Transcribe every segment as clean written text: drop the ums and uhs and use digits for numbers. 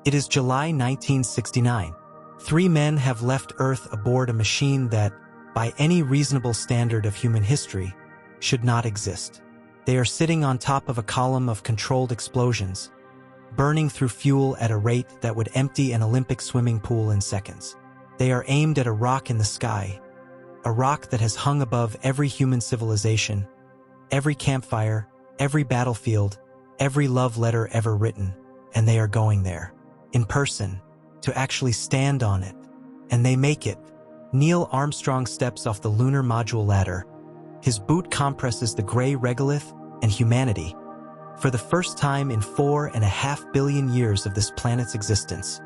It is July 1969. 3 men have left Earth aboard a machine that, by any reasonable standard of human history, should not exist. They are sitting on top of a column of controlled explosions, burning through fuel at a rate that would empty an Olympic swimming pool in seconds. They are aimed at a rock in the sky, a rock that has hung above every human civilization, every campfire, every battlefield, every love letter ever written, and they are going there, in person, to actually stand on it. And they make it. Neil Armstrong steps off the lunar module ladder. His boot compresses the gray regolith, and humanity, for the first time in 4.5 billion years of this planet's existence,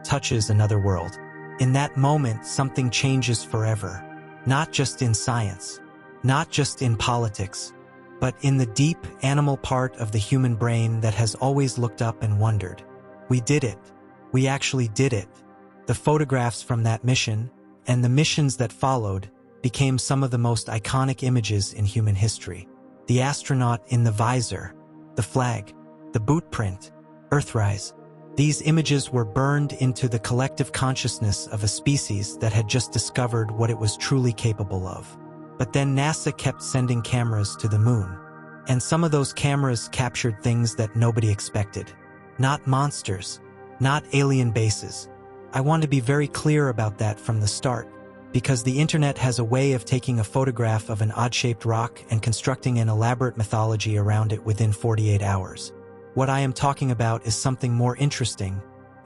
touches another world. In that moment, something changes forever. Not just in science, not just in politics, but in the deep animal part of the human brain that has always looked up and wondered. We did it. We actually did it. The photographs from that mission, and the missions that followed, became some of the most iconic images in human history. The astronaut in the visor, the flag, the boot print, Earthrise. These images were burned into the collective consciousness of a species that had just discovered what it was truly capable of. But then NASA kept sending cameras to the moon. And some of those cameras captured things that nobody expected. Not monsters, not alien bases. I want to be very clear about that from the start, because the internet has a way of taking a photograph of an odd-shaped rock and constructing an elaborate mythology around it within 48 hours. What I am talking about is something more interesting,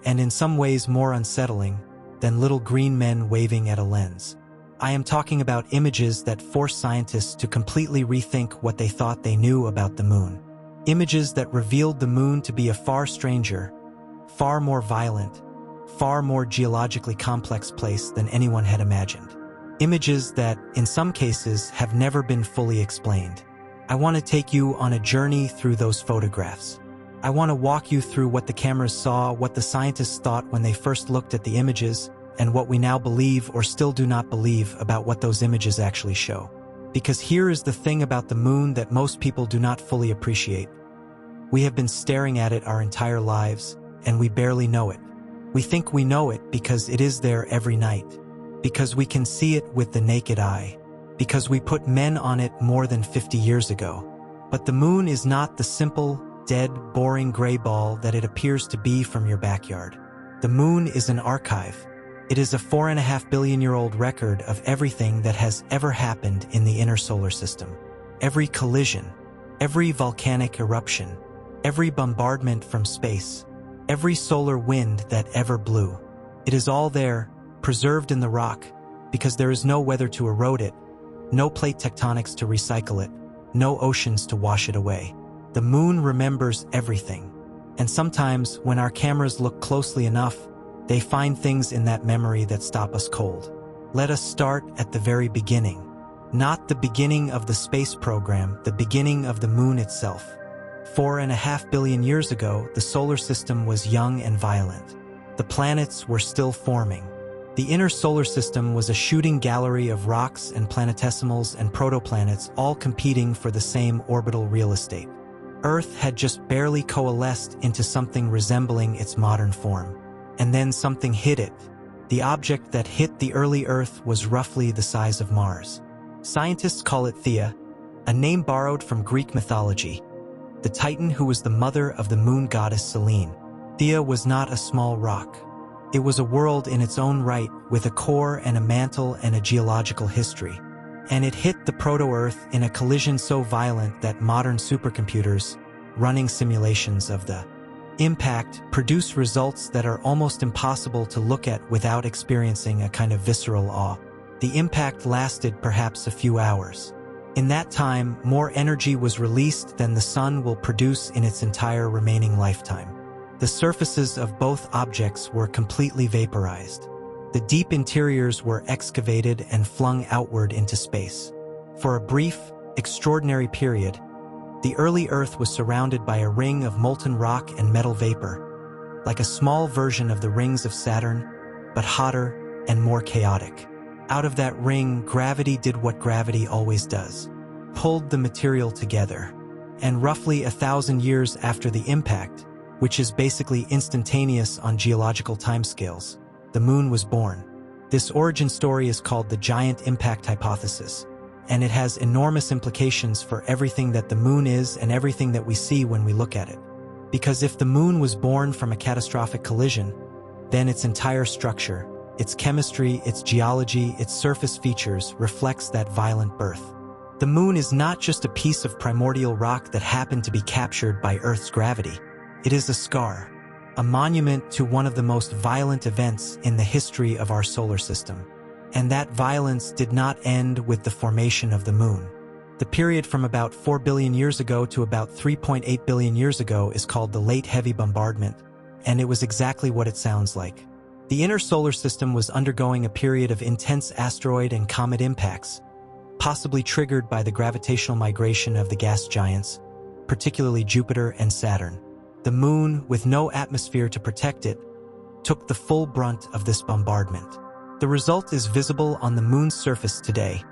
and in some ways more unsettling, than little green men waving at a lens. I am talking about images that force scientists to completely rethink what they thought they knew about the moon. Images that revealed the moon to be a far stranger, far more violent, far more geologically complex place than anyone had imagined. Images that, in some cases, have never been fully explained. I want to take you on a journey through those photographs. I want to walk you through what the cameras saw, what the scientists thought when they first looked at the images, and what we now believe or still do not believe about what those images actually show. Because here is the thing about the moon that most people do not fully appreciate. We have been staring at it our entire lives, and we barely know it. We think we know it because it is there every night, because we can see it with the naked eye, because we put men on it more than 50 years ago. But the moon is not the simple, dead, boring gray ball that it appears to be from your backyard. The moon is an archive. It is a 4.5 billion-year-old record of everything that has ever happened in the inner solar system. Every collision, every volcanic eruption, every bombardment from space, every solar wind that ever blew. It is all there, preserved in the rock, because there is no weather to erode it, no plate tectonics to recycle it, no oceans to wash it away. The moon remembers everything. And sometimes, when our cameras look closely enough, they find things in that memory that stop us cold. Let us start at the very beginning. Not the beginning of the space program, the beginning of the moon itself. 4.5 billion years ago, the solar system was young and violent. The planets were still forming. The inner solar system was a shooting gallery of rocks and planetesimals and protoplanets all competing for the same orbital real estate. Earth had just barely coalesced into something resembling its modern form. And then something hit it. The object that hit the early Earth was roughly the size of Mars. Scientists call it Theia, a name borrowed from Greek mythology, the Titan who was the mother of the moon goddess Selene. Theia was not a small rock. It was a world in its own right, with a core and a mantle and a geological history. And it hit the proto-Earth in a collision so violent that modern supercomputers, running simulations of the impact, produce results that are almost impossible to look at without experiencing a kind of visceral awe. The impact lasted perhaps a few hours. In that time, more energy was released than the sun will produce in its entire remaining lifetime. The surfaces of both objects were completely vaporized. The deep interiors were excavated and flung outward into space. For a brief, extraordinary period, the early Earth was surrounded by a ring of molten rock and metal vapor, like a small version of the rings of Saturn, but hotter and more chaotic. Out of that ring, gravity did what gravity always does, pulled the material together. And roughly 1,000 years after the impact, which is basically instantaneous on geological timescales. The moon was born. This origin story is called the giant impact hypothesis, and it has enormous implications for everything that the moon is and everything that we see when we look at it. Because if the moon was born from a catastrophic collision, then its entire structure, its chemistry, its geology, its surface features reflects that violent birth. The moon is not just a piece of primordial rock that happened to be captured by Earth's gravity. It is a scar, a monument to one of the most violent events in the history of our solar system. And that violence did not end with the formation of the moon. The period from about 4 billion years ago to about 3.8 billion years ago is called the Late Heavy Bombardment, and it was exactly what it sounds like. The inner solar system was undergoing a period of intense asteroid and comet impacts, possibly triggered by the gravitational migration of the gas giants, particularly Jupiter and Saturn. The moon, with no atmosphere to protect it, took the full brunt of this bombardment. The result is visible on the moon's surface today,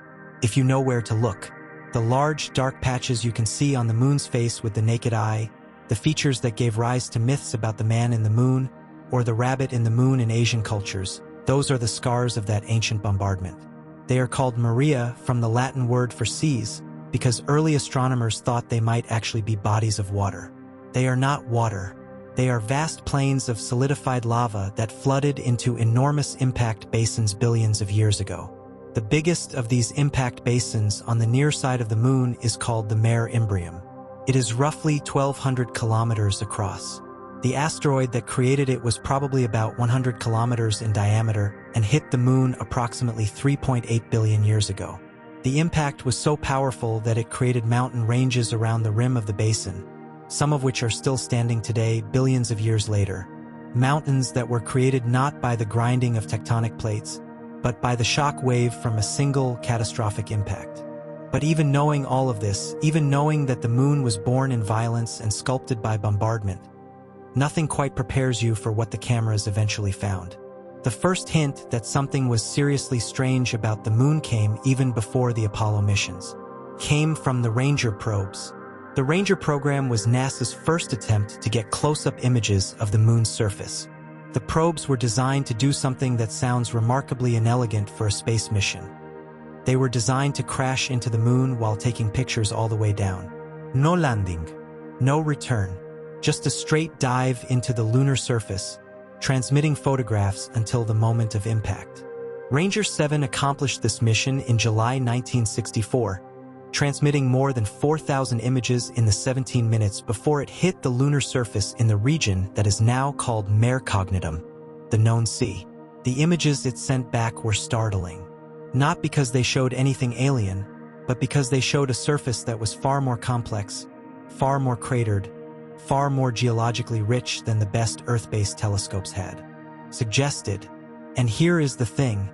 if you know where to look. The large, dark patches you can see on the moon's face with the naked eye, the features that gave rise to myths about the man in the moon, or the rabbit in the moon in Asian cultures, those are the scars of that ancient bombardment. They are called Maria from the Latin word for seas, because early astronomers thought they might actually be bodies of water. They are not water. They are vast plains of solidified lava that flooded into enormous impact basins billions of years ago. The biggest of these impact basins on the near side of the moon is called the Mare Imbrium. It is roughly 1,200 kilometers across. The asteroid that created it was probably about 100 kilometers in diameter and hit the moon approximately 3.8 billion years ago. The impact was so powerful that it created mountain ranges around the rim of the basin, some of which are still standing today billions of years later. Mountains that were created not by the grinding of tectonic plates, but by the shock wave from a single catastrophic impact. But even knowing all of this, even knowing that the moon was born in violence and sculpted by bombardment, nothing quite prepares you for what the cameras eventually found. The first hint that something was seriously strange about the moon came even before the Apollo missions. Came from the Ranger probes. The Ranger program was NASA's first attempt to get close-up images of the moon's surface. The probes were designed to do something that sounds remarkably inelegant for a space mission. They were designed to crash into the moon while taking pictures all the way down. No landing, no return, just a straight dive into the lunar surface, transmitting photographs until the moment of impact. Ranger 7 accomplished this mission in July 1964, transmitting more than 4,000 images in the 17 minutes before it hit the lunar surface in the region that is now called Mare Cognitum, the known sea. The images it sent back were startling, not because they showed anything alien, but because they showed a surface that was far more complex, far more cratered, far more geologically rich than the best Earth-based telescopes had suggested. And here is the thing.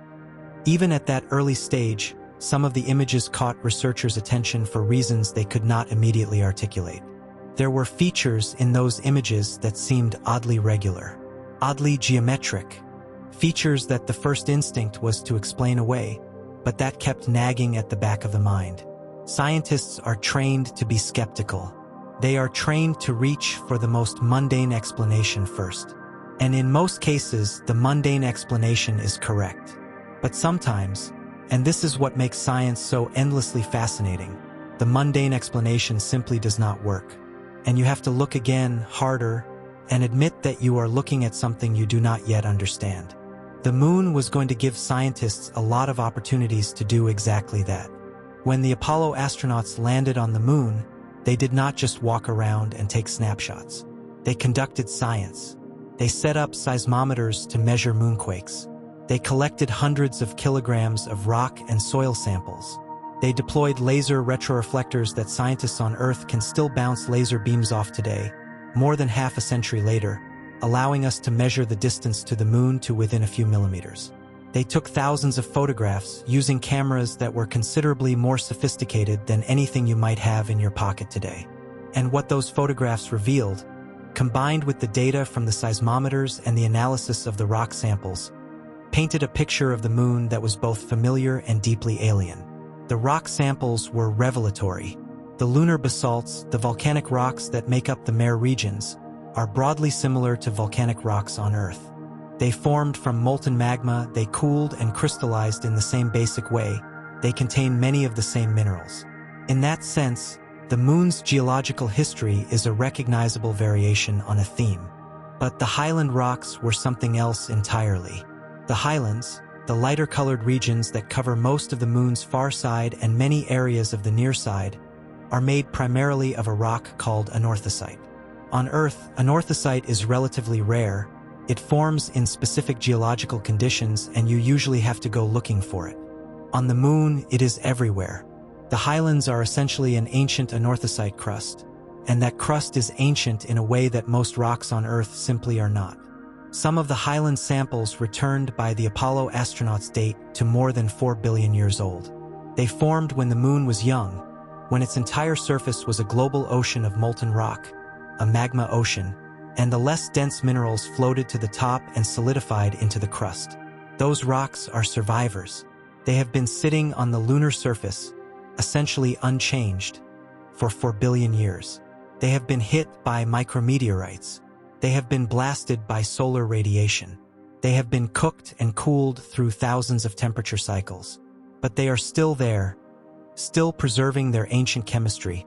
Even at that early stage, some of the images caught researchers' attention for reasons they could not immediately articulate. There were features in those images that seemed oddly regular, oddly geometric, features that the first instinct was to explain away, but that kept nagging at the back of the mind. Scientists are trained to be skeptical. They are trained to reach for the most mundane explanation first. And in most cases, the mundane explanation is correct. But sometimes, and this is what makes science so endlessly fascinating, the mundane explanation simply does not work. And you have to look again, harder, and admit that you are looking at something you do not yet understand. The moon was going to give scientists a lot of opportunities to do exactly that. When the Apollo astronauts landed on the moon, they did not just walk around and take snapshots. They conducted science. They set up seismometers to measure moonquakes. They collected hundreds of kilograms of rock and soil samples. They deployed laser retroreflectors that scientists on Earth can still bounce laser beams off today, more than half a century later, allowing us to measure the distance to the moon to within a few millimeters. They took thousands of photographs using cameras that were considerably more sophisticated than anything you might have in your pocket today. And what those photographs revealed, combined with the data from the seismometers and the analysis of the rock samples, painted a picture of the moon that was both familiar and deeply alien. The rock samples were revelatory. The lunar basalts, the volcanic rocks that make up the Mare regions, are broadly similar to volcanic rocks on Earth. They formed from molten magma, they cooled and crystallized in the same basic way, they contain many of the same minerals. In that sense, the Moon's geological history is a recognizable variation on a theme. But the highland rocks were something else entirely. The highlands, the lighter-colored regions that cover most of the Moon's far side and many areas of the near side, are made primarily of a rock called anorthosite. On Earth, anorthosite is relatively rare. It forms in specific geological conditions and you usually have to go looking for it. On the Moon, it is everywhere. The highlands are essentially an ancient anorthosite crust, and that crust is ancient in a way that most rocks on Earth simply are not. Some of the highland samples returned by the Apollo astronauts date to more than 4 billion years old. They formed when the Moon was young, when its entire surface was a global ocean of molten rock, a magma ocean, and the less dense minerals floated to the top and solidified into the crust. Those rocks are survivors. They have been sitting on the lunar surface, essentially unchanged, for 4 billion years. They have been hit by micrometeorites. They have been blasted by solar radiation. They have been cooked and cooled through thousands of temperature cycles. But they are still there, still preserving their ancient chemistry,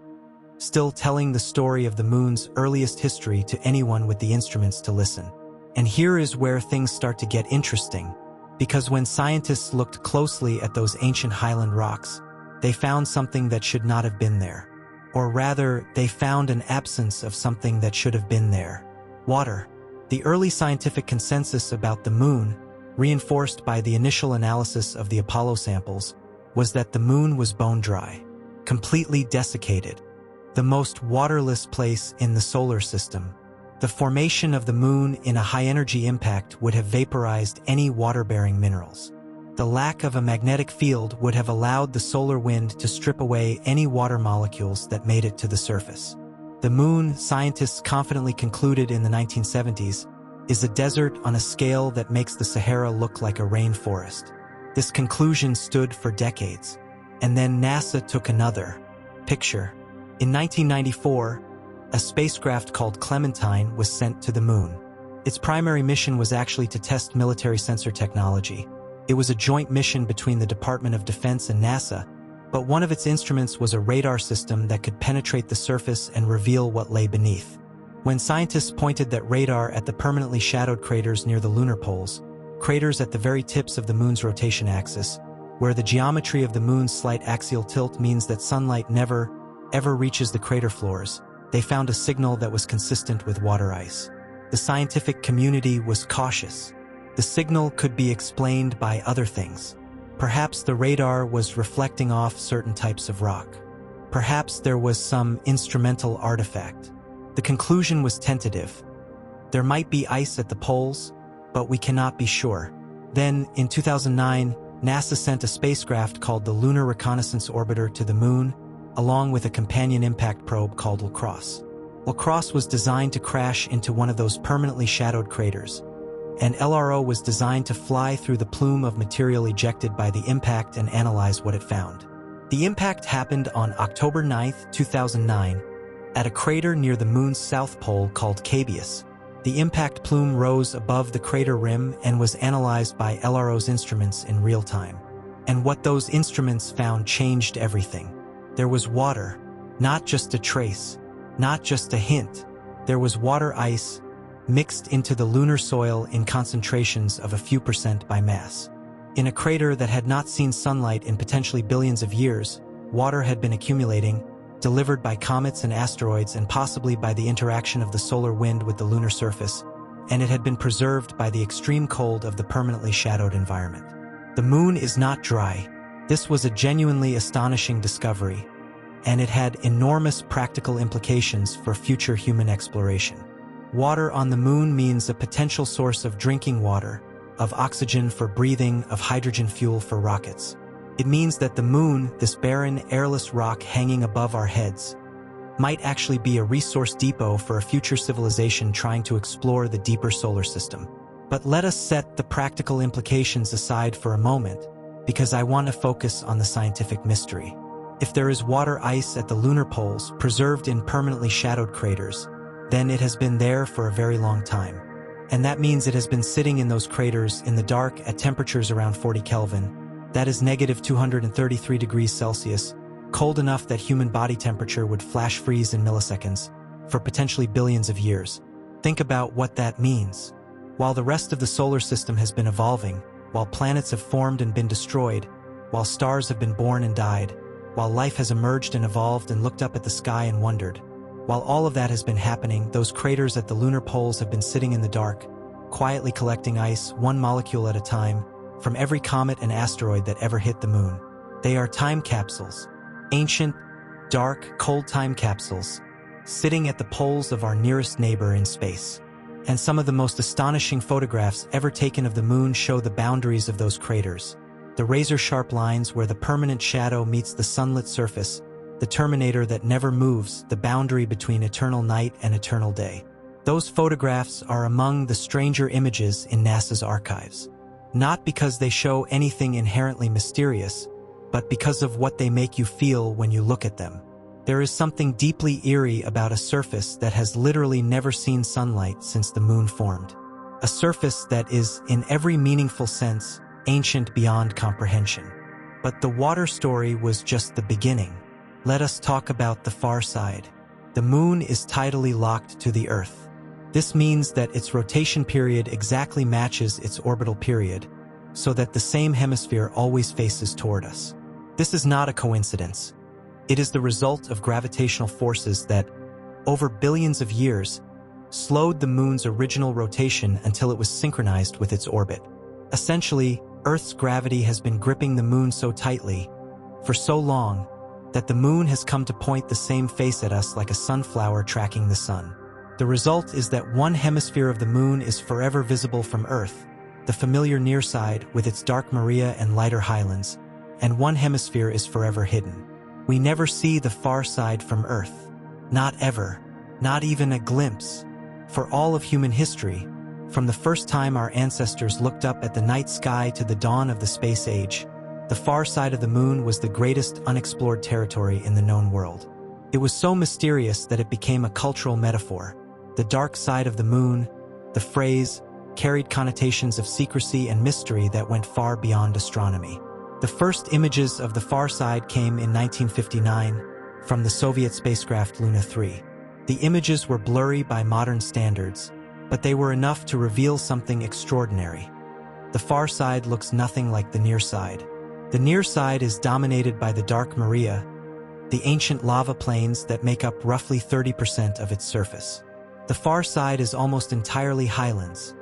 still telling the story of the Moon's earliest history to anyone with the instruments to listen. And here is where things start to get interesting, because when scientists looked closely at those ancient highland rocks, they found something that should not have been there. Or rather, they found an absence of something that should have been there. Water. The early scientific consensus about the Moon, reinforced by the initial analysis of the Apollo samples, was that the Moon was bone dry, completely desiccated, the most waterless place in the solar system. The formation of the Moon in a high-energy impact would have vaporized any water-bearing minerals. The lack of a magnetic field would have allowed the solar wind to strip away any water molecules that made it to the surface. The Moon, scientists confidently concluded in the 1970s, is a desert on a scale that makes the Sahara look like a rainforest. This conclusion stood for decades. And then NASA took another picture. In 1994, a spacecraft called Clementine was sent to the Moon. Its primary mission was actually to test military sensor technology. It was a joint mission between the Department of Defense and NASA, but one of its instruments was a radar system that could penetrate the surface and reveal what lay beneath. When scientists pointed that radar at the permanently shadowed craters near the lunar poles, craters at the very tips of the Moon's rotation axis, where the geometry of the Moon's slight axial tilt means that sunlight never, ever reaches the crater floors, they found a signal that was consistent with water ice. The scientific community was cautious. The signal could be explained by other things. Perhaps the radar was reflecting off certain types of rock. Perhaps there was some instrumental artifact. The conclusion was tentative. There might be ice at the poles, but we cannot be sure. Then, in 2009, NASA sent a spacecraft called the Lunar Reconnaissance Orbiter to the Moon, along with a companion impact probe called LaCrosse. LaCrosse was designed to crash into one of those permanently shadowed craters, and LRO was designed to fly through the plume of material ejected by the impact and analyze what it found. The impact happened on October 9, 2009, at a crater near the Moon's south pole called Cabeus. The impact plume rose above the crater rim and was analyzed by LRO's instruments in real time. And what those instruments found changed everything. There was water, not just a trace, not just a hint. There was water ice, mixed into the lunar soil in concentrations of a few percent by mass. In a crater that had not seen sunlight in potentially billions of years, water had been accumulating, delivered by comets and asteroids and possibly by the interaction of the solar wind with the lunar surface, and it had been preserved by the extreme cold of the permanently shadowed environment. The Moon is not dry. This was a genuinely astonishing discovery, and it had enormous practical implications for future human exploration. Water on the Moon means a potential source of drinking water, of oxygen for breathing, of hydrogen fuel for rockets. It means that the Moon, this barren, airless rock hanging above our heads, might actually be a resource depot for a future civilization trying to explore the deeper solar system. But let us set the practical implications aside for a moment, because I want to focus on the scientific mystery. If there is water ice at the lunar poles, preserved in permanently shadowed craters, then it has been there for a very long time. And that means it has been sitting in those craters in the dark at temperatures around 40 Kelvin. That is negative 233 degrees Celsius, cold enough that human body temperature would flash freeze in milliseconds, for potentially billions of years. Think about what that means. While the rest of the solar system has been evolving, while planets have formed and been destroyed, while stars have been born and died, while life has emerged and evolved and looked up at the sky and wondered, while all of that has been happening, those craters at the lunar poles have been sitting in the dark, quietly collecting ice, one molecule at a time, from every comet and asteroid that ever hit the moon. They are time capsules. Ancient, dark, cold time capsules, sitting at the poles of our nearest neighbor in space. And some of the most astonishing photographs ever taken of the moon show the boundaries of those craters. The razor-sharp lines where the permanent shadow meets the sunlit surface, the terminator that never moves, the boundary between eternal night and eternal day. Those photographs are among the stranger images in NASA's archives. Not because they show anything inherently mysterious, but because of what they make you feel when you look at them. There is something deeply eerie about a surface that has literally never seen sunlight since the moon formed. A surface that is, in every meaningful sense, ancient beyond comprehension. But the water story was just the beginning. Let us talk about the far side. The moon is tidally locked to the Earth. This means that its rotation period exactly matches its orbital period, so that the same hemisphere always faces toward us. This is not a coincidence. It is the result of gravitational forces that, over billions of years, slowed the moon's original rotation until it was synchronized with its orbit. Essentially, Earth's gravity has been gripping the moon so tightly, for so long, that the moon has come to point the same face at us like a sunflower tracking the sun. The result is that one hemisphere of the moon is forever visible from Earth, the familiar near side with its dark Maria and lighter highlands, and one hemisphere is forever hidden. We never see the far side from Earth. Not ever. Not even a glimpse. For all of human history, from the first time our ancestors looked up at the night sky to the dawn of the space age, the far side of the moon was the greatest unexplored territory in the known world. It was so mysterious that it became a cultural metaphor. The dark side of the moon, the phrase, carried connotations of secrecy and mystery that went far beyond astronomy. The first images of the far side came in 1959 from the Soviet spacecraft Luna 3. The images were blurry by modern standards, but they were enough to reveal something extraordinary. The far side looks nothing like the near side. The near side is dominated by the dark Maria, the ancient lava plains that make up roughly 30% of its surface. The far side is almost entirely highlands,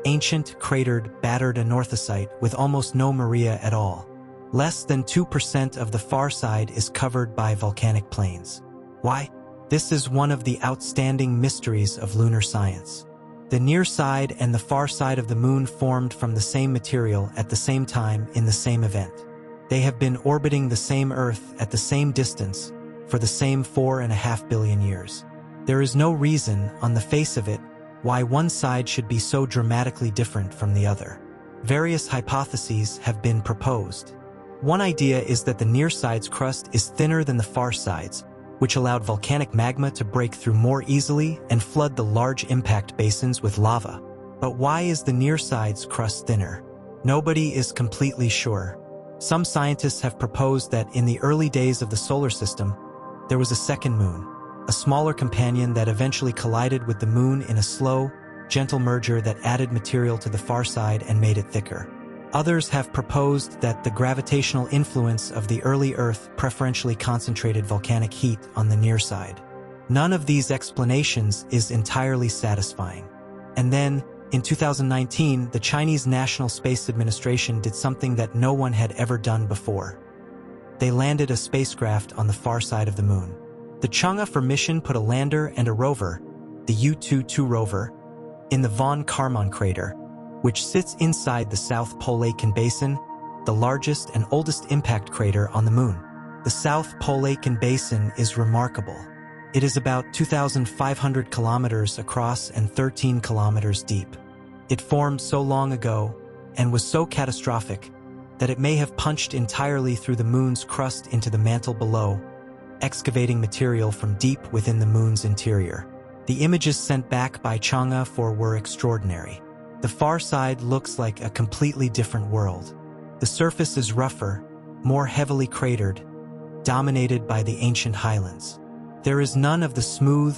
ancient, cratered, battered anorthosite with almost no Maria at all. Less than 2% of the far side is covered by volcanic plains. Why? This is one of the outstanding mysteries of lunar science. The near side and the far side of the moon formed from the same material at the same time in the same event. They have been orbiting the same Earth at the same distance for the same 4.5 billion years. There is no reason, on the face of it, why one side should be so dramatically different from the other. Various hypotheses have been proposed. One idea is that the near side's crust is thinner than the far side's, which allowed volcanic magma to break through more easily and flood the large impact basins with lava. But why is the near side's crust thinner? Nobody is completely sure. Some scientists have proposed that in the early days of the solar system, there was a second moon, a smaller companion that eventually collided with the moon in a slow, gentle merger that added material to the far side and made it thicker. Others have proposed that the gravitational influence of the early Earth preferentially concentrated volcanic heat on the near side. None of these explanations is entirely satisfying. And then, in 2019, the Chinese National Space Administration did something that no one had ever done before. They landed a spacecraft on the far side of the moon. The Chang'e mission put a lander and a rover, the U-22 rover, in the von Karman crater, which sits inside the South Pole-Aitken Basin, the largest and oldest impact crater on the moon. The South Pole-Aitken Basin is remarkable. It is about 2,500 kilometers across and 13 kilometers deep. It formed so long ago and was so catastrophic that it may have punched entirely through the moon's crust into the mantle below, excavating material from deep within the moon's interior. The images sent back by Chang'e 4 were extraordinary. The far side looks like a completely different world. The surface is rougher, more heavily cratered, dominated by the ancient highlands. There is none of the smooth,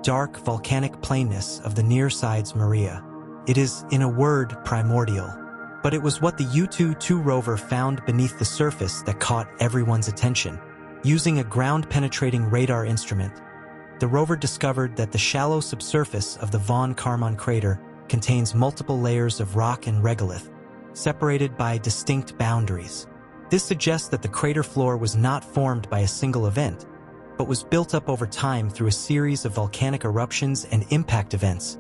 dark volcanic plainness of the near side's Maria. It is, in a word, primordial. But it was what the U-2 rover found beneath the surface that caught everyone's attention. Using a ground-penetrating radar instrument, the rover discovered that the shallow subsurface of the Von Karman crater contains multiple layers of rock and regolith, separated by distinct boundaries. This suggests that the crater floor was not formed by a single event, but was built up over time through a series of volcanic eruptions and impact events,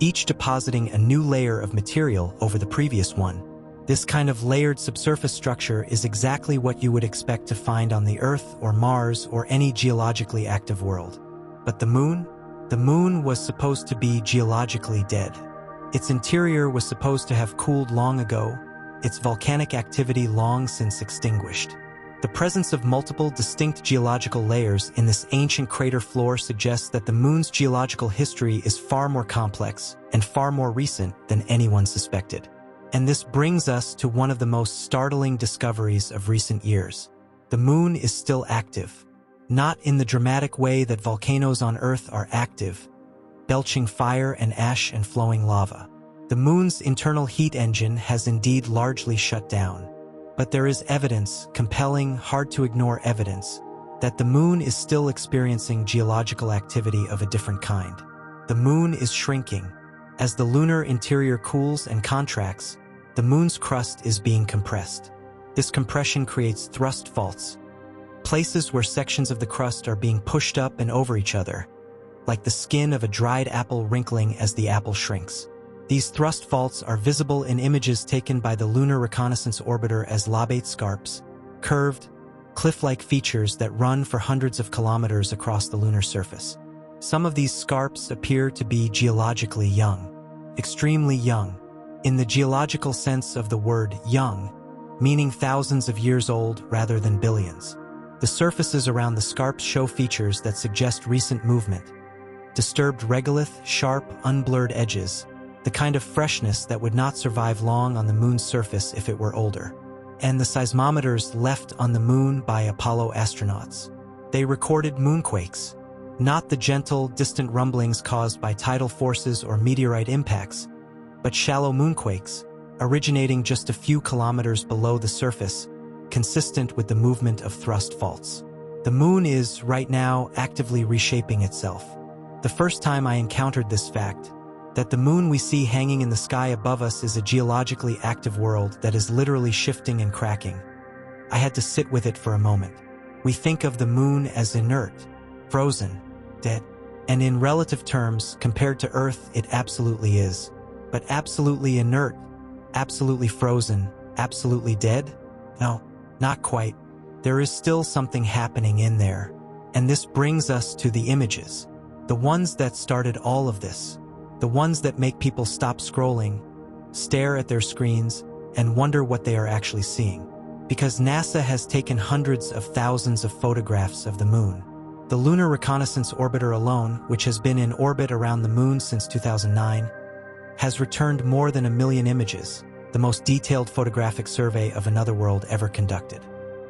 each depositing a new layer of material over the previous one. This kind of layered subsurface structure is exactly what you would expect to find on the Earth or Mars or any geologically active world. But the Moon? The Moon was supposed to be geologically dead. Its interior was supposed to have cooled long ago, its volcanic activity long since extinguished. The presence of multiple distinct geological layers in this ancient crater floor suggests that the Moon's geological history is far more complex and far more recent than anyone suspected. And this brings us to one of the most startling discoveries of recent years. The Moon is still active. Not in the dramatic way that volcanoes on Earth are active, belching fire and ash and flowing lava. The Moon's internal heat engine has indeed largely shut down. But there is evidence, compelling, hard-to-ignore evidence, that the Moon is still experiencing geological activity of a different kind. The Moon is shrinking. As the lunar interior cools and contracts, the Moon's crust is being compressed. This compression creates thrust faults, places where sections of the crust are being pushed up and over each other, like the skin of a dried apple wrinkling as the apple shrinks. These thrust faults are visible in images taken by the Lunar Reconnaissance Orbiter as Lobate Scarps, curved, cliff-like features that run for hundreds of kilometers across the lunar surface. Some of these scarps appear to be geologically young, extremely young, in the geological sense of the word young, meaning thousands of years old rather than billions. The surfaces around the scarps show features that suggest recent movement. Disturbed regolith, sharp, unblurred edges, the kind of freshness that would not survive long on the Moon's surface if it were older. And the seismometers left on the Moon by Apollo astronauts. They recorded moonquakes, not the gentle, distant rumblings caused by tidal forces or meteorite impacts, but shallow moonquakes, originating just a few kilometers below the surface, consistent with the movement of thrust faults. The Moon is, right now, actively reshaping itself. The first time I encountered this fact, that the Moon we see hanging in the sky above us is a geologically active world that is literally shifting and cracking, I had to sit with it for a moment. We think of the Moon as inert, frozen, dead. And in relative terms, compared to Earth, it absolutely is. But absolutely inert, absolutely frozen, absolutely dead? No, not quite. There is still something happening in there. And this brings us to the images. The ones that started all of this. The ones that make people stop scrolling, stare at their screens, and wonder what they are actually seeing. Because NASA has taken hundreds of thousands of photographs of the Moon. The Lunar Reconnaissance Orbiter alone, which has been in orbit around the Moon since 2009, has returned more than 1 million images, the most detailed photographic survey of another world ever conducted.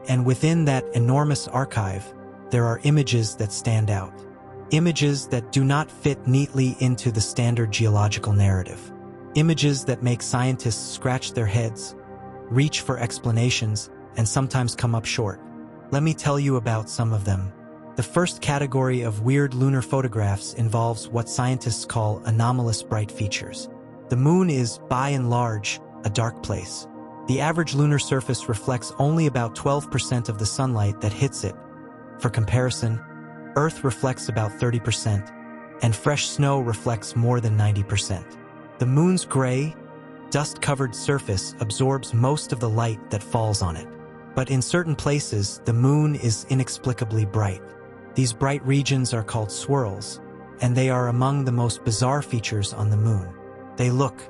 And within that enormous archive, there are images that stand out. Images that do not fit neatly into the standard geological narrative. Images that make scientists scratch their heads, reach for explanations, and sometimes come up short. Let me tell you about some of them. The first category of weird lunar photographs involves what scientists call anomalous bright features. The Moon is, by and large, a dark place. The average lunar surface reflects only about 12% of the sunlight that hits it. For comparison, Earth reflects about 30%, and fresh snow reflects more than 90%. The Moon's gray, dust-covered surface absorbs most of the light that falls on it. But in certain places, the Moon is inexplicably bright. These bright regions are called swirls, and they are among the most bizarre features on the Moon. They look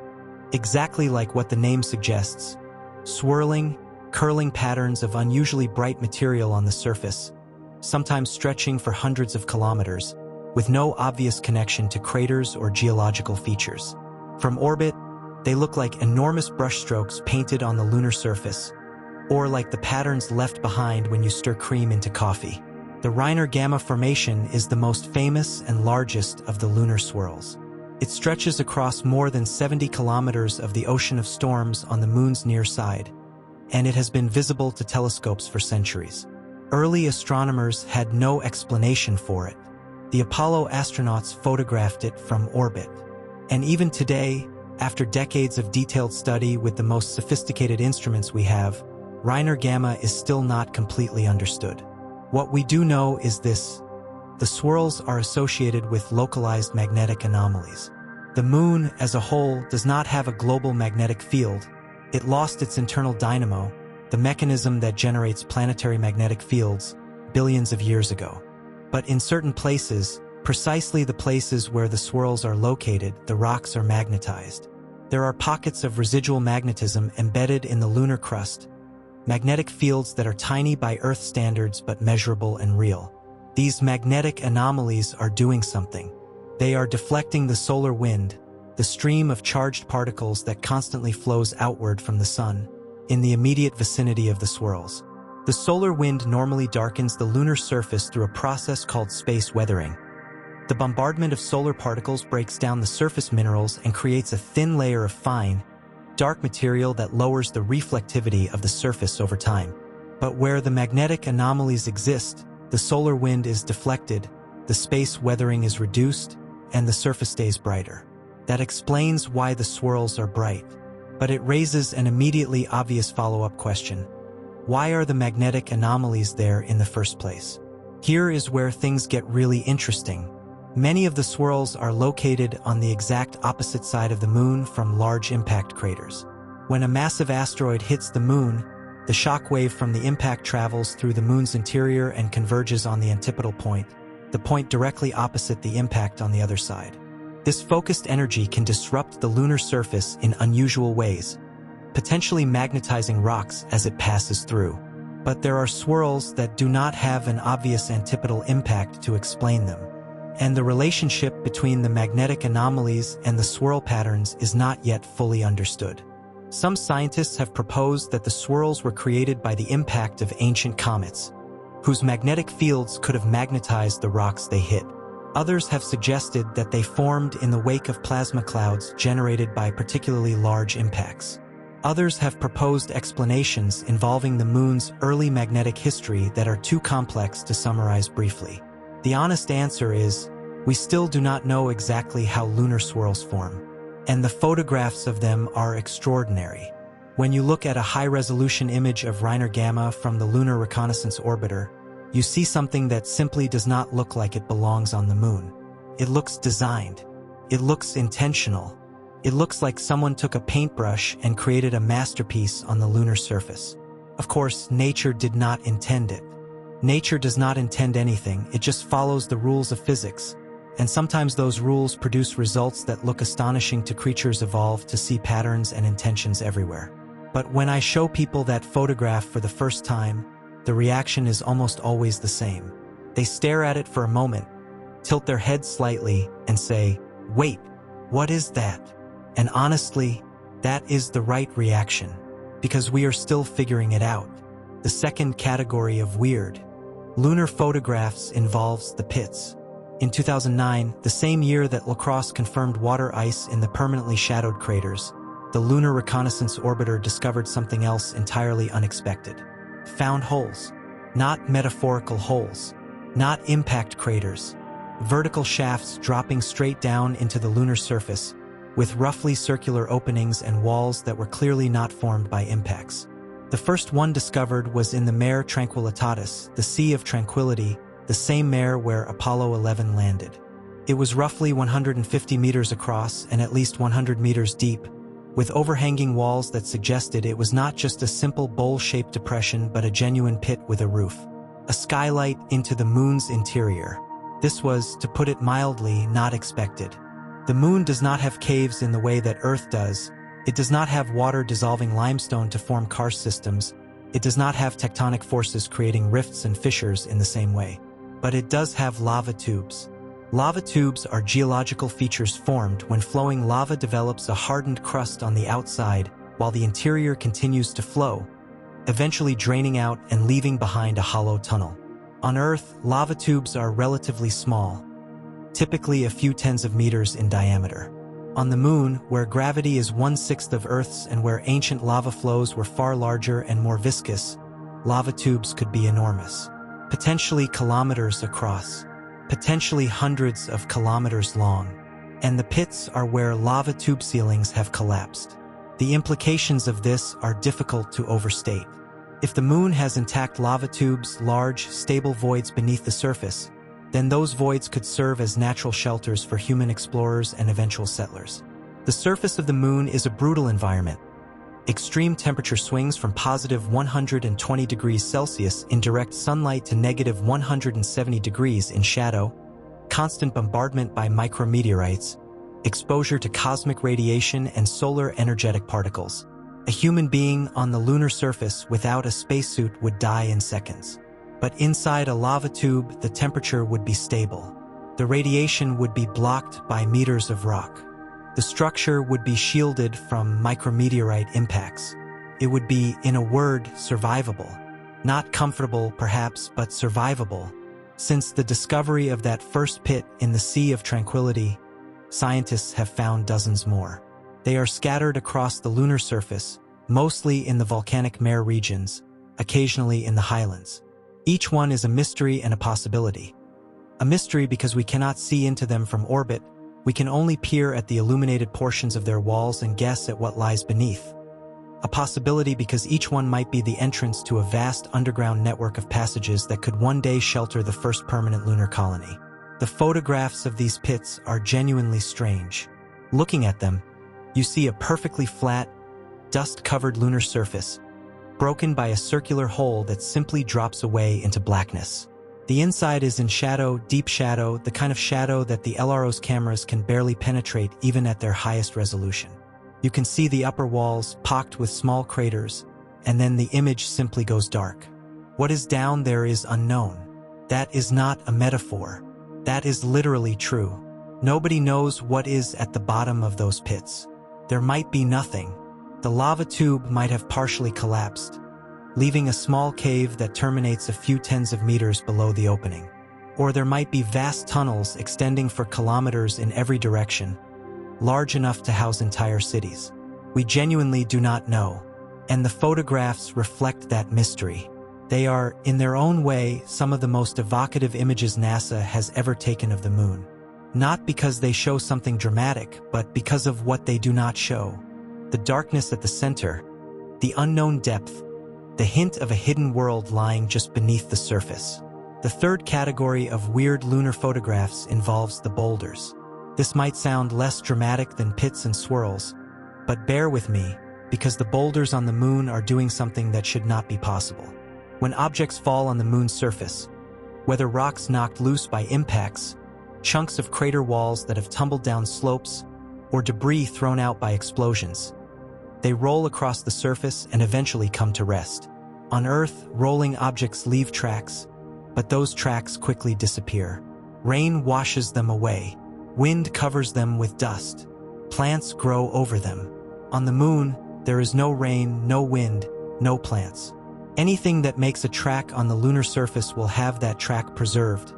exactly like what the name suggests, swirling, curling patterns of unusually bright material on the surface, sometimes stretching for hundreds of kilometers, with no obvious connection to craters or geological features. From orbit, they look like enormous brushstrokes painted on the lunar surface, or like the patterns left behind when you stir cream into coffee. The Reiner Gamma formation is the most famous and largest of the lunar swirls. It stretches across more than 70 kilometers of the ocean of storms on the Moon's near side, and it has been visible to telescopes for centuries. Early astronomers had no explanation for it. The Apollo astronauts photographed it from orbit. And even today, after decades of detailed study with the most sophisticated instruments we have, Reiner Gamma is still not completely understood. What we do know is this: the swirls are associated with localized magnetic anomalies. The Moon, as a whole, does not have a global magnetic field. It lost its internal dynamo, the mechanism that generates planetary magnetic fields, billions of years ago. But in certain places, precisely the places where the swirls are located, the rocks are magnetized. There are pockets of residual magnetism embedded in the lunar crust, magnetic fields that are tiny by Earth standards but measurable and real. These magnetic anomalies are doing something. They are deflecting the solar wind, the stream of charged particles that constantly flows outward from the sun, in the immediate vicinity of the swirls. The solar wind normally darkens the lunar surface through a process called space weathering. The bombardment of solar particles breaks down the surface minerals and creates a thin layer of fine, dark material that lowers the reflectivity of the surface over time. But where the magnetic anomalies exist, the solar wind is deflected, the space weathering is reduced, and the surface stays brighter. That explains why the swirls are bright. But it raises an immediately obvious follow-up question. Why are the magnetic anomalies there in the first place? Here is where things get really interesting. Many of the swirls are located on the exact opposite side of the Moon from large impact craters. When a massive asteroid hits the Moon, the shock wave from the impact travels through the Moon's interior and converges on the antipodal point, the point directly opposite the impact on the other side. This focused energy can disrupt the lunar surface in unusual ways, potentially magnetizing rocks as it passes through. But there are swirls that do not have an obvious antipodal impact to explain them. And the relationship between the magnetic anomalies and the swirl patterns is not yet fully understood. Some scientists have proposed that the swirls were created by the impact of ancient comets, whose magnetic fields could have magnetized the rocks they hit. Others have suggested that they formed in the wake of plasma clouds generated by particularly large impacts. Others have proposed explanations involving the Moon's early magnetic history that are too complex to summarize briefly. The honest answer is, we still do not know exactly how lunar swirls form, and the photographs of them are extraordinary. When you look at a high-resolution image of Reiner Gamma from the Lunar Reconnaissance Orbiter, you see something that simply does not look like it belongs on the Moon. It looks designed. It looks intentional. It looks like someone took a paintbrush and created a masterpiece on the lunar surface. Of course, nature did not intend it. Nature does not intend anything, it just follows the rules of physics. And sometimes those rules produce results that look astonishing to creatures evolved to see patterns and intentions everywhere. But when I show people that photograph for the first time, the reaction is almost always the same. They stare at it for a moment, tilt their heads slightly, and say, "Wait, what is that?" And honestly, that is the right reaction, because we are still figuring it out. The second category of weird. Lunar photographs involves the pits. In 2009, the same year that LaCrosse confirmed water ice in the permanently shadowed craters, the Lunar Reconnaissance Orbiter discovered something else entirely unexpected. Found holes. Not metaphorical holes. Not impact craters. Vertical shafts dropping straight down into the lunar surface, with roughly circular openings and walls that were clearly not formed by impacts. The first one discovered was in the Mare Tranquillitatis, the Sea of Tranquility, the same mare where Apollo 11 landed. It was roughly 150 meters across and at least 100 meters deep, with overhanging walls that suggested it was not just a simple bowl-shaped depression but a genuine pit with a roof. A skylight into the Moon's interior. This was, to put it mildly, not expected. The Moon does not have caves in the way that Earth does. It does not have water-dissolving limestone to form karst systems. It does not have tectonic forces creating rifts and fissures in the same way. But it does have lava tubes. Lava tubes are geological features formed when flowing lava develops a hardened crust on the outside while the interior continues to flow, eventually draining out and leaving behind a hollow tunnel. On Earth, lava tubes are relatively small, typically a few tens of meters in diameter. On the Moon, where gravity is 1/6 of Earth's and where ancient lava flows were far larger and more viscous, lava tubes could be enormous, potentially kilometers across, potentially hundreds of kilometers long. And the pits are where lava tube ceilings have collapsed. The implications of this are difficult to overstate. If the Moon has intact lava tubes, large, stable voids beneath the surface, then those voids could serve as natural shelters for human explorers and eventual settlers. The surface of the Moon is a brutal environment. Extreme temperature swings from positive 120 degrees Celsius in direct sunlight to negative 170 degrees in shadow, constant bombardment by micrometeorites, exposure to cosmic radiation and solar energetic particles. A human being on the lunar surface without a spacesuit would die in seconds. But inside a lava tube, the temperature would be stable. The radiation would be blocked by meters of rock. The structure would be shielded from micrometeorite impacts. It would be, in a word, survivable. Not comfortable, perhaps, but survivable. Since the discovery of that first pit in the Sea of Tranquility, scientists have found dozens more. They are scattered across the lunar surface, mostly in the volcanic mare regions, occasionally in the highlands. Each one is a mystery and a possibility. A mystery because we cannot see into them from orbit. We can only peer at the illuminated portions of their walls and guess at what lies beneath. A possibility because each one might be the entrance to a vast underground network of passages that could one day shelter the first permanent lunar colony. The photographs of these pits are genuinely strange. Looking at them, you see a perfectly flat, dust-covered lunar surface, broken by a circular hole that simply drops away into blackness. The inside is in shadow, deep shadow, the kind of shadow that the LRO's cameras can barely penetrate even at their highest resolution. You can see the upper walls pocked with small craters, and then the image simply goes dark. What is down there is unknown. That is not a metaphor. That is literally true. Nobody knows what is at the bottom of those pits. There might be nothing. The lava tube might have partially collapsed, leaving a small cave that terminates a few tens of meters below the opening. Or there might be vast tunnels extending for kilometers in every direction, large enough to house entire cities. We genuinely do not know, and the photographs reflect that mystery. They are, in their own way, some of the most evocative images NASA has ever taken of the Moon. Not because they show something dramatic, but because of what they do not show. The darkness at the center, the unknown depth, the hint of a hidden world lying just beneath the surface. The third category of weird lunar photographs involves the boulders. This might sound less dramatic than pits and swirls, but bear with me, because the boulders on the Moon are doing something that should not be possible. When objects fall on the Moon's surface, whether rocks knocked loose by impacts, chunks of crater walls that have tumbled down slopes, or debris thrown out by explosions, they roll across the surface and eventually come to rest. On Earth, rolling objects leave tracks, but those tracks quickly disappear. Rain washes them away. Wind covers them with dust. Plants grow over them. On the Moon, there is no rain, no wind, no plants. Anything that makes a track on the lunar surface will have that track preserved,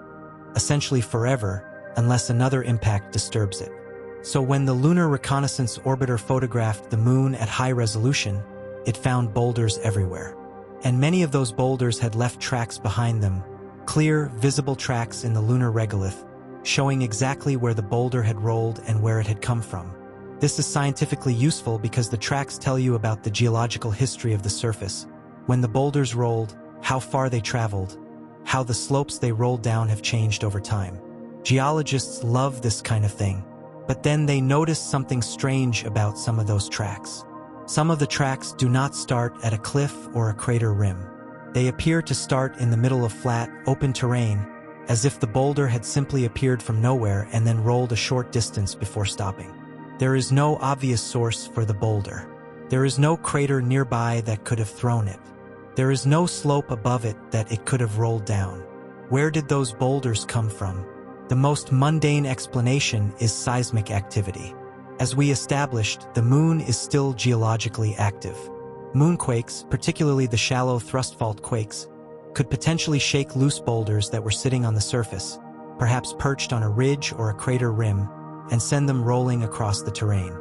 essentially forever, unless another impact disturbs it. So when the Lunar Reconnaissance Orbiter photographed the Moon at high resolution, it found boulders everywhere. And many of those boulders had left tracks behind them, clear, visible tracks in the lunar regolith, showing exactly where the boulder had rolled and where it had come from. This is scientifically useful because the tracks tell you about the geological history of the surface, when the boulders rolled, how far they traveled, how the slopes they rolled down have changed over time. Geologists love this kind of thing. But then they notice something strange about some of those tracks. Some of the tracks do not start at a cliff or a crater rim. They appear to start in the middle of flat, open terrain, as if the boulder had simply appeared from nowhere and then rolled a short distance before stopping. There is no obvious source for the boulder. There is no crater nearby that could have thrown it. There is no slope above it that it could have rolled down. Where did those boulders come from? The most mundane explanation is seismic activity. As we established, the Moon is still geologically active. Moonquakes, particularly the shallow thrust fault quakes, could potentially shake loose boulders that were sitting on the surface, perhaps perched on a ridge or a crater rim, and send them rolling across the terrain.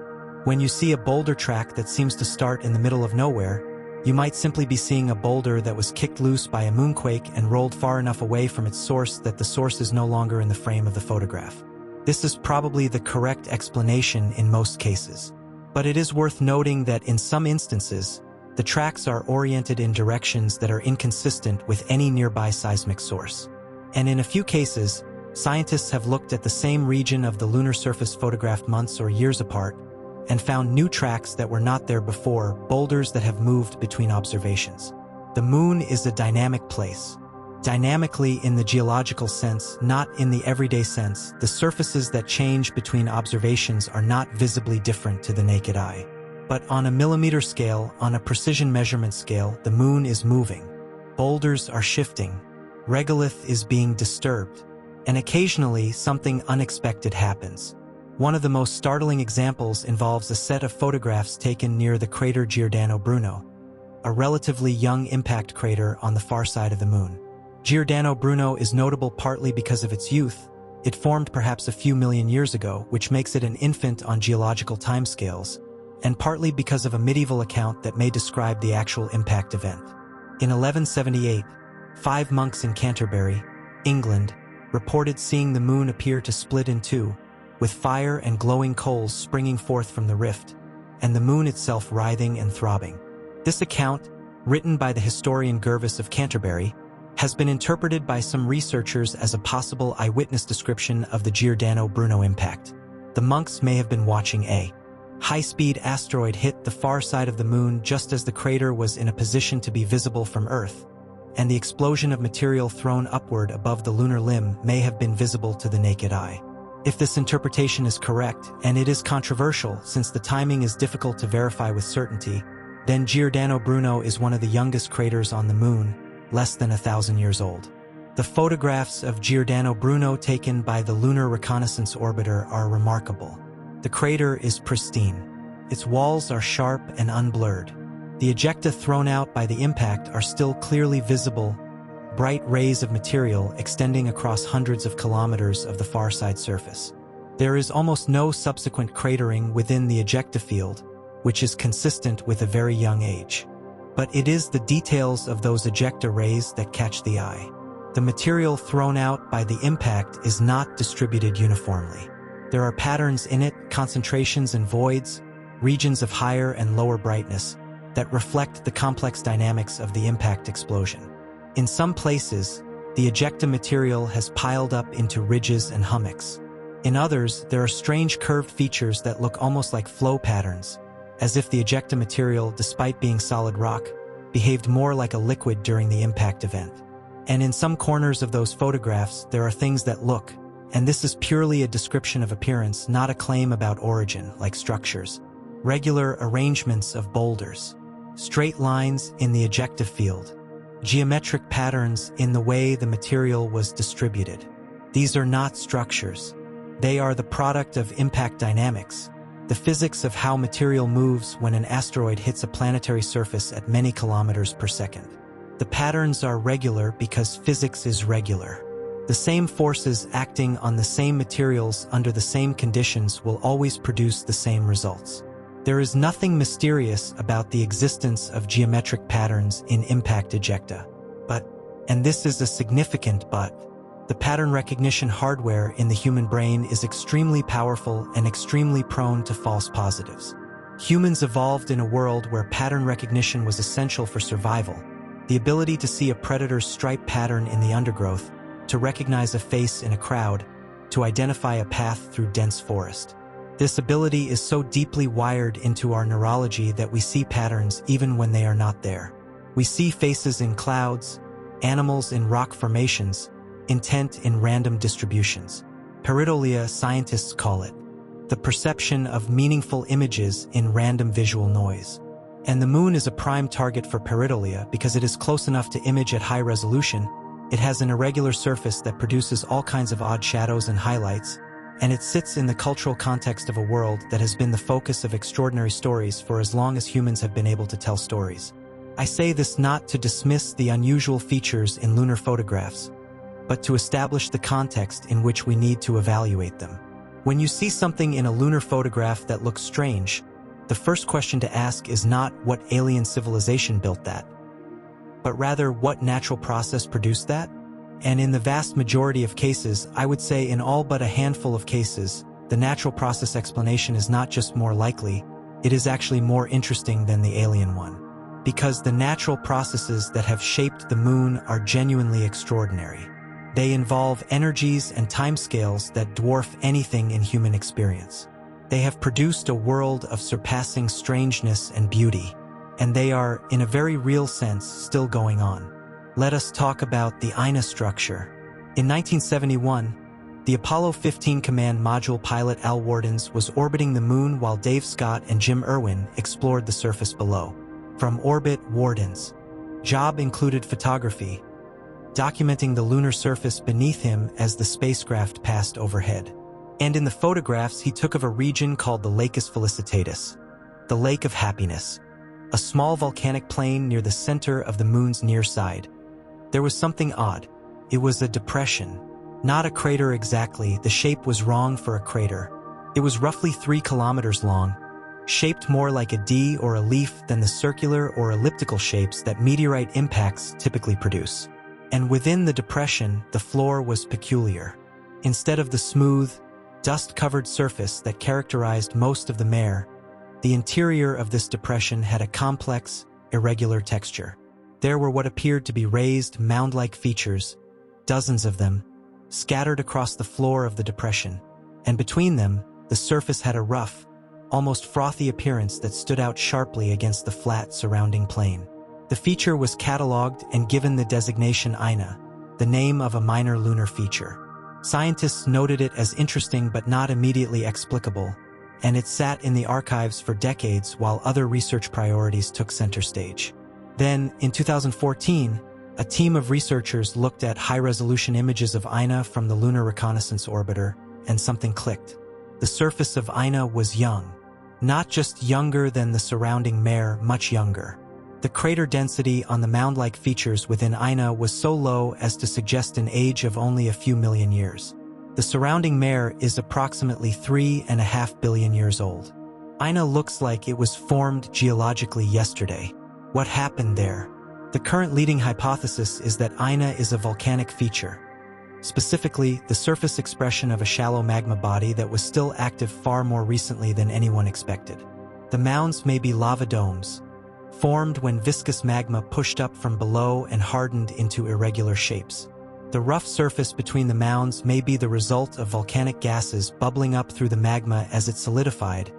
When you see a boulder track that seems to start in the middle of nowhere, you might simply be seeing a boulder that was kicked loose by a moonquake and rolled far enough away from its source that the source is no longer in the frame of the photograph. This is probably the correct explanation in most cases. But it is worth noting that in some instances, the tracks are oriented in directions that are inconsistent with any nearby seismic source. And in a few cases, scientists have looked at the same region of the lunar surface photographed months or years apart and found new tracks that were not there before, boulders that have moved between observations. The Moon is a dynamic place. Dynamically in the geological sense, not in the everyday sense, the surfaces that change between observations are not visibly different to the naked eye. But on a millimeter scale, on a precision measurement scale, the Moon is moving. Boulders are shifting. Regolith is being disturbed. And occasionally, something unexpected happens. One of the most startling examples involves a set of photographs taken near the crater Giordano Bruno, a relatively young impact crater on the far side of the Moon. Giordano Bruno is notable partly because of its youth. It formed perhaps a few million years ago, which makes it an infant on geological timescales, and partly because of a medieval account that may describe the actual impact event. In 1178, 5 monks in Canterbury, England, reported seeing the Moon appear to split in two, with fire and glowing coals springing forth from the rift, and the Moon itself writhing and throbbing. This account, written by the historian Gervas of Canterbury, has been interpreted by some researchers as a possible eyewitness description of the Giordano Bruno impact. The monks may have been watching a high-speed asteroid hit the far side of the Moon just as the crater was in a position to be visible from Earth, and the explosion of material thrown upward above the lunar limb may have been visible to the naked eye. If this interpretation is correct, and it is controversial since the timing is difficult to verify with certainty, then Giordano Bruno is one of the youngest craters on the Moon, less than 1,000 years old. The photographs of Giordano Bruno taken by the Lunar Reconnaissance Orbiter are remarkable. The crater is pristine. Its walls are sharp and unblurred. The ejecta thrown out by the impact are still clearly visible, bright rays of material extending across hundreds of kilometers of the far side surface. There is almost no subsequent cratering within the ejecta field, which is consistent with a very young age. But it is the details of those ejecta rays that catch the eye. The material thrown out by the impact is not distributed uniformly. There are patterns in it, concentrations and voids, regions of higher and lower brightness, that reflect the complex dynamics of the impact explosion. In some places, the ejecta material has piled up into ridges and hummocks. In others, there are strange curved features that look almost like flow patterns, as if the ejecta material, despite being solid rock, behaved more like a liquid during the impact event. And in some corners of those photographs, there are things that look, and this is purely a description of appearance, not a claim about origin, like structures, regular arrangements of boulders, straight lines in the ejecta field, geometric patterns in the way the material was distributed. These are not structures. They are the product of impact dynamics, the physics of how material moves when an asteroid hits a planetary surface at many kilometers per second. The patterns are regular because physics is regular. The same forces acting on the same materials under the same conditions will always produce the same results. There is nothing mysterious about the existence of geometric patterns in impact ejecta. But, and this is a significant but, the pattern recognition hardware in the human brain is extremely powerful and extremely prone to false positives. Humans evolved in a world where pattern recognition was essential for survival. The ability to see a predator's stripe pattern in the undergrowth, to recognize a face in a crowd, to identify a path through dense forest. This ability is so deeply wired into our neurology that we see patterns even when they are not there. We see faces in clouds, animals in rock formations, intent in random distributions. Pareidolia, scientists call it, the perception of meaningful images in random visual noise. And the Moon is a prime target for pareidolia because it is close enough to image at high resolution, It has an irregular surface that produces all kinds of odd shadows and highlights, and it sits in the cultural context of a world that has been the focus of extraordinary stories for as long as humans have been able to tell stories. I say this not to dismiss the unusual features in lunar photographs, but to establish the context in which we need to evaluate them. When you see something in a lunar photograph that looks strange, the first question to ask is not what alien civilization built that, but rather what natural process produced that? And in the vast majority of cases, I would say in all but a handful of cases, the natural process explanation is not just more likely, it is actually more interesting than the alien one. Because the natural processes that have shaped the moon are genuinely extraordinary. They involve energies and timescales that dwarf anything in human experience. They have produced a world of surpassing strangeness and beauty, and they are, in a very real sense, still going on. Let us talk about the Ina structure. In 1971, the Apollo 15 command module pilot Al Wardens was orbiting the moon while Dave Scott and Jim Irwin explored the surface below. From orbit, Wardens' job included photography, documenting the lunar surface beneath him as the spacecraft passed overhead. And in the photographs he took of a region called the Lacus Felicitatis, the Lake of Happiness, a small volcanic plain near the center of the moon's near side. There was something odd. It was a depression. Not a crater exactly, the shape was wrong for a crater. It was roughly 3 kilometers long, shaped more like a D or a leaf than the circular or elliptical shapes that meteorite impacts typically produce. And within the depression, the floor was peculiar. Instead of the smooth, dust-covered surface that characterized most of the mare, the interior of this depression had a complex, irregular texture. There were what appeared to be raised, mound-like features, dozens of them, scattered across the floor of the depression, and between them, the surface had a rough, almost frothy appearance that stood out sharply against the flat surrounding plain. The feature was catalogued and given the designation Ina, the name of a minor lunar feature. Scientists noted it as interesting but not immediately explicable, and it sat in the archives for decades while other research priorities took center stage. Then, in 2014, a team of researchers looked at high-resolution images of Ina from the Lunar Reconnaissance Orbiter, and something clicked. The surface of Ina was young. Not just younger than the surrounding mare, much younger. The crater density on the mound-like features within Ina was so low as to suggest an age of only a few million years. The surrounding mare is approximately 3.5 billion years old. Ina looks like it was formed geologically yesterday. What happened there? The current leading hypothesis is that Ina is a volcanic feature. Specifically, the surface expression of a shallow magma body that was still active far more recently than anyone expected. The mounds may be lava domes, formed when viscous magma pushed up from below and hardened into irregular shapes. The rough surface between the mounds may be the result of volcanic gases bubbling up through the magma as it solidified,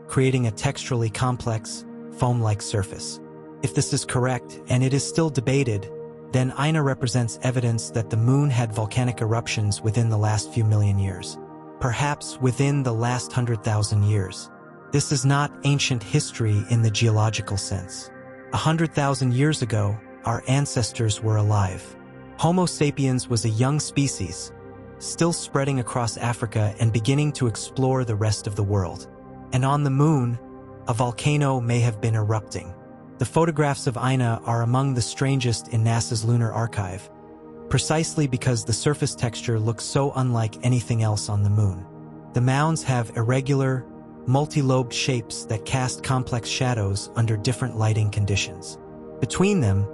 creating a texturally complex, foam-like surface. If this is correct, and it is still debated, then Ina represents evidence that the moon had volcanic eruptions within the last few million years. Perhaps within the last 100,000 years. This is not ancient history in the geological sense. 100,000 years ago, our ancestors were alive. Homo sapiens was a young species, still spreading across Africa and beginning to explore the rest of the world. And on the moon, a volcano may have been erupting. The photographs of Ina are among the strangest in NASA's Lunar Archive, precisely because the surface texture looks so unlike anything else on the moon. The mounds have irregular, multi-lobed shapes that cast complex shadows under different lighting conditions. Between them,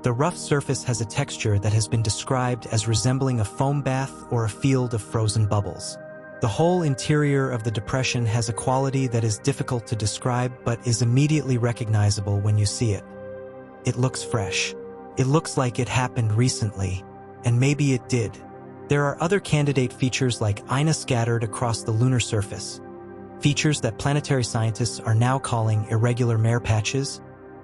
the rough surface has a texture that has been described as resembling a foam bath or a field of frozen bubbles. The whole interior of the depression has a quality that is difficult to describe but is immediately recognizable when you see it. It looks fresh. It looks like it happened recently, and maybe it did. There are other candidate features like Ina scattered across the lunar surface, features that planetary scientists are now calling irregular mare patches,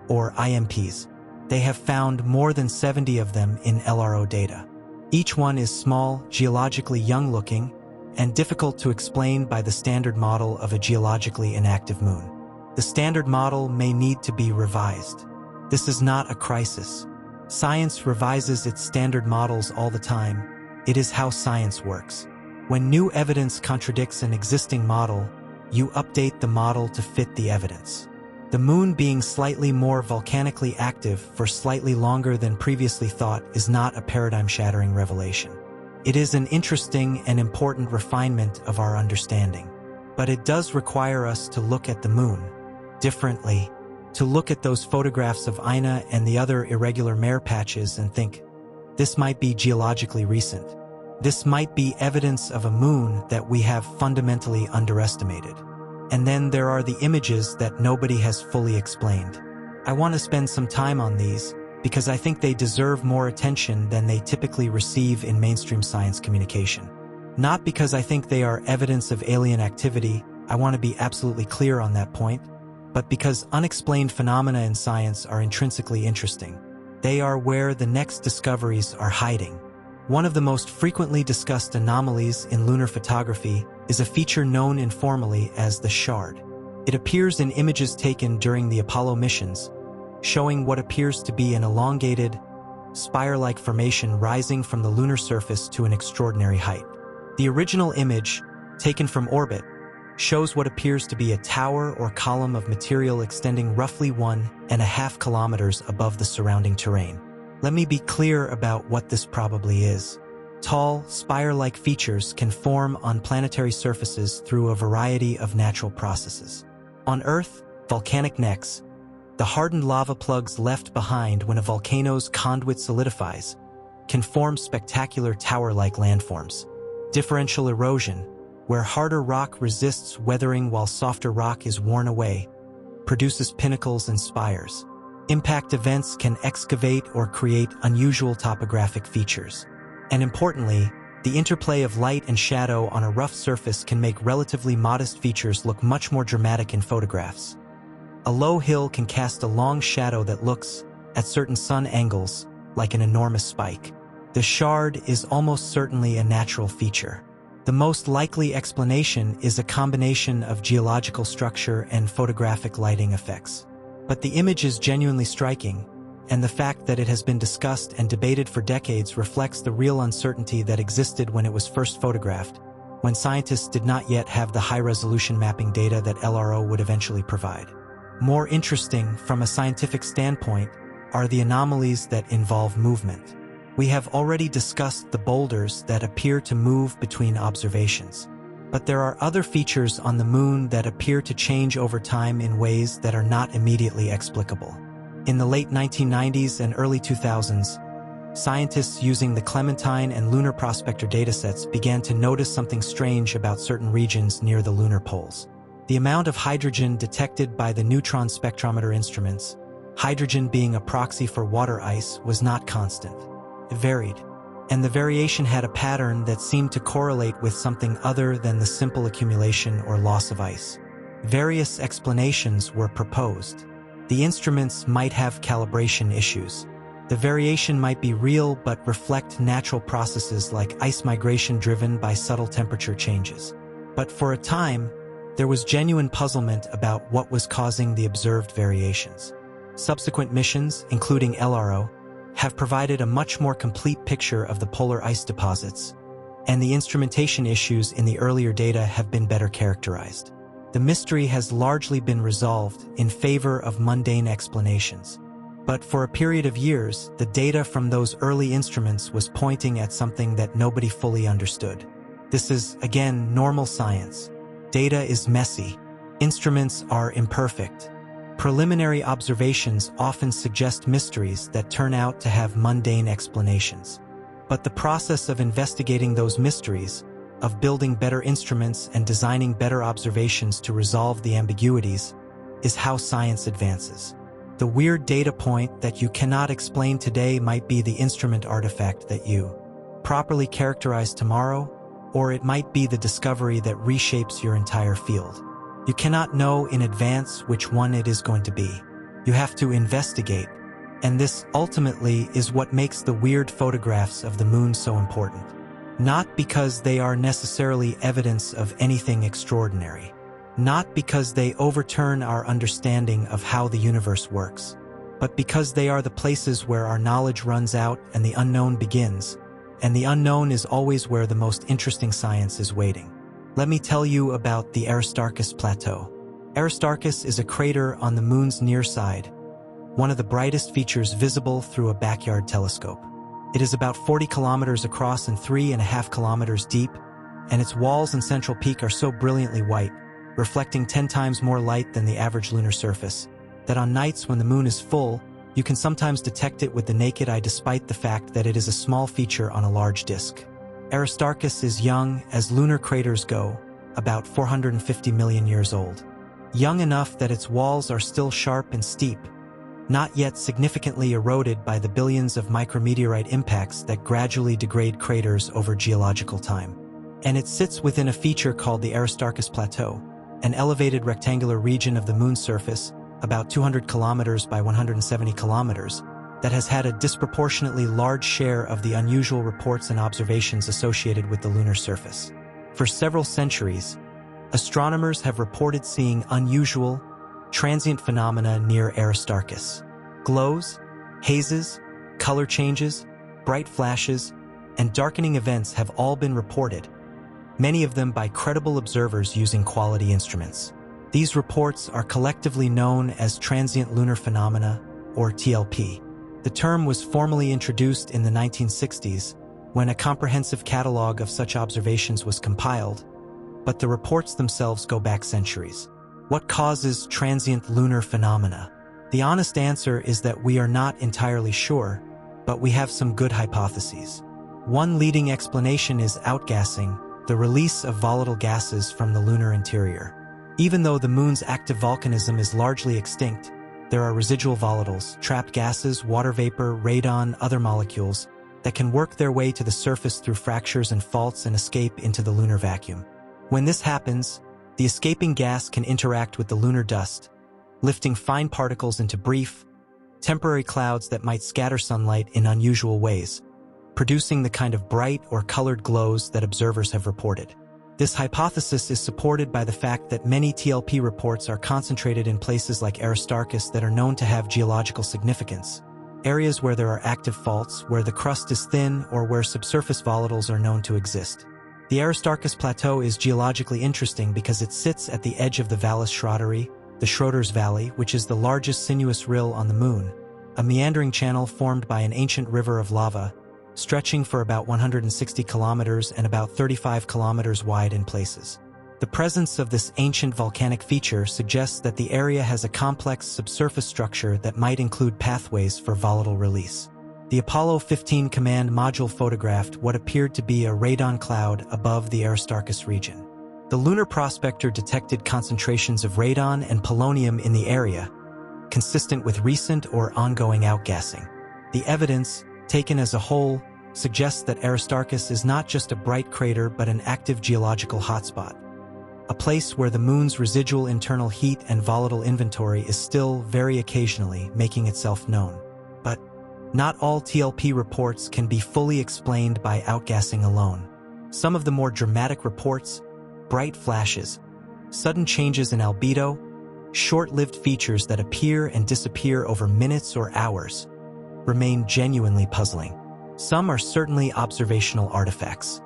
or IMPs. They have found more than 70 of them in LRO data. Each one is small, geologically young-looking, and difficult to explain by the standard model of a geologically inactive moon. The standard model may need to be revised. This is not a crisis. Science revises its standard models all the time. It is how science works. When new evidence contradicts an existing model, you update the model to fit the evidence. The moon being slightly more volcanically active for slightly longer than previously thought is not a paradigm-shattering revelation. It is an interesting and important refinement of our understanding. But it does require us to look at the moon differently, to look at those photographs of Ina and the other irregular mare patches and think, this might be geologically recent. This might be evidence of a moon that we have fundamentally underestimated. And then there are the images that nobody has fully explained. I want to spend some time on these because I think they deserve more attention than they typically receive in mainstream science communication. Not because I think they are evidence of alien activity, I want to be absolutely clear on that point, but because unexplained phenomena in science are intrinsically interesting. They are where the next discoveries are hiding. One of the most frequently discussed anomalies in lunar photography is a feature known informally as the shard. It appears in images taken during the Apollo missions, showing what appears to be an elongated, spire-like formation rising from the lunar surface to an extraordinary height. The original image, taken from orbit, shows what appears to be a tower or column of material extending roughly 1.5 kilometers above the surrounding terrain. Let me be clear about what this probably is. Tall, spire-like features can form on planetary surfaces through a variety of natural processes. On Earth, volcanic necks, the hardened lava plugs left behind when a volcano's conduit solidifies, can form spectacular tower-like landforms. Differential erosion, where harder rock resists weathering while softer rock is worn away, produces pinnacles and spires. Impact events can excavate or create unusual topographic features. And importantly, the interplay of light and shadow on a rough surface can make relatively modest features look much more dramatic in photographs. A low hill can cast a long shadow that looks, at certain sun angles, like an enormous spike. The shard is almost certainly a natural feature. The most likely explanation is a combination of geological structure and photographic lighting effects. But the image is genuinely striking, and the fact that it has been discussed and debated for decades reflects the real uncertainty that existed when it was first photographed, when scientists did not yet have the high-resolution mapping data that LRO would eventually provide. More interesting, from a scientific standpoint, are the anomalies that involve movement. We have already discussed the boulders that appear to move between observations. But there are other features on the moon that appear to change over time in ways that are not immediately explicable. In the late 1990s and early 2000s, scientists using the Clementine and Lunar Prospector datasets began to notice something strange about certain regions near the lunar poles. The amount of hydrogen detected by the neutron spectrometer instruments, hydrogen being a proxy for water ice, was not constant. It varied, and the variation had a pattern that seemed to correlate with something other than the simple accumulation or loss of ice. Various explanations were proposed. The instruments might have calibration issues. The variation might be real but reflect natural processes like ice migration driven by subtle temperature changes. But for a time, there was genuine puzzlement about what was causing the observed variations. Subsequent missions, including LRO, have provided a much more complete picture of the polar ice deposits, and the instrumentation issues in the earlier data have been better characterized. The mystery has largely been resolved in favor of mundane explanations. But for a period of years, the data from those early instruments was pointing at something that nobody fully understood. This is, again, normal science. Data is messy. Instruments are imperfect. Preliminary observations often suggest mysteries that turn out to have mundane explanations. But the process of investigating those mysteries, of building better instruments and designing better observations to resolve the ambiguities, is how science advances. The weird data point that you cannot explain today might be the instrument artifact that you properly characterize tomorrow, or it might be the discovery that reshapes your entire field. You cannot know in advance which one it is going to be. You have to investigate, and this ultimately is what makes the weird photographs of the moon so important. Not because they are necessarily evidence of anything extraordinary. Not because they overturn our understanding of how the universe works. but because they are the places where our knowledge runs out and the unknown begins, and the unknown is always where the most interesting science is waiting. Let me tell you about the Aristarchus Plateau. Aristarchus is a crater on the Moon's near side, one of the brightest features visible through a backyard telescope. It is about 40 kilometers across and 3.5 kilometers deep, and its walls and central peak are so brilliantly white, reflecting 10 times more light than the average lunar surface, that on nights when the Moon is full, you can sometimes detect it with the naked eye despite the fact that it is a small feature on a large disk. Aristarchus is young as lunar craters go, about 450 million years old. Young enough that its walls are still sharp and steep, not yet significantly eroded by the billions of micrometeorite impacts that gradually degrade craters over geological time. And it sits within a feature called the Aristarchus Plateau, an elevated rectangular region of the Moon's surface, about 200 kilometers by 170 kilometers, that has had a disproportionately large share of the unusual reports and observations associated with the lunar surface. For several centuries, astronomers have reported seeing unusual, transient phenomena near Aristarchus. Glows, hazes, color changes, bright flashes, and darkening events have all been reported, many of them by credible observers using quality instruments. These reports are collectively known as transient lunar phenomena, or TLP. The term was formally introduced in the 1960s when a comprehensive catalog of such observations was compiled, but the reports themselves go back centuries. What causes transient lunar phenomena? The honest answer is that we are not entirely sure, but we have some good hypotheses. One leading explanation is outgassing, the release of volatile gases from the lunar interior. Even though the Moon's active volcanism is largely extinct, there are residual volatiles, trapped gases, water vapor, radon, other molecules that can work their way to the surface through fractures and faults and escape into the lunar vacuum. When this happens, the escaping gas can interact with the lunar dust, lifting fine particles into brief, temporary clouds that might scatter sunlight in unusual ways, producing the kind of bright or colored glows that observers have reported. This hypothesis is supported by the fact that many TLP reports are concentrated in places like Aristarchus that are known to have geological significance, areas where there are active faults, where the crust is thin, or where subsurface volatiles are known to exist. The Aristarchus Plateau is geologically interesting because it sits at the edge of the Valles Schroederi, the Schroeder's Valley, which is the largest sinuous rill on the Moon, a meandering channel formed by an ancient river of lava, stretching for about 160 kilometers and about 35 kilometers wide in places. The presence of this ancient volcanic feature suggests that the area has a complex subsurface structure that might include pathways for volatile release. The Apollo 15 command module photographed what appeared to be a radon cloud above the Aristarchus region. The lunar prospector detected concentrations of radon and polonium in the area, consistent with recent or ongoing outgassing. The evidence, taken as a whole, suggests that Aristarchus is not just a bright crater but an active geological hotspot, a place where the Moon's residual internal heat and volatile inventory is still very occasionally making itself known. But not all TLP reports can be fully explained by outgassing alone. Some of the more dramatic reports, bright flashes, sudden changes in albedo, short-lived features that appear and disappear over minutes or hours, remain genuinely puzzling. Some are certainly observational artifacts.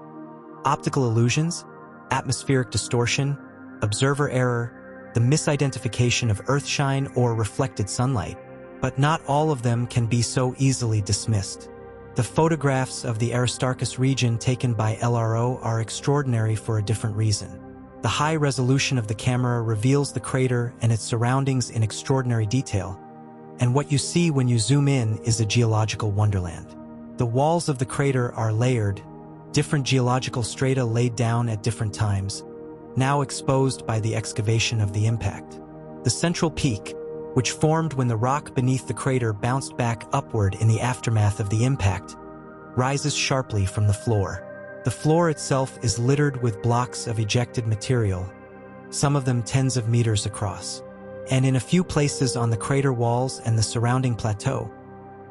Optical illusions, atmospheric distortion, observer error, the misidentification of earthshine or reflected sunlight, but not all of them can be so easily dismissed. The photographs of the Aristarchus region taken by LRO are extraordinary for a different reason. The high resolution of the camera reveals the crater and its surroundings in extraordinary detail, and what you see when you zoom in is a geological wonderland. The walls of the crater are layered, different geological strata laid down at different times, now exposed by the excavation of the impact. The central peak, which formed when the rock beneath the crater bounced back upward in the aftermath of the impact, rises sharply from the floor. The floor itself is littered with blocks of ejected material, some of them tens of meters across. And in a few places on the crater walls and the surrounding plateau,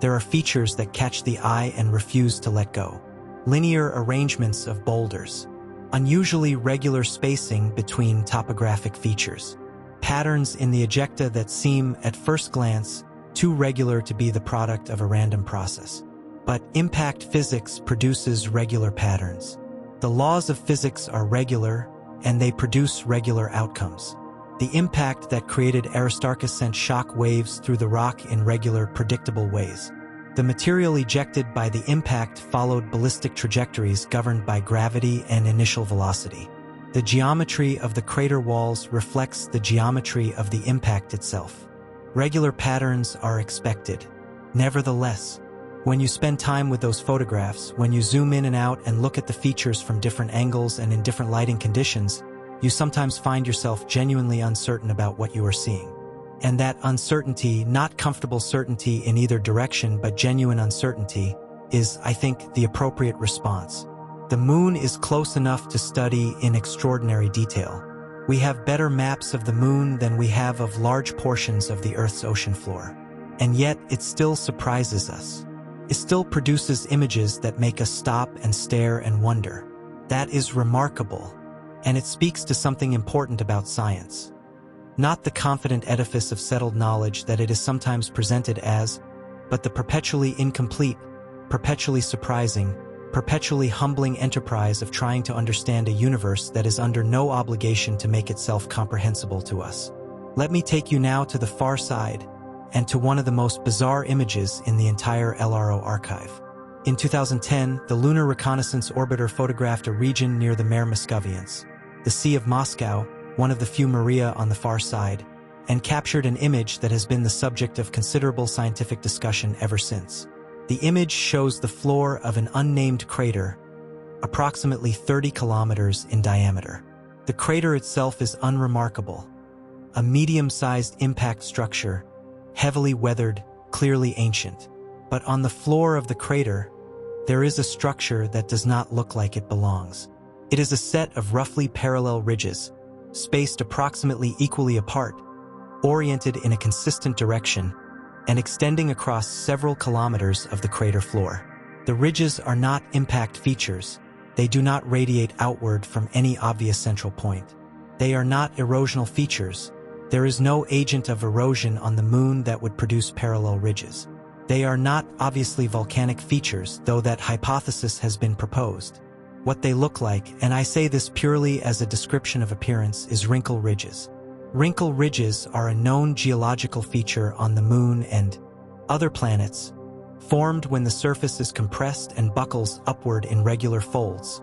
there are features that catch the eye and refuse to let go. Linear arrangements of boulders, unusually regular spacing between topographic features, patterns in the ejecta that seem, at first glance, too regular to be the product of a random process. But impact physics produces regular patterns. The laws of physics are regular, and they produce regular outcomes. The impact that created Aristarchus sent shock waves through the rock in regular, predictable ways. The material ejected by the impact followed ballistic trajectories governed by gravity and initial velocity. The geometry of the crater walls reflects the geometry of the impact itself. Regular patterns are expected. Nevertheless, when you spend time with those photographs, when you zoom in and out and look at the features from different angles and in different lighting conditions, you sometimes find yourself genuinely uncertain about what you are seeing. And that uncertainty, not comfortable certainty in either direction, but genuine uncertainty, is, I think, the appropriate response. The moon is close enough to study in extraordinary detail. We have better maps of the moon than we have of large portions of the Earth's ocean floor. And yet, it still surprises us. It still produces images that make us stop and stare and wonder. That is remarkable, and it speaks to something important about science. Not the confident edifice of settled knowledge that it is sometimes presented as, but the perpetually incomplete, perpetually surprising, perpetually humbling enterprise of trying to understand a universe that is under no obligation to make itself comprehensible to us. Let me take you now to the far side, and to one of the most bizarre images in the entire LRO archive. In 2010, the Lunar Reconnaissance Orbiter photographed a region near the Mare Moscovians, the Sea of Moscow, one of the few Maria on the far side, and captured an image that has been the subject of considerable scientific discussion ever since. The image shows the floor of an unnamed crater, approximately 30 kilometers in diameter. The crater itself is unremarkable, a medium-sized impact structure, heavily weathered, clearly ancient. But on the floor of the crater, there is a structure that does not look like it belongs. It is a set of roughly parallel ridges, spaced approximately equally apart, oriented in a consistent direction, and extending across several kilometers of the crater floor. The ridges are not impact features. They do not radiate outward from any obvious central point. They are not erosional features. There is no agent of erosion on the moon that would produce parallel ridges. They are not obviously volcanic features, though that hypothesis has been proposed. What they look like, and I say this purely as a description of appearance, is wrinkle ridges. Wrinkle ridges are a known geological feature on the moon and other planets, formed when the surface is compressed and buckles upward in regular folds,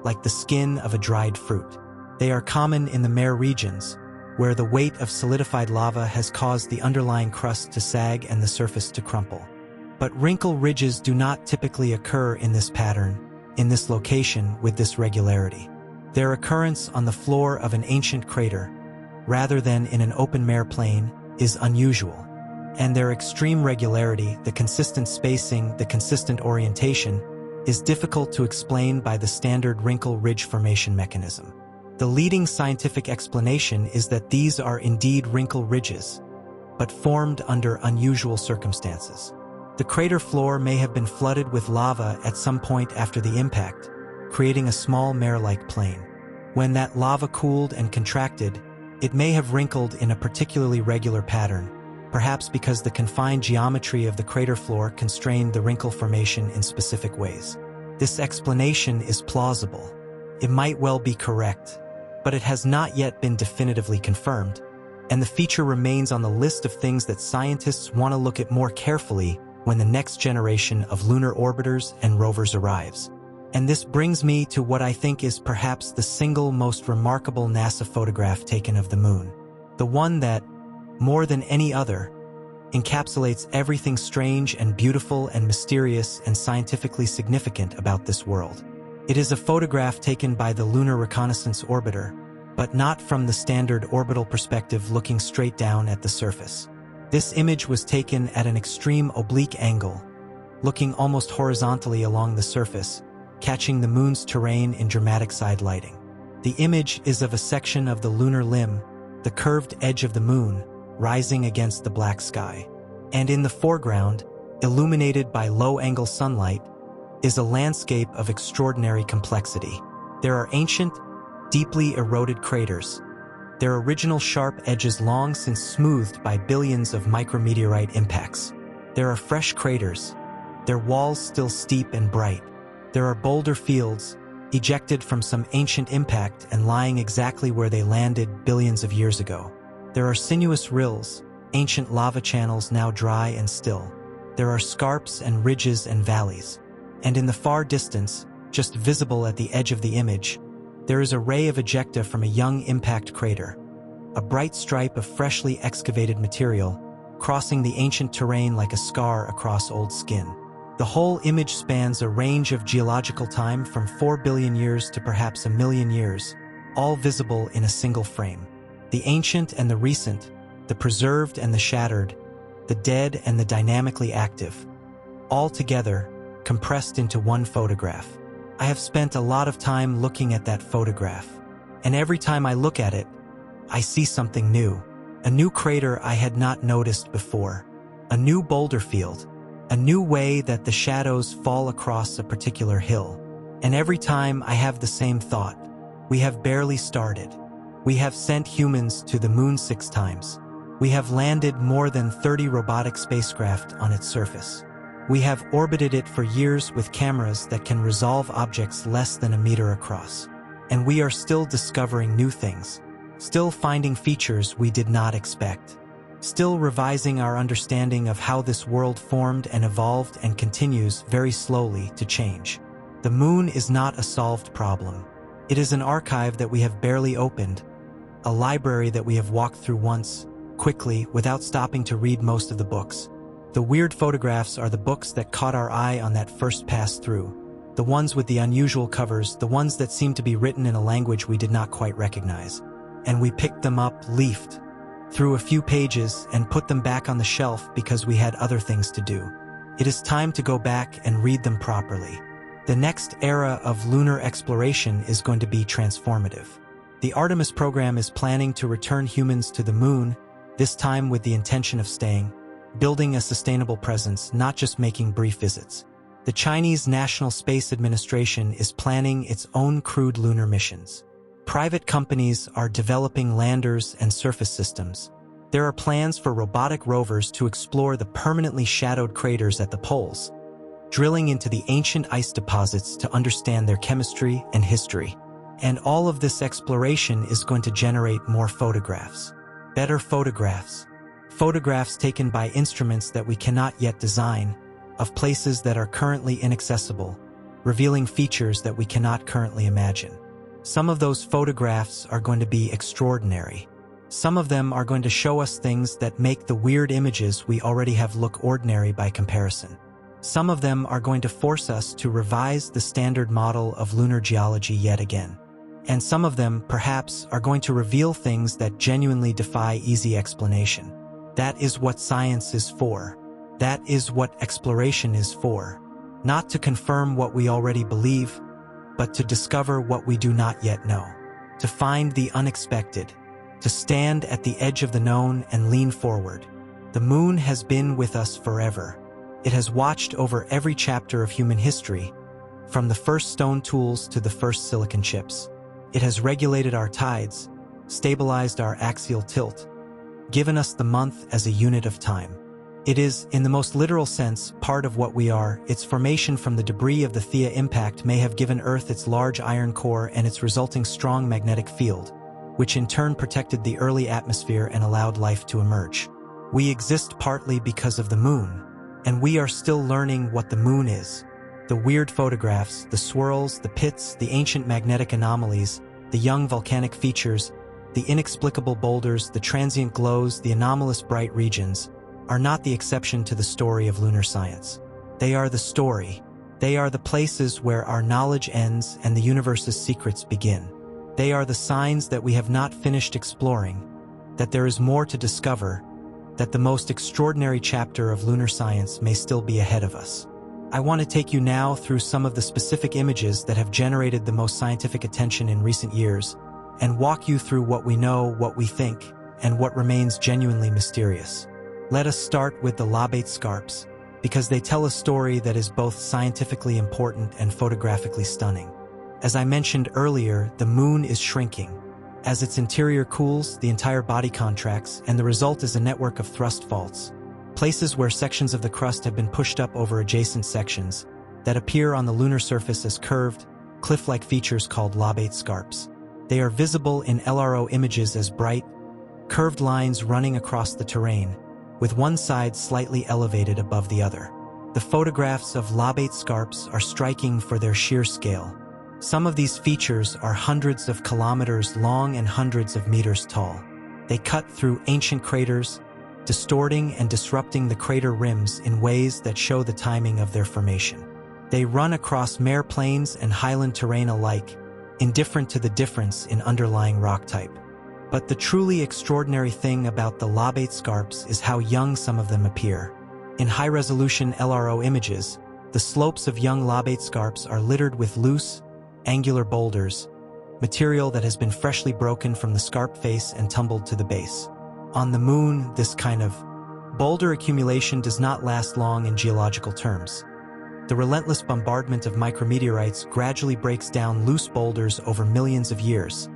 like the skin of a dried fruit. They are common in the Mare regions, where the weight of solidified lava has caused the underlying crust to sag and the surface to crumple. But wrinkle ridges do not typically occur in this pattern, in this location, with this regularity. Their occurrence on the floor of an ancient crater, rather than in an open Mare plain, is unusual. And their extreme regularity, the consistent spacing, the consistent orientation, is difficult to explain by the standard wrinkle ridge formation mechanism. The leading scientific explanation is that these are indeed wrinkle ridges, but formed under unusual circumstances. The crater floor may have been flooded with lava at some point after the impact, creating a small mare-like plain. When that lava cooled and contracted, it may have wrinkled in a particularly regular pattern, perhaps because the confined geometry of the crater floor constrained the wrinkle formation in specific ways. This explanation is plausible. It might well be correct, but it has not yet been definitively confirmed, and the feature remains on the list of things that scientists want to look at more carefully when the next generation of lunar orbiters and rovers arrives. And this brings me to what I think is perhaps the single most remarkable NASA photograph taken of the moon. The one that, more than any other, encapsulates everything strange and beautiful and mysterious and scientifically significant about this world. It is a photograph taken by the Lunar Reconnaissance Orbiter, but not from the standard orbital perspective looking straight down at the surface. This image was taken at an extreme oblique angle, looking almost horizontally along the surface, catching the moon's terrain in dramatic side lighting. The image is of a section of the lunar limb, the curved edge of the moon, rising against the black sky. And in the foreground, illuminated by low-angle sunlight, is a landscape of extraordinary complexity. There are ancient, deeply eroded craters, their original sharp edges long since smoothed by billions of micrometeorite impacts. There are fresh craters, their walls still steep and bright. There are boulder fields, ejected from some ancient impact and lying exactly where they landed billions of years ago. There are sinuous rills, ancient lava channels now dry and still. There are scarps and ridges and valleys. And in the far distance, just visible at the edge of the image, there is a ray of ejecta from a young impact crater, a bright stripe of freshly excavated material, crossing the ancient terrain like a scar across old skin. The whole image spans a range of geological time from 4 billion years to perhaps 1 million years, all visible in a single frame. The ancient and the recent, the preserved and the shattered, the dead and the dynamically active, all together, compressed into one photograph. I have spent a lot of time looking at that photograph, and every time I look at it, I see something new. A new crater I had not noticed before, a new boulder field, a new way that the shadows fall across a particular hill. And every time I have the same thought. We have barely started. We have sent humans to the moon 6 times. We have landed more than 30 robotic spacecraft on its surface. We have orbited it for years with cameras that can resolve objects less than a meter across. And we are still discovering new things, still finding features we did not expect. Still revising our understanding of how this world formed and evolved and continues very slowly to change. The moon is not a solved problem. It is an archive that we have barely opened, a library that we have walked through once, quickly, without stopping to read most of the books. The weird photographs are the books that caught our eye on that first pass through, the ones with the unusual covers, the ones that seemed to be written in a language we did not quite recognize. And we picked them up, leafed through a few pages, and put them back on the shelf because we had other things to do. It is time to go back and read them properly. The next era of lunar exploration is going to be transformative. The Artemis program is planning to return humans to the moon, this time with the intention of staying, building a sustainable presence, not just making brief visits. The Chinese National Space Administration is planning its own crewed lunar missions. Private companies are developing landers and surface systems. There are plans for robotic rovers to explore the permanently shadowed craters at the poles, drilling into the ancient ice deposits to understand their chemistry and history. And all of this exploration is going to generate more photographs. Better photographs. Photographs taken by instruments that we cannot yet design, of places that are currently inaccessible, revealing features that we cannot currently imagine. Some of those photographs are going to be extraordinary. Some of them are going to show us things that make the weird images we already have look ordinary by comparison. Some of them are going to force us to revise the standard model of lunar geology yet again. And some of them, perhaps, are going to reveal things that genuinely defy easy explanation. That is what science is for. That is what exploration is for. Not to confirm what we already believe, but to discover what we do not yet know. To find the unexpected. To stand at the edge of the known and lean forward. The moon has been with us forever. It has watched over every chapter of human history, from the first stone tools to the first silicon chips. It has regulated our tides, stabilized our axial tilt, given us the month as a unit of time. It is, in the most literal sense, part of what we are. Its formation from the debris of the Theia impact may have given Earth its large iron core and its resulting strong magnetic field, which in turn protected the early atmosphere and allowed life to emerge. We exist partly because of the moon, and we are still learning what the moon is. The weird photographs, the swirls, the pits, the ancient magnetic anomalies, the young volcanic features, the inexplicable boulders, the transient glows, the anomalous bright regions, are not the exception to the story of lunar science. They are the story. They are the places where our knowledge ends and the universe's secrets begin. They are the signs that we have not finished exploring, that there is more to discover, that the most extraordinary chapter of lunar science may still be ahead of us. I want to take you now through some of the specific images that have generated the most scientific attention in recent years, and walk you through what we know, what we think, and what remains genuinely mysterious. Let us start with the Lobate Scarps, because they tell a story that is both scientifically important and photographically stunning. As I mentioned earlier, the moon is shrinking. As its interior cools, the entire body contracts, and the result is a network of thrust faults, places where sections of the crust have been pushed up over adjacent sections that appear on the lunar surface as curved, cliff-like features called Lobate scarps. They are visible in LRO images as bright, curved lines running across the terrain, with one side slightly elevated above the other. The photographs of Lobate scarps are striking for their sheer scale. Some of these features are hundreds of kilometers long and hundreds of meters tall. They cut through ancient craters, distorting and disrupting the crater rims in ways that show the timing of their formation. They run across mare plains and highland terrain alike, indifferent to the difference in underlying rock type. But the truly extraordinary thing about the Lobate scarps is how young some of them appear. In high-resolution LRO images, the slopes of young Lobate scarps are littered with loose, angular boulders, material that has been freshly broken from the scarp face and tumbled to the base. On the Moon, this kind of boulder accumulation does not last long in geological terms. The relentless bombardment of micrometeorites gradually breaks down loose boulders over millions of years,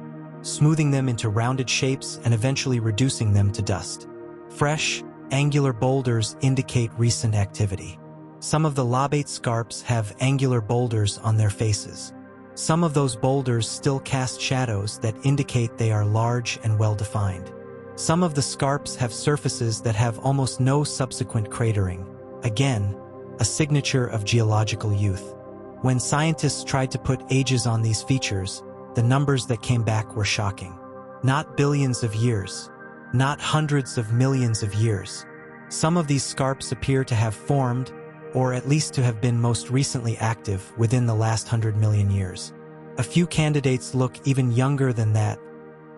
smoothing them into rounded shapes and eventually reducing them to dust. Fresh, angular boulders indicate recent activity. Some of the Lobate scarps have angular boulders on their faces. Some of those boulders still cast shadows that indicate they are large and well-defined. Some of the scarps have surfaces that have almost no subsequent cratering. Again, a signature of geological youth. When scientists tried to put ages on these features, the numbers that came back were shocking. Not billions of years. Not hundreds of millions of years. Some of these scarps appear to have formed, or at least to have been most recently active within the last 100 million years. A few candidates look even younger than that,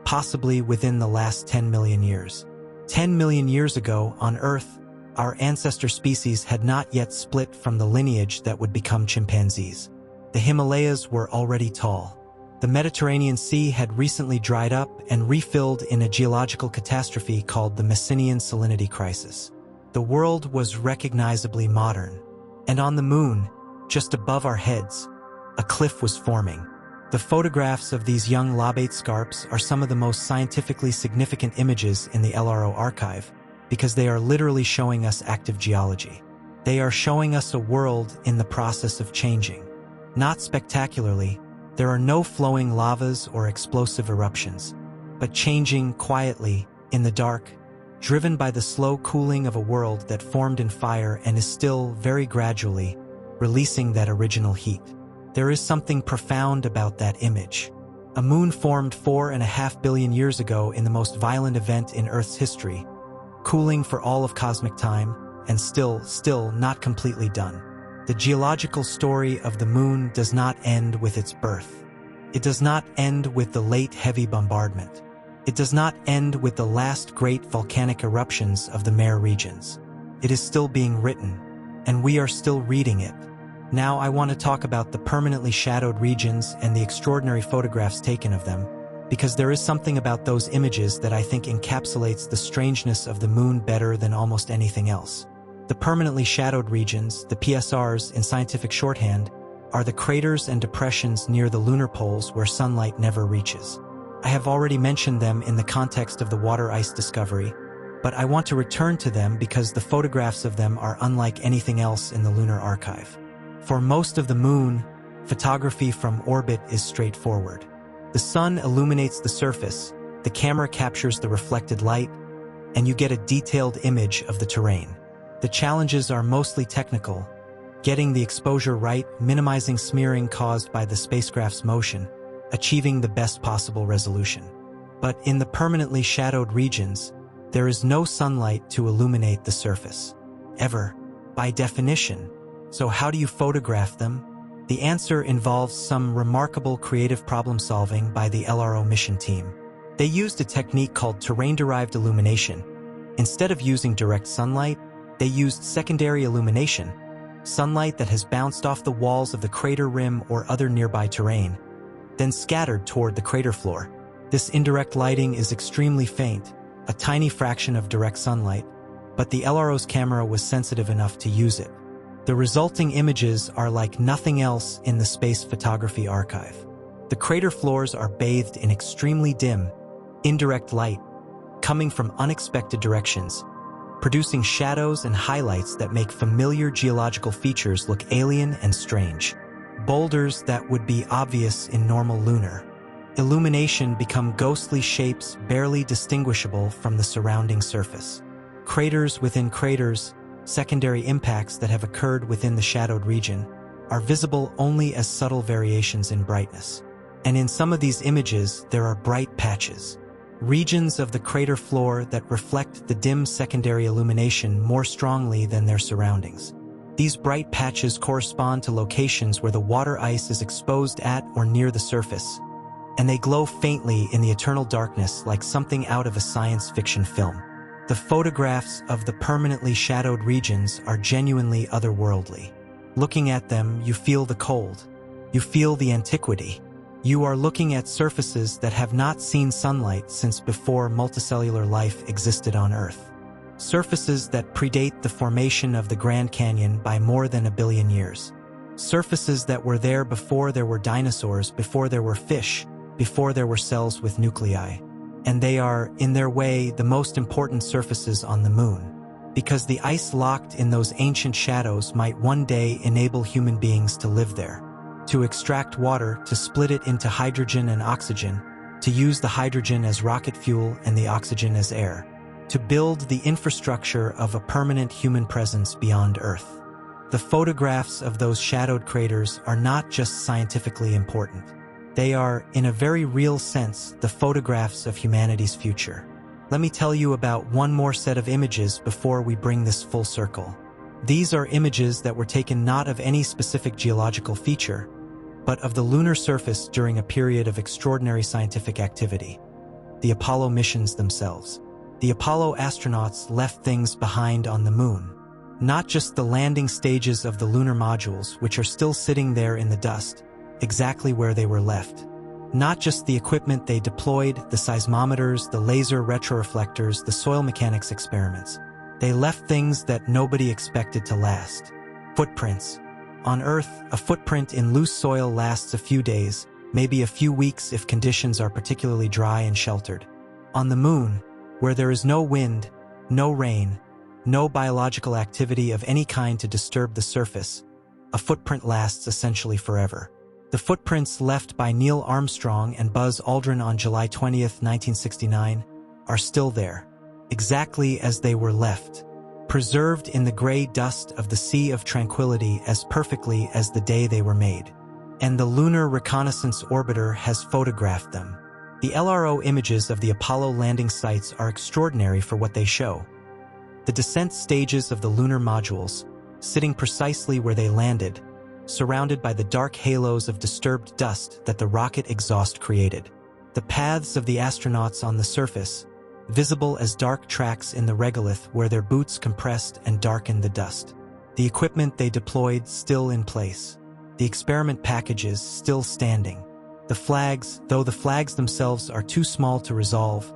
possibly within the last 10 million years. 10 million years ago, on Earth, our ancestor species had not yet split from the lineage that would become chimpanzees. The Himalayas were already tall. The Mediterranean Sea had recently dried up and refilled in a geological catastrophe called the Messinian salinity crisis. The world was recognizably modern. And on the Moon, just above our heads, a cliff was forming. The photographs of these young Lobate scarps are some of the most scientifically significant images in the LRO archive, because they are literally showing us active geology. They are showing us a world in the process of changing. Not spectacularly, there are no flowing lavas or explosive eruptions, but changing quietly, in the dark, driven by the slow cooling of a world that formed in fire and is still, very gradually, releasing that original heat. There is something profound about that image. A moon formed 4.5 billion years ago in the most violent event in Earth's history, cooling for all of cosmic time, and still not completely done. The geological story of the Moon does not end with its birth. It does not end with the late heavy bombardment. It does not end with the last great volcanic eruptions of the Mare regions. It is still being written, and we are still reading it. Now I want to talk about the permanently shadowed regions and the extraordinary photographs taken of them, because there is something about those images that I think encapsulates the strangeness of the Moon better than almost anything else. The permanently shadowed regions, the PSRs in scientific shorthand, are the craters and depressions near the lunar poles where sunlight never reaches. I have already mentioned them in the context of the water ice discovery, but I want to return to them because the photographs of them are unlike anything else in the lunar archive. For most of the Moon, photography from orbit is straightforward. The sun illuminates the surface, the camera captures the reflected light, and you get a detailed image of the terrain. The challenges are mostly technical, getting the exposure right, minimizing smearing caused by the spacecraft's motion, achieving the best possible resolution. But in the permanently shadowed regions, there is no sunlight to illuminate the surface. Ever, by definition. So how do you photograph them? The answer involves some remarkable creative problem-solving by the LRO mission team. They used a technique called terrain-derived illumination. Instead of using direct sunlight, they used secondary illumination, sunlight that has bounced off the walls of the crater rim or other nearby terrain, then scattered toward the crater floor. This indirect lighting is extremely faint, a tiny fraction of direct sunlight, but the LRO's camera was sensitive enough to use it. The resulting images are like nothing else in the space photography archive. The crater floors are bathed in extremely dim, indirect light, coming from unexpected directions, producing shadows and highlights that make familiar geological features look alien and strange. Boulders that would be obvious in normal lunar illumination become ghostly shapes barely distinguishable from the surrounding surface. Craters within craters, secondary impacts that have occurred within the shadowed region, are visible only as subtle variations in brightness. And in some of these images, there are bright patches, regions of the crater floor that reflect the dim secondary illumination more strongly than their surroundings. These bright patches correspond to locations where the water ice is exposed at or near the surface, and they glow faintly in the eternal darkness like something out of a science fiction film. The photographs of the permanently shadowed regions are genuinely otherworldly. Looking at them, you feel the cold. You feel the antiquity. You are looking at surfaces that have not seen sunlight since before multicellular life existed on Earth. Surfaces that predate the formation of the Grand Canyon by more than 1 billion years. Surfaces that were there before there were dinosaurs, before there were fish, before there were cells with nuclei. And they are, in their way, the most important surfaces on the Moon, because the ice locked in those ancient shadows might one day enable human beings to live there, to extract water, to split it into hydrogen and oxygen, to use the hydrogen as rocket fuel and the oxygen as air, to build the infrastructure of a permanent human presence beyond Earth. The photographs of those shadowed craters are not just scientifically important. They are, in a very real sense, the photographs of humanity's future. Let me tell you about one more set of images before we bring this full circle. These are images that were taken not of any specific geological feature, but of the lunar surface during a period of extraordinary scientific activity. The Apollo missions themselves. The Apollo astronauts left things behind on the Moon. Not just the landing stages of the lunar modules, which are still sitting there in the dust, exactly where they were left. Not just the equipment they deployed, the seismometers, the laser retroreflectors, the soil mechanics experiments. They left things that nobody expected to last. Footprints. On Earth, a footprint in loose soil lasts a few days, maybe a few weeks if conditions are particularly dry and sheltered. On the Moon, where there is no wind, no rain, no biological activity of any kind to disturb the surface, a footprint lasts essentially forever. The footprints left by Neil Armstrong and Buzz Aldrin on July 20, 1969, are still there, exactly as they were left, preserved in the gray dust of the Sea of Tranquility as perfectly as the day they were made. And the Lunar Reconnaissance Orbiter has photographed them. The LRO images of the Apollo landing sites are extraordinary for what they show. The descent stages of the lunar modules, sitting precisely where they landed, surrounded by the dark halos of disturbed dust that the rocket exhaust created. The paths of the astronauts on the surface, visible as dark tracks in the regolith where their boots compressed and darkened the dust. The equipment they deployed still in place. The experiment packages still standing. The flags, though the flags themselves are too small to resolve,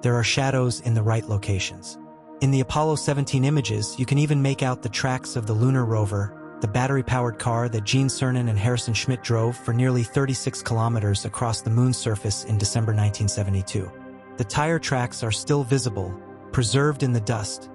there are shadows in the right locations. In the Apollo 17 images, you can even make out the tracks of the lunar rover, the battery-powered car that Gene Cernan and Harrison Schmitt drove for nearly 36 kilometers across the Moon's surface in December 1972. The tire tracks are still visible, preserved in the dust,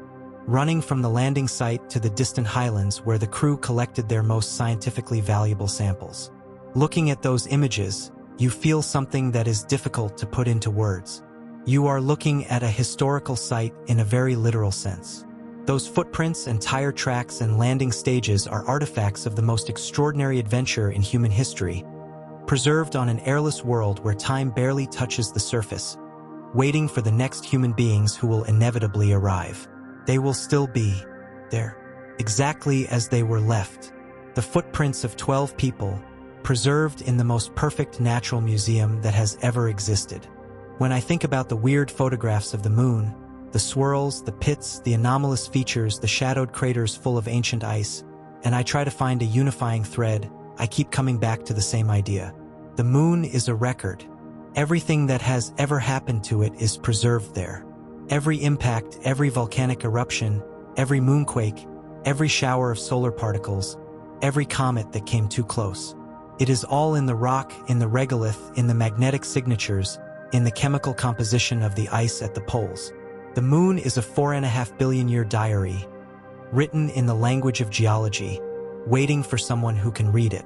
running from the landing site to the distant highlands where the crew collected their most scientifically valuable samples. Looking at those images, you feel something that is difficult to put into words. You are looking at a historical site in a very literal sense. Those footprints and tire tracks and landing stages are artifacts of the most extraordinary adventure in human history, preserved on an airless world where time barely touches the surface, waiting for the next human beings who will inevitably arrive. They will still be there, exactly as they were left. The footprints of 12 people, preserved in the most perfect natural museum that has ever existed. When I think about the weird photographs of the Moon, the swirls, the pits, the anomalous features, the shadowed craters full of ancient ice, and I try to find a unifying thread, I keep coming back to the same idea. The Moon is a record. Everything that has ever happened to it is preserved there. Every impact, every volcanic eruption, every moonquake, every shower of solar particles, every comet that came too close. It is all in the rock, in the regolith, in the magnetic signatures, in the chemical composition of the ice at the poles. The moon is a 4.5 billion-year diary, written in the language of geology, waiting for someone who can read it.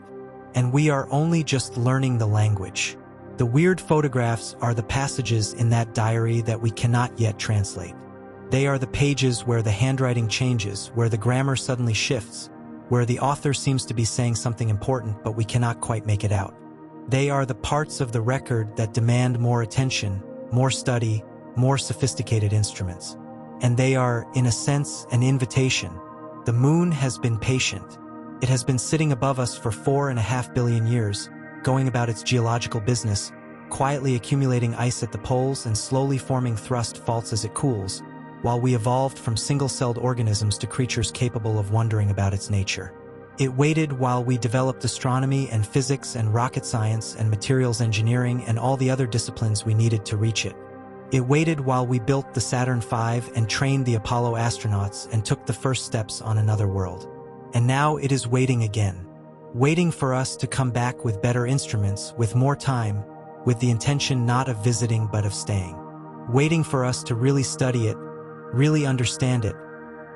And we are only just learning the language. The weird photographs are the passages in that diary that we cannot yet translate. They are the pages where the handwriting changes, where the grammar suddenly shifts, where the author seems to be saying something important but we cannot quite make it out. They are the parts of the record that demand more attention, more study, more sophisticated instruments. And they are, in a sense, an invitation. The moon has been patient. It has been sitting above us for 4.5 billion years, going about its geological business, quietly accumulating ice at the poles and slowly forming thrust faults as it cools, while we evolved from single-celled organisms to creatures capable of wondering about its nature. It waited while we developed astronomy and physics and rocket science and materials engineering and all the other disciplines we needed to reach it. It waited while we built the Saturn V and trained the Apollo astronauts and took the first steps on another world. And now it is waiting again, waiting for us to come back with better instruments, with more time, with the intention not of visiting but of staying. Waiting for us to really study it, really understand it,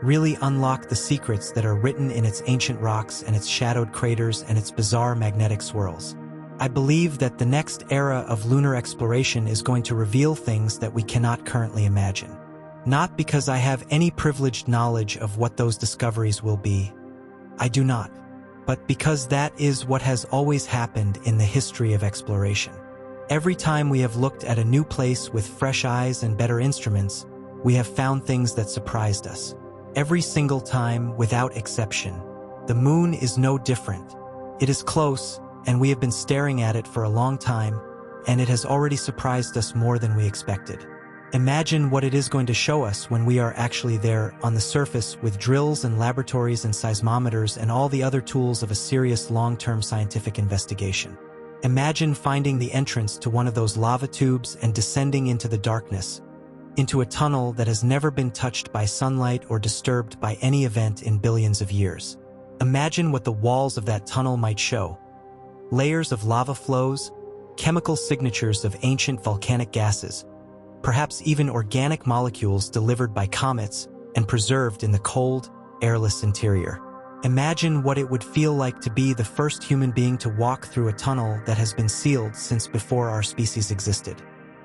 really unlock the secrets that are written in its ancient rocks and its shadowed craters and its bizarre magnetic swirls. I believe that the next era of lunar exploration is going to reveal things that we cannot currently imagine. Not because I have any privileged knowledge of what those discoveries will be. I do not. But because that is what has always happened in the history of exploration. Every time we have looked at a new place with fresh eyes and better instruments, we have found things that surprised us. Every single time, without exception. The moon is no different. It is close, and we have been staring at it for a long time, and it has already surprised us more than we expected. Imagine what it is going to show us when we are actually there on the surface with drills and laboratories and seismometers and all the other tools of a serious long-term scientific investigation. Imagine finding the entrance to one of those lava tubes and descending into the darkness, into a tunnel that has never been touched by sunlight or disturbed by any event in billions of years. Imagine what the walls of that tunnel might show. Layers of lava flows, chemical signatures of ancient volcanic gases, perhaps even organic molecules delivered by comets and preserved in the cold, airless interior. Imagine what it would feel like to be the first human being to walk through a tunnel that has been sealed since before our species existed.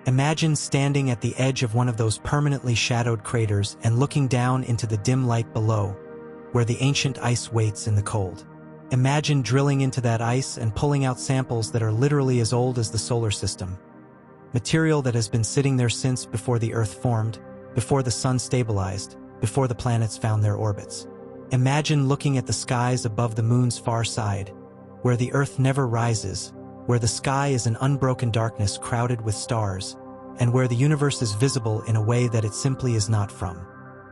Imagine standing at the edge of one of those permanently shadowed craters and looking down into the dim light below, where the ancient ice waits in the cold. Imagine drilling into that ice and pulling out samples that are literally as old as the solar system. Material that has been sitting there since before the Earth formed, before the sun stabilized, before the planets found their orbits. Imagine looking at the skies above the moon's far side, where the Earth never rises, where the sky is an unbroken darkness crowded with stars, and where the universe is visible in a way that it simply is not from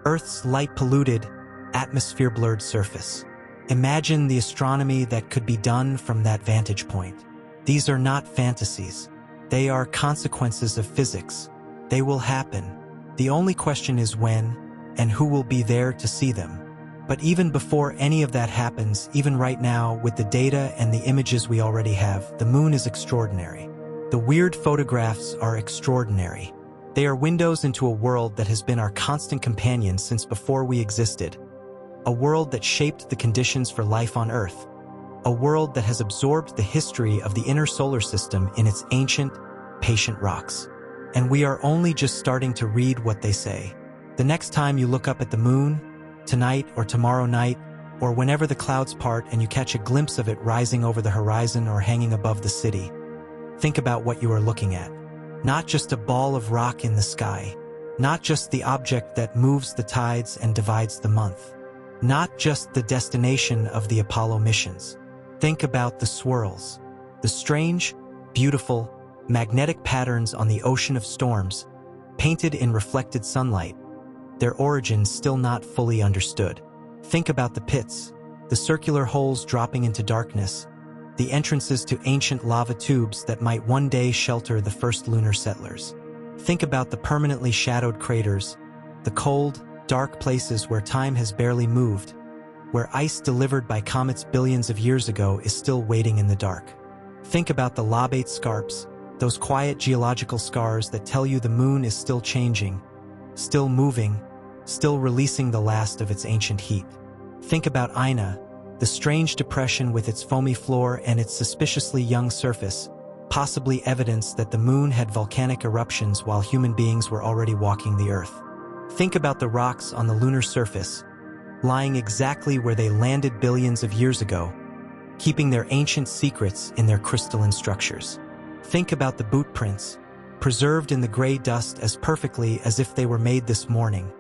Earth's light-polluted, atmosphere-blurred surface. Imagine the astronomy that could be done from that vantage point. These are not fantasies. They are consequences of physics. They will happen. The only question is when, and who will be there to see them. But even before any of that happens, even right now, with the data and the images we already have, the moon is extraordinary. The weird photographs are extraordinary. They are windows into a world that has been our constant companion since before we existed. A world that shaped the conditions for life on Earth. A world that has absorbed the history of the inner solar system in its ancient, patient rocks. And we are only just starting to read what they say. The next time you look up at the moon, tonight or tomorrow night, or whenever the clouds part and you catch a glimpse of it rising over the horizon or hanging above the city, think about what you are looking at. Not just a ball of rock in the sky. Not just the object that moves the tides and divides the month. Not just the destination of the Apollo missions. Think about the swirls. The strange, beautiful, magnetic patterns on the ocean of storms, painted in reflected sunlight, their origins still not fully understood. Think about the pits, the circular holes dropping into darkness, the entrances to ancient lava tubes that might one day shelter the first lunar settlers. Think about the permanently shadowed craters, the cold, dark places where time has barely moved, where ice delivered by comets billions of years ago is still waiting in the dark. Think about the Lobate Scarps, those quiet geological scars that tell you the moon is still changing, still moving, still releasing the last of its ancient heat. Think about Ina, the strange depression with its foamy floor and its suspiciously young surface, possibly evidence that the moon had volcanic eruptions while human beings were already walking the Earth. Think about the rocks on the lunar surface, lying exactly where they landed billions of years ago, keeping their ancient secrets in their crystalline structures. Think about the boot prints, preserved in the gray dust as perfectly as if they were made this morning,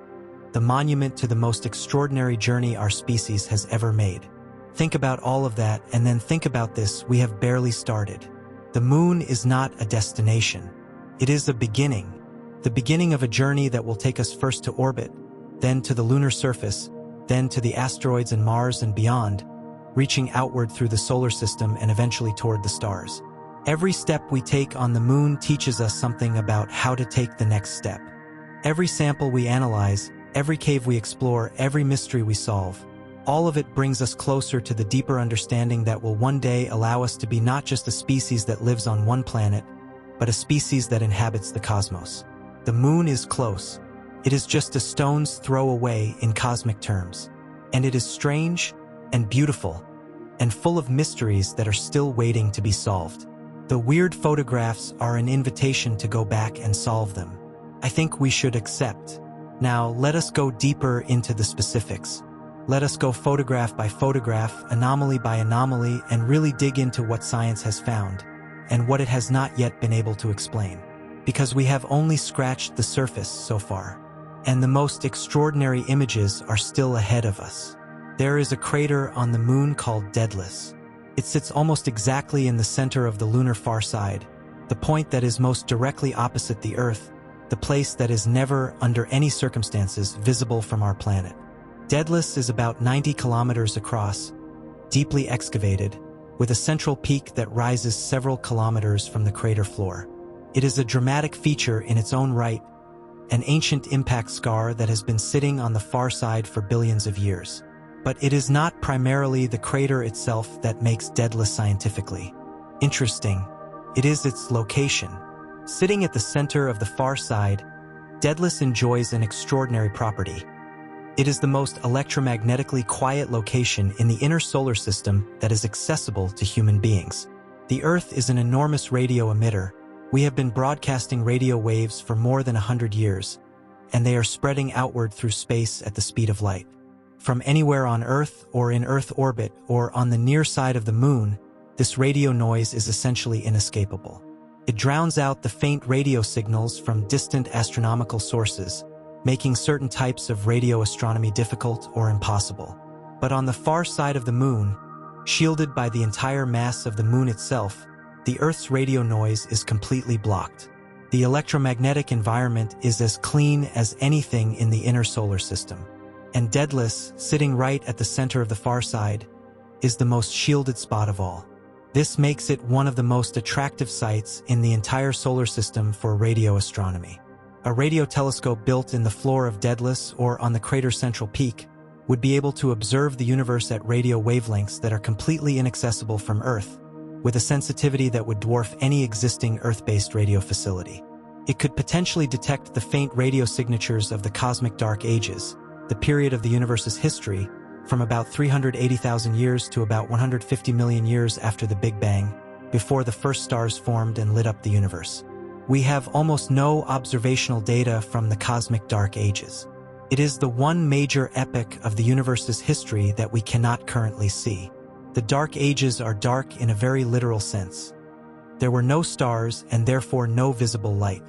the monument to the most extraordinary journey our species has ever made. Think about all of that, and then think about this: we have barely started. The moon is not a destination. It is a beginning. The beginning of a journey that will take us first to orbit, then to the lunar surface, then to the asteroids and Mars and beyond, reaching outward through the solar system and eventually toward the stars. Every step we take on the moon teaches us something about how to take the next step. Every sample we analyze, every cave we explore, every mystery we solve, all of it brings us closer to the deeper understanding that will one day allow us to be not just a species that lives on one planet, but a species that inhabits the cosmos. The moon is close. It is just a stone's throw away in cosmic terms. And it is strange and beautiful and full of mysteries that are still waiting to be solved. The weird photographs are an invitation to go back and solve them. I think we should accept. Now, let us go deeper into the specifics. Let us go photograph by photograph, anomaly by anomaly, and really dig into what science has found and what it has not yet been able to explain. Because we have only scratched the surface so far, and the most extraordinary images are still ahead of us. There is a crater on the moon called Daedalus. It sits almost exactly in the center of the lunar far side, the point that is most directly opposite the Earth, the place that is never, under any circumstances, visible from our planet. Daedalus is about 90 kilometers across, deeply excavated, with a central peak that rises several kilometers from the crater floor. It is a dramatic feature in its own right, an ancient impact scar that has been sitting on the far side for billions of years. But it is not primarily the crater itself that makes Daedalus scientifically interesting. It is its location. Sitting at the center of the far side, Daedalus enjoys an extraordinary property. It is the most electromagnetically quiet location in the inner solar system that is accessible to human beings. The Earth is an enormous radio emitter. We have been broadcasting radio waves for more than 100 years, and they are spreading outward through space at the speed of light. From anywhere on Earth or in Earth orbit or on the near side of the moon, this radio noise is essentially inescapable. It drowns out the faint radio signals from distant astronomical sources, making certain types of radio astronomy difficult or impossible. But on the far side of the moon, shielded by the entire mass of the moon itself, the Earth's radio noise is completely blocked. The electromagnetic environment is as clean as anything in the inner solar system. And Daedalus, sitting right at the center of the far side, is the most shielded spot of all. This makes it one of the most attractive sites in the entire solar system for radio astronomy. A radio telescope built in the floor of Daedalus or on the crater's central peak would be able to observe the universe at radio wavelengths that are completely inaccessible from Earth, with a sensitivity that would dwarf any existing Earth-based radio facility. It could potentially detect the faint radio signatures of the cosmic dark ages, the period of the universe's history, from about 380,000 years to about 150 million years after the Big Bang, before the first stars formed and lit up the universe. We have almost no observational data from the cosmic dark ages. It is the one major epoch of the universe's history that we cannot currently see. The dark ages are dark in a very literal sense. There were no stars and therefore no visible light.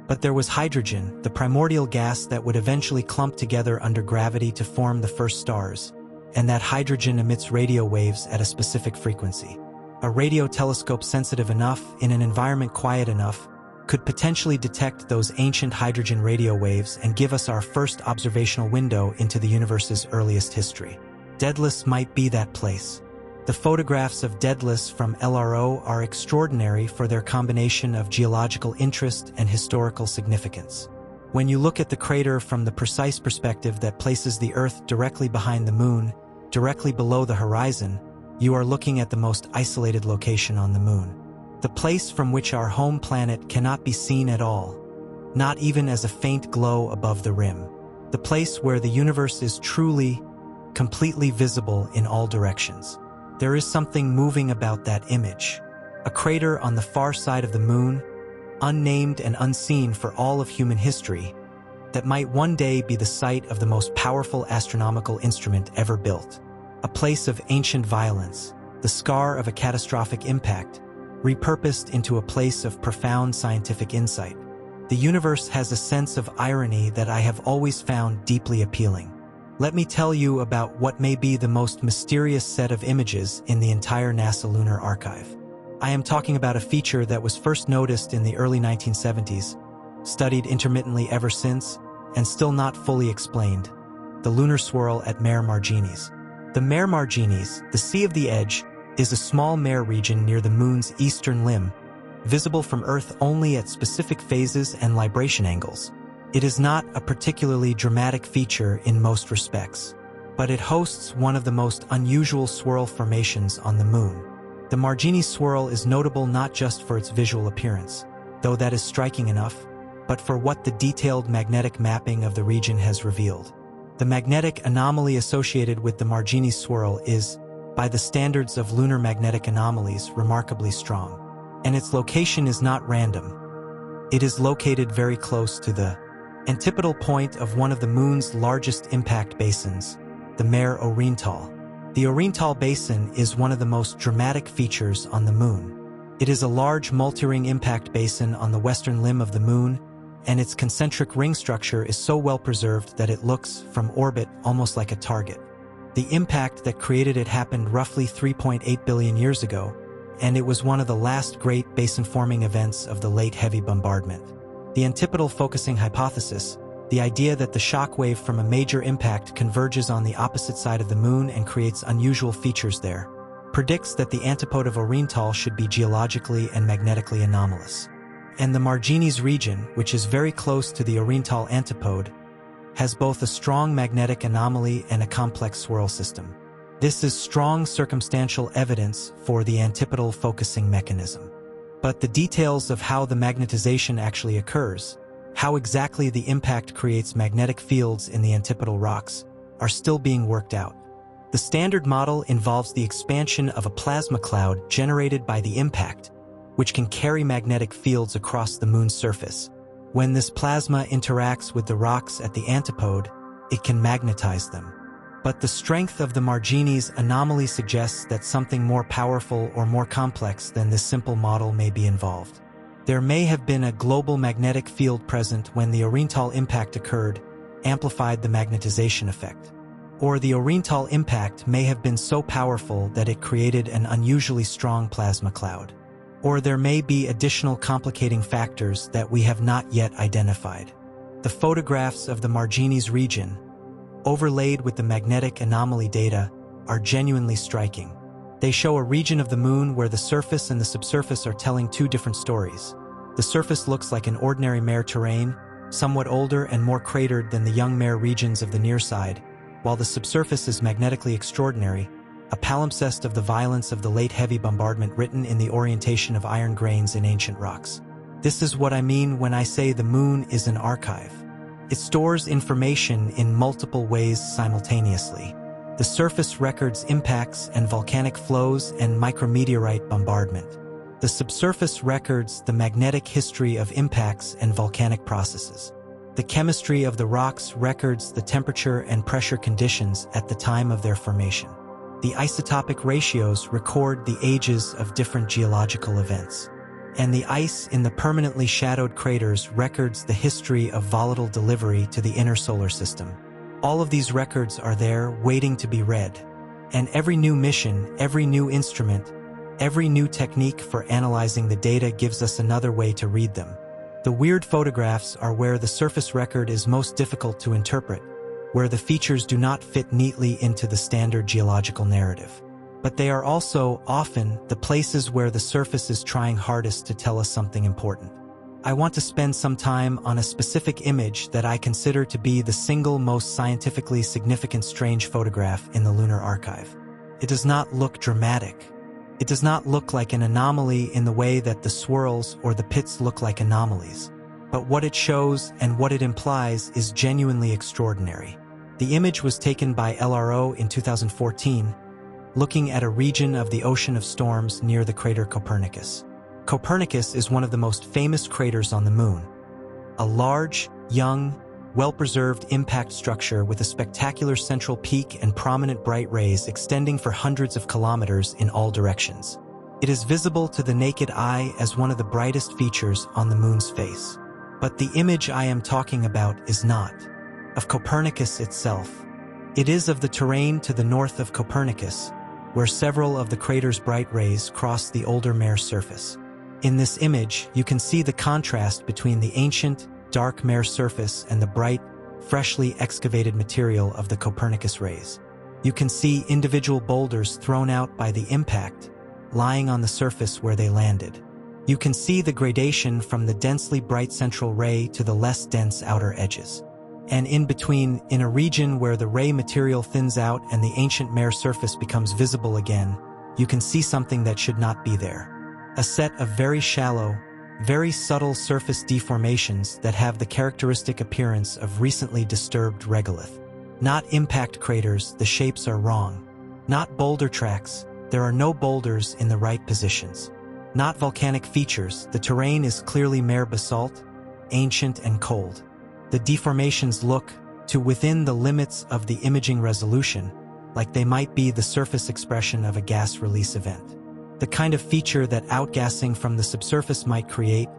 But there was hydrogen, the primordial gas that would eventually clump together under gravity to form the first stars, and that hydrogen emits radio waves at a specific frequency. A radio telescope sensitive enough, in an environment quiet enough, could potentially detect those ancient hydrogen radio waves and give us our first observational window into the universe's earliest history. Daedalus might be that place. The photographs of Daedalus from LRO are extraordinary for their combination of geological interest and historical significance. When you look at the crater from the precise perspective that places the Earth directly behind the Moon, directly below the horizon, you are looking at the most isolated location on the Moon. the place from which our home planet cannot be seen at all, not even as a faint glow above the rim, the place where the universe is truly, completely visible in all directions. There is something moving about that image, a crater on the far side of the moon, unnamed and unseen for all of human history, that might one day be the site of the most powerful astronomical instrument ever built. A place of ancient violence, the scar of a catastrophic impact, repurposed into a place of profound scientific insight. The universe has a sense of irony that I have always found deeply appealing. Let me tell you about what may be the most mysterious set of images in the entire NASA Lunar Archive. I am talking about a feature that was first noticed in the early 1970s, studied intermittently ever since, and still not fully explained: the lunar swirl at Mare Marginis. The Mare Marginis, the Sea of the Edge, is a small mare region near the Moon's eastern limb, visible from Earth only at specific phases and libration angles. It is not a particularly dramatic feature in most respects, but it hosts one of the most unusual swirl formations on the Moon. The Margini swirl is notable not just for its visual appearance, though that is striking enough, but for what the detailed magnetic mapping of the region has revealed. The magnetic anomaly associated with the Margini swirl is, by the standards of lunar magnetic anomalies, remarkably strong. And its location is not random. It is located very close to the antipodal point of one of the Moon's largest impact basins, the Mare Oriental. The Oriental Basin is one of the most dramatic features on the Moon. It is a large multi-ring impact basin on the western limb of the Moon, and its concentric ring structure is so well preserved that it looks, from orbit, almost like a target. The impact that created it happened roughly 3.8 billion years ago, and it was one of the last great basin-forming events of the late heavy bombardment. The antipodal focusing hypothesis, the idea that the shock wave from a major impact converges on the opposite side of the Moon and creates unusual features there, predicts that the antipode of Oriental should be geologically and magnetically anomalous. And the Marginis region, which is very close to the Oriental antipode, has both a strong magnetic anomaly and a complex swirl system. This is strong circumstantial evidence for the antipodal focusing mechanism. But the details of how the magnetization actually occurs, how exactly the impact creates magnetic fields in the antipodal rocks, are still being worked out. The standard model involves the expansion of a plasma cloud generated by the impact, which can carry magnetic fields across the Moon's surface. When this plasma interacts with the rocks at the antipode, it can magnetize them. But the strength of the Margini's anomaly suggests that something more powerful or more complex than this simple model may be involved. There may have been a global magnetic field present when the Oriental impact occurred, amplified the magnetization effect. Or the Oriental impact may have been so powerful that it created an unusually strong plasma cloud. Or there may be additional complicating factors that we have not yet identified. The photographs of the Marginis region, overlaid with the magnetic anomaly data, are genuinely striking. They show a region of the Moon where the surface and the subsurface are telling two different stories. The surface looks like an ordinary mare terrain, somewhat older and more cratered than the young mare regions of the near side, while the subsurface is magnetically extraordinary, a palimpsest of the violence of the late heavy bombardment written in the orientation of iron grains in ancient rocks. This is what I mean when I say the Moon is an archive. It stores information in multiple ways simultaneously. The surface records impacts and volcanic flows and micrometeorite bombardment. The subsurface records the magnetic history of impacts and volcanic processes. The chemistry of the rocks records the temperature and pressure conditions at the time of their formation. The isotopic ratios record the ages of different geological events. And the ice in the permanently shadowed craters records the history of volatile delivery to the inner solar system. All of these records are there waiting to be read. And every new mission, every new instrument, every new technique for analyzing the data gives us another way to read them. The weird photographs are where the surface record is most difficult to interpret, where the features do not fit neatly into the standard geological narrative. But they are also, often, the places where the surface is trying hardest to tell us something important. I want to spend some time on a specific image that I consider to be the single most scientifically significant strange photograph in the Lunar Archive. It does not look dramatic. It does not look like an anomaly in the way that the swirls or the pits look like anomalies. But what it shows and what it implies is genuinely extraordinary. The image was taken by LRO in 2014, looking at a region of the Ocean of Storms near the crater Copernicus. Copernicus is one of the most famous craters on the Moon. A large, young, well-preserved impact structure with a spectacular central peak and prominent bright rays extending for hundreds of kilometers in all directions. It is visible to the naked eye as one of the brightest features on the Moon's face. But the image I am talking about is not of Copernicus itself. It is of the terrain to the north of Copernicus, where several of the crater's bright rays cross the older Mare surface. In this image, you can see the contrast between the ancient, dark Mare surface and the bright, freshly excavated material of the Copernicus rays. You can see individual boulders thrown out by the impact, lying on the surface where they landed. You can see the gradation from the densely bright central ray to the less dense outer edges. And in between, in a region where the ray material thins out and the ancient Mare surface becomes visible again, you can see something that should not be there. A set of very shallow, very subtle surface deformations that have the characteristic appearance of recently disturbed regolith. Not impact craters, the shapes are wrong. Not boulder tracks, there are no boulders in the right positions. Not volcanic features, the terrain is clearly Mare basalt, ancient and cold. The deformations look, to within the limits of the imaging resolution, like they might be the surface expression of a gas release event. The kind of feature that outgassing from the subsurface might create,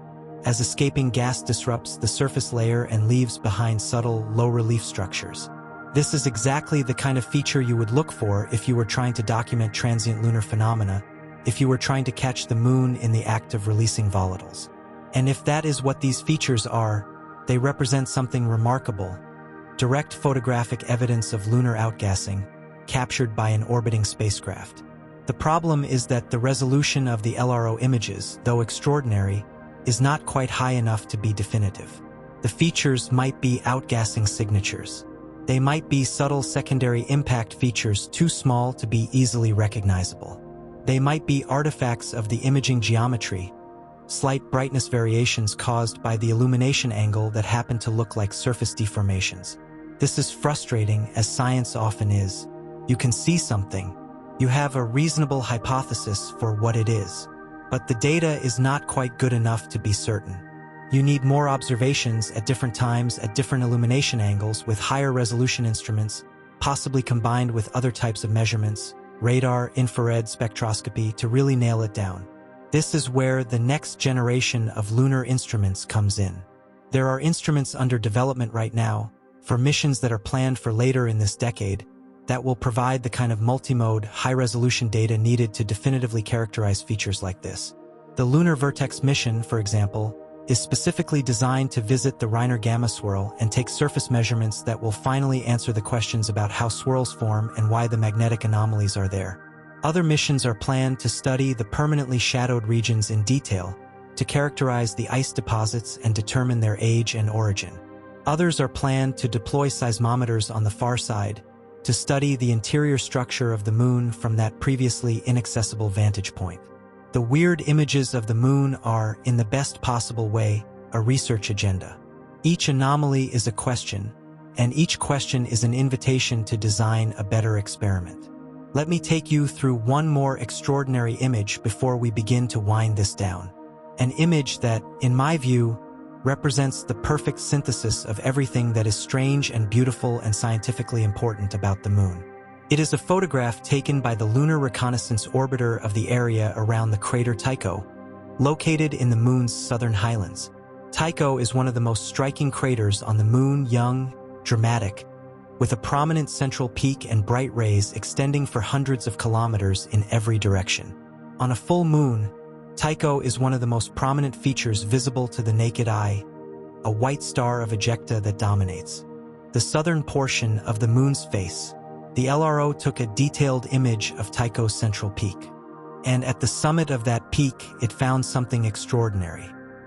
as escaping gas disrupts the surface layer and leaves behind subtle, low-relief structures. This is exactly the kind of feature you would look for if you were trying to document transient lunar phenomena, if you were trying to catch the Moon in the act of releasing volatiles. And if that is what these features are, they represent something remarkable, direct photographic evidence of lunar outgassing, captured by an orbiting spacecraft. The problem is that the resolution of the LRO images, though extraordinary, is not quite high enough to be definitive. The features might be outgassing signatures. They might be subtle secondary impact features too small to be easily recognizable. They might be artifacts of the imaging geometry, slight brightness variations caused by the illumination angle that happen to look like surface deformations. This is frustrating, as science often is. You can see something. You have a reasonable hypothesis for what it is. But the data is not quite good enough to be certain. You need more observations at different times at different illumination angles with higher resolution instruments, possibly combined with other types of measurements, radar, infrared spectroscopy, to really nail it down. This is where the next generation of lunar instruments comes in. There are instruments under development right now, for missions that are planned for later in this decade, that will provide the kind of multimode, high-resolution data needed to definitively characterize features like this. The Lunar Vertex mission, for example, is specifically designed to visit the Reiner Gamma swirl and take surface measurements that will finally answer the questions about how swirls form and why the magnetic anomalies are there. Other missions are planned to study the permanently shadowed regions in detail, to characterize the ice deposits and determine their age and origin. Others are planned to deploy seismometers on the far side, to study the interior structure of the Moon from that previously inaccessible vantage point. The weird images of the Moon are, in the best possible way, a research agenda. Each anomaly is a question, and each question is an invitation to design a better experiment. Let me take you through one more extraordinary image before we begin to wind this down. An image that, in my view, represents the perfect synthesis of everything that is strange and beautiful and scientifically important about the Moon. It is a photograph taken by the Lunar Reconnaissance Orbiter of the area around the crater Tycho, located in the Moon's southern highlands. Tycho is one of the most striking craters on the Moon, young, dramatic, with a prominent central peak and bright rays extending for hundreds of kilometers in every direction. On a full moon, Tycho is one of the most prominent features visible to the naked eye, a white star of ejecta that dominates the southern portion of the Moon's face. The LRO took a detailed image of Tycho's central peak. And at the summit of that peak, it found something extraordinary.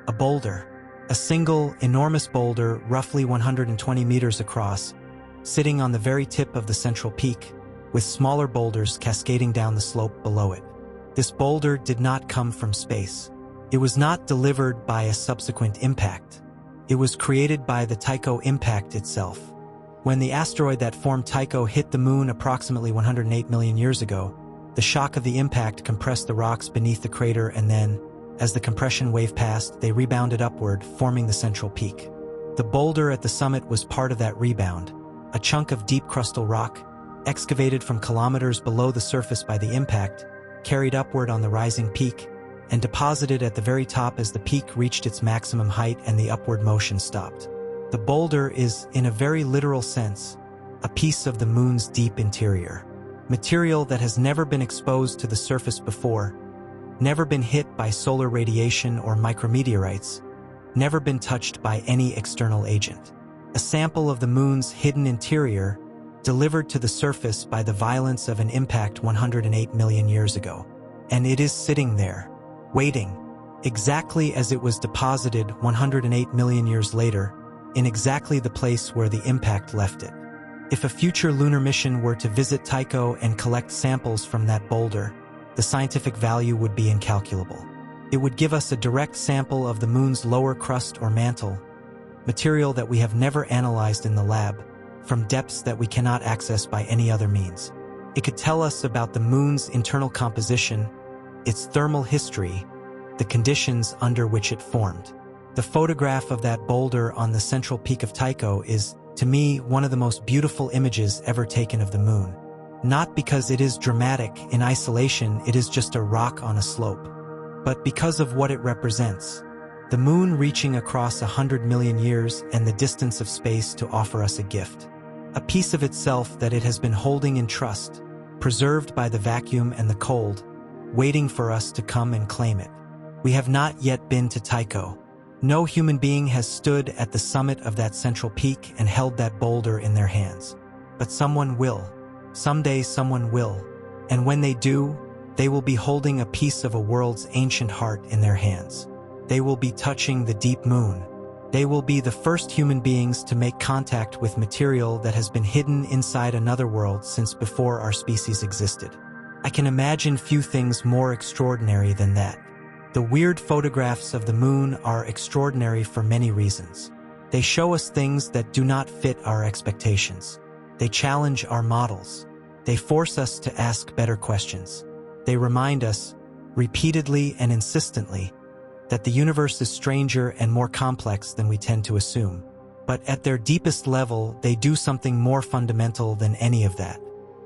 A boulder. A single, enormous boulder, roughly 120 meters across, sitting on the very tip of the central peak, with smaller boulders cascading down the slope below it. This boulder did not come from space. It was not delivered by a subsequent impact. It was created by the Tycho impact itself. When the asteroid that formed Tycho hit the moon approximately 108 million years ago, the shock of the impact compressed the rocks beneath the crater, and then, as the compression wave passed, they rebounded upward, forming the central peak. The boulder at the summit was part of that rebound, a chunk of deep crustal rock, excavated from kilometers below the surface by the impact, carried upward on the rising peak, and deposited at the very top as the peak reached its maximum height and the upward motion stopped. The boulder is, in a very literal sense, a piece of the moon's deep interior. Material that has never been exposed to the surface before, never been hit by solar radiation or micrometeorites, never been touched by any external agent. A sample of the moon's hidden interior, delivered to the surface by the violence of an impact 108 million years ago. And it is sitting there, waiting, exactly as it was deposited 108 million years later, in exactly the place where the impact left it. If a future lunar mission were to visit Tycho and collect samples from that boulder, the scientific value would be incalculable. It would give us a direct sample of the moon's lower crust or mantle, material that we have never analyzed in the lab, from depths that we cannot access by any other means. It could tell us about the moon's internal composition, its thermal history, the conditions under which it formed. The photograph of that boulder on the central peak of Tycho is, to me, one of the most beautiful images ever taken of the moon. Not because it is dramatic in isolation, it is just a rock on a slope, but because of what it represents. The moon reaching across 100 million years and the distance of space to offer us a gift. A piece of itself that it has been holding in trust, preserved by the vacuum and the cold, waiting for us to come and claim it. We have not yet been to Tycho. No human being has stood at the summit of that central peak and held that boulder in their hands. But someone will. Someday someone will. And when they do, they will be holding a piece of a world's ancient heart in their hands. They will be touching the deep moon. They will be the first human beings to make contact with material that has been hidden inside another world since before our species existed. I can imagine few things more extraordinary than that. The weird photographs of the moon are extraordinary for many reasons. They show us things that do not fit our expectations. They challenge our models. They force us to ask better questions. They remind us, repeatedly and insistently, that the universe is stranger and more complex than we tend to assume. But at their deepest level, they do something more fundamental than any of that.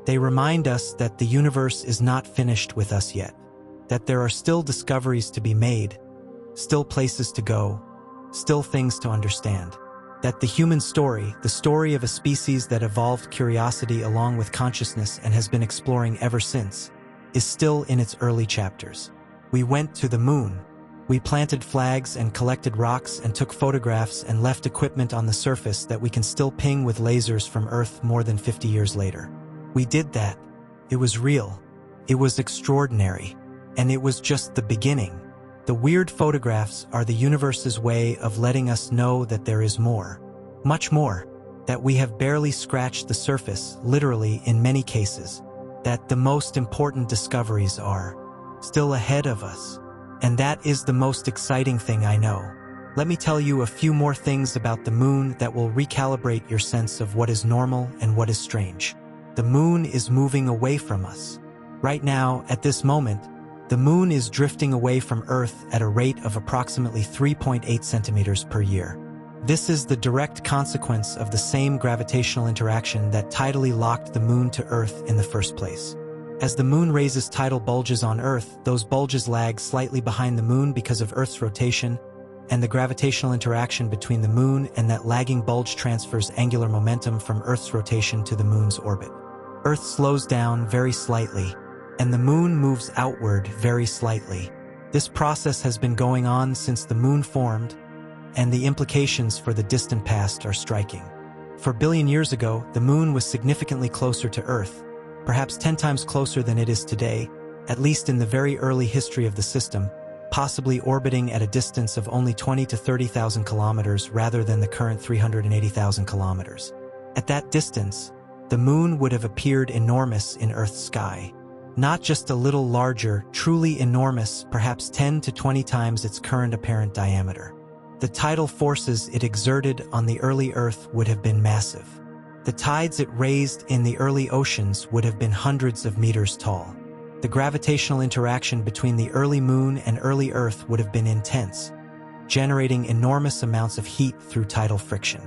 They remind us that the universe is not finished with us yet, that there are still discoveries to be made, still places to go, still things to understand. That the human story, the story of a species that evolved curiosity along with consciousness and has been exploring ever since, is still in its early chapters. We went to the moon. We planted flags and collected rocks and took photographs and left equipment on the surface that we can still ping with lasers from Earth more than 50 years later. We did that. It was real. It was extraordinary. And it was just the beginning. The weird photographs are the universe's way of letting us know that there is more. Much more. That we have barely scratched the surface, literally in many cases. That the most important discoveries are still ahead of us. And that is the most exciting thing I know. Let me tell you a few more things about the moon that will recalibrate your sense of what is normal and what is strange. The moon is moving away from us. Right now, at this moment, the moon is drifting away from Earth at a rate of approximately 3.8 centimeters per year. This is the direct consequence of the same gravitational interaction that tidally locked the moon to Earth in the first place. As the moon raises tidal bulges on Earth, those bulges lag slightly behind the moon because of Earth's rotation, and the gravitational interaction between the moon and that lagging bulge transfers angular momentum from Earth's rotation to the moon's orbit. Earth slows down very slightly, and the moon moves outward very slightly. This process has been going on since the moon formed, and the implications for the distant past are striking. 4 billion years ago, the moon was significantly closer to Earth, perhaps 10 times closer than it is today, at least in the very early history of the system, possibly orbiting at a distance of only 20 to 30,000 kilometers rather than the current 380,000 kilometers. At that distance, the moon would have appeared enormous in Earth's sky. Not just a little larger, truly enormous, perhaps 10 to 20 times its current apparent diameter. The tidal forces it exerted on the early Earth would have been massive. The tides it raised in the early oceans would have been hundreds of meters tall. The gravitational interaction between the early Moon and early Earth would have been intense, generating enormous amounts of heat through tidal friction.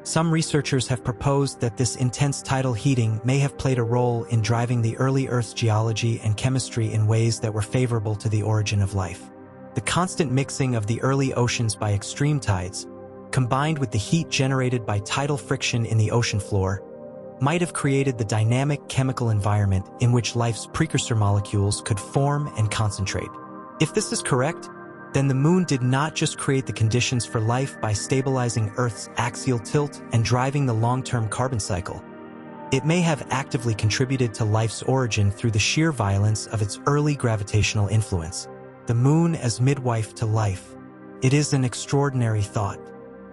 Some researchers have proposed that this intense tidal heating may have played a role in driving the early Earth's geology and chemistry in ways that were favorable to the origin of life. The constant mixing of the early oceans by extreme tides, combined with the heat generated by tidal friction in the ocean floor, might have created the dynamic chemical environment in which life's precursor molecules could form and concentrate. If this is correct, then the Moon did not just create the conditions for life by stabilizing Earth's axial tilt and driving the long-term carbon cycle. It may have actively contributed to life's origin through the sheer violence of its early gravitational influence. The Moon as midwife to life. It is an extraordinary thought.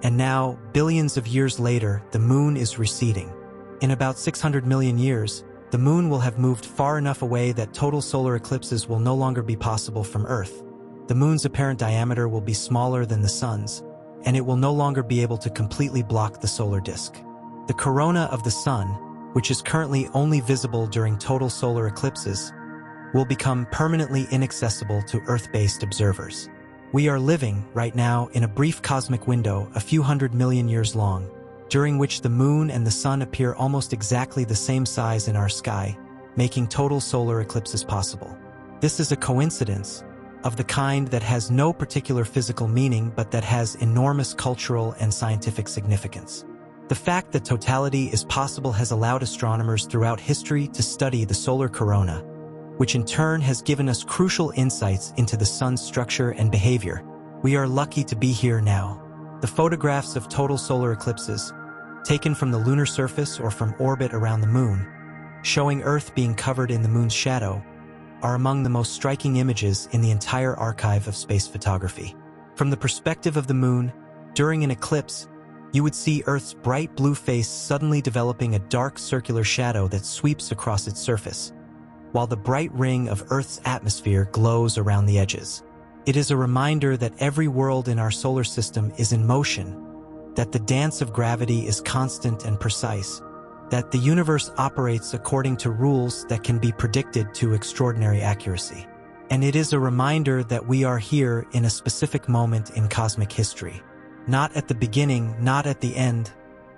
And now, billions of years later, the Moon is receding. In about 600 million years, the Moon will have moved far enough away that total solar eclipses will no longer be possible from Earth. The Moon's apparent diameter will be smaller than the Sun's, and it will no longer be able to completely block the solar disk. The corona of the Sun, which is currently only visible during total solar eclipses, will become permanently inaccessible to Earth-based observers. We are living, right now, in a brief cosmic window a few 100 million years long, during which the Moon and the Sun appear almost exactly the same size in our sky, making total solar eclipses possible. This is a coincidence of the kind that has no particular physical meaning but that has enormous cultural and scientific significance. The fact that totality is possible has allowed astronomers throughout history to study the solar corona, which in turn has given us crucial insights into the Sun's structure and behavior. We are lucky to be here now. The photographs of total solar eclipses, taken from the lunar surface or from orbit around the Moon, showing Earth being covered in the Moon's shadow, are among the most striking images in the entire archive of space photography. From the perspective of the Moon, during an eclipse, you would see Earth's bright blue face suddenly developing a dark circular shadow that sweeps across its surface, while the bright ring of Earth's atmosphere glows around the edges. It is a reminder that every world in our solar system is in motion, that the dance of gravity is constant and precise, that the universe operates according to rules that can be predicted to extraordinary accuracy. And it is a reminder that we are here in a specific moment in cosmic history. Not at the beginning, not at the end,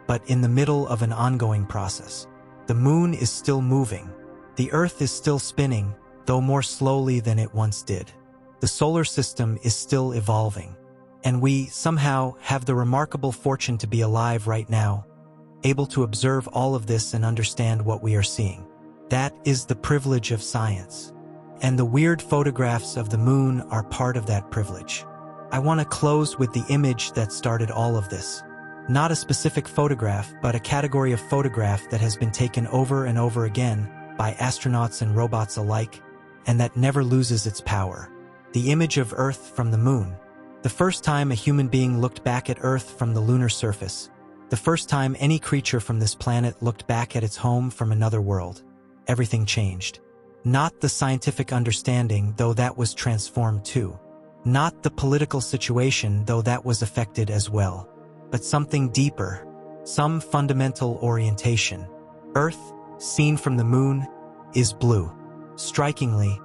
but in the middle of an ongoing process. The Moon is still moving. The Earth is still spinning, though more slowly than it once did. The solar system is still evolving. And we, somehow, have the remarkable fortune to be alive right now, able to observe all of this and understand what we are seeing. That is the privilege of science. And the weird photographs of the Moon are part of that privilege. I want to close with the image that started all of this. Not a specific photograph, but a category of photograph that has been taken over and over again by astronauts and robots alike, and that never loses its power. The image of Earth from the Moon. The first time a human being looked back at Earth from the lunar surface. The first time any creature from this planet looked back at its home from another world. Everything changed. Not the scientific understanding, though that was transformed too. Not the political situation, though that was affected as well. But something deeper, some fundamental orientation. Earth, seen from the Moon, is blue. Strikingly,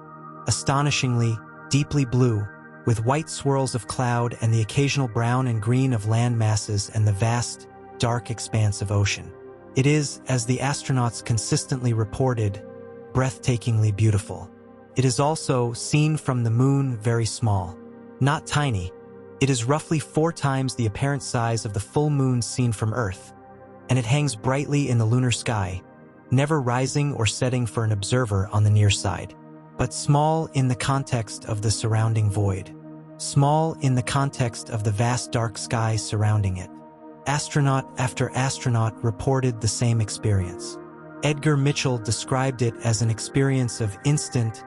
astonishingly, deeply blue, with white swirls of cloud and the occasional brown and green of land masses and the vast, dark expanse of ocean. It is, as the astronauts consistently reported, breathtakingly beautiful. It is also, seen from the Moon, very small. Not tiny. It is roughly 4 times the apparent size of the full Moon seen from Earth, and it hangs brightly in the lunar sky, never rising or setting for an observer on the near side. But small in the context of the surrounding void. Small in the context of the vast dark sky surrounding it. Astronaut after astronaut reported the same experience. Edgar Mitchell described it as an experience of instant,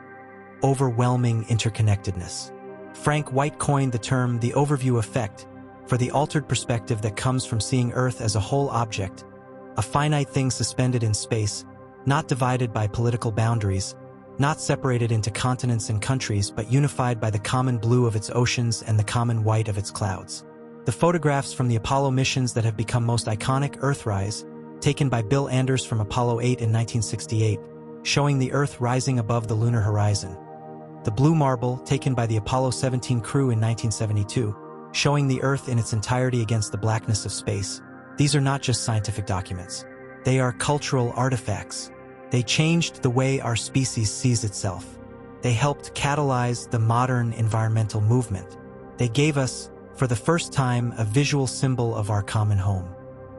overwhelming interconnectedness. Frank White coined the term the overview effect for the altered perspective that comes from seeing Earth as a whole object, a finite thing suspended in space, not divided by political boundaries, not separated into continents and countries but unified by the common blue of its oceans and the common white of its clouds. The photographs from the Apollo missions that have become most iconic, Earthrise, taken by Bill Anders from Apollo 8 in 1968, showing the Earth rising above the lunar horizon. The Blue Marble, taken by the Apollo 17 crew in 1972, showing the Earth in its entirety against the blackness of space. These are not just scientific documents. They are cultural artifacts. They changed the way our species sees itself. They helped catalyze the modern environmental movement. They gave us, for the first time, a visual symbol of our common home.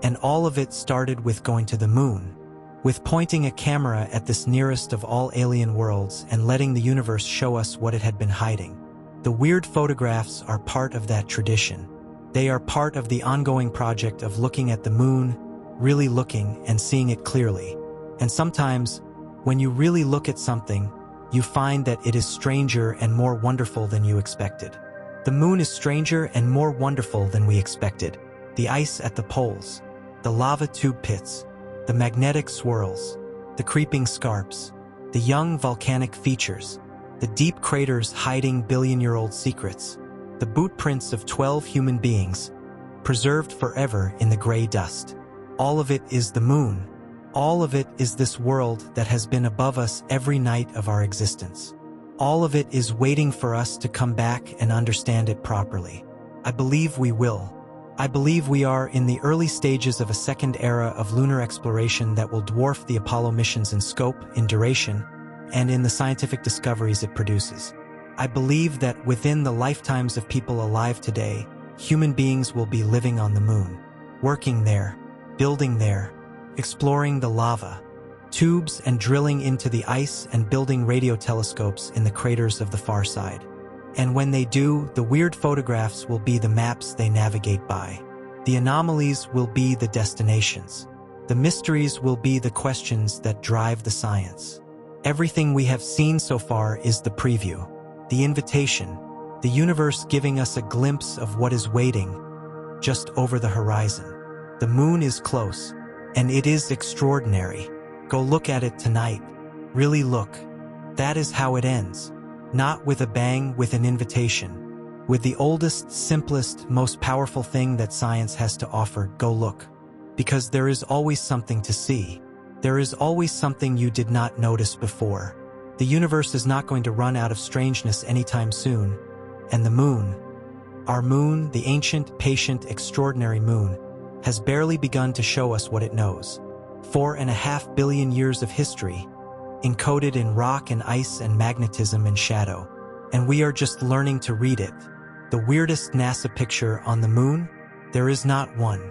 And all of it started with going to the moon, with pointing a camera at this nearest of all alien worlds and letting the universe show us what it had been hiding. The weird photographs are part of that tradition. They are part of the ongoing project of looking at the moon, really looking and seeing it clearly. And sometimes, when you really look at something, you find that it is stranger and more wonderful than you expected. The moon is stranger and more wonderful than we expected. The ice at the poles, the lava tube pits, the magnetic swirls, the creeping scarps, the young volcanic features, the deep craters hiding billion-year-old secrets, the boot prints of 12 human beings, preserved forever in the gray dust. All of it is the moon. All of it is this world that has been above us every night of our existence. All of it is waiting for us to come back and understand it properly. I believe we will. I believe we are in the early stages of a second era of lunar exploration that will dwarf the Apollo missions in scope, in duration, and in the scientific discoveries it produces. I believe that within the lifetimes of people alive today, human beings will be living on the moon, working there, building there, exploring the lava, tubes and drilling into the ice and building radio telescopes in the craters of the far side. And when they do, the weird photographs will be the maps they navigate by. The anomalies will be the destinations. The mysteries will be the questions that drive the science. Everything we have seen so far is the preview, the invitation, the universe giving us a glimpse of what is waiting just over the horizon. The moon is close, and it is extraordinary. Go look at it tonight. Really look. That is how it ends. Not with a bang, with an invitation. With the oldest, simplest, most powerful thing that science has to offer. Go look. Because there is always something to see. There is always something you did not notice before. The universe is not going to run out of strangeness anytime soon. And the moon, our moon, the ancient, patient, extraordinary moon, has barely begun to show us what it knows. 4.5 billion years of history, encoded in rock and ice and magnetism and shadow. And we are just learning to read it. The weirdest NASA picture on the moon? There is not one.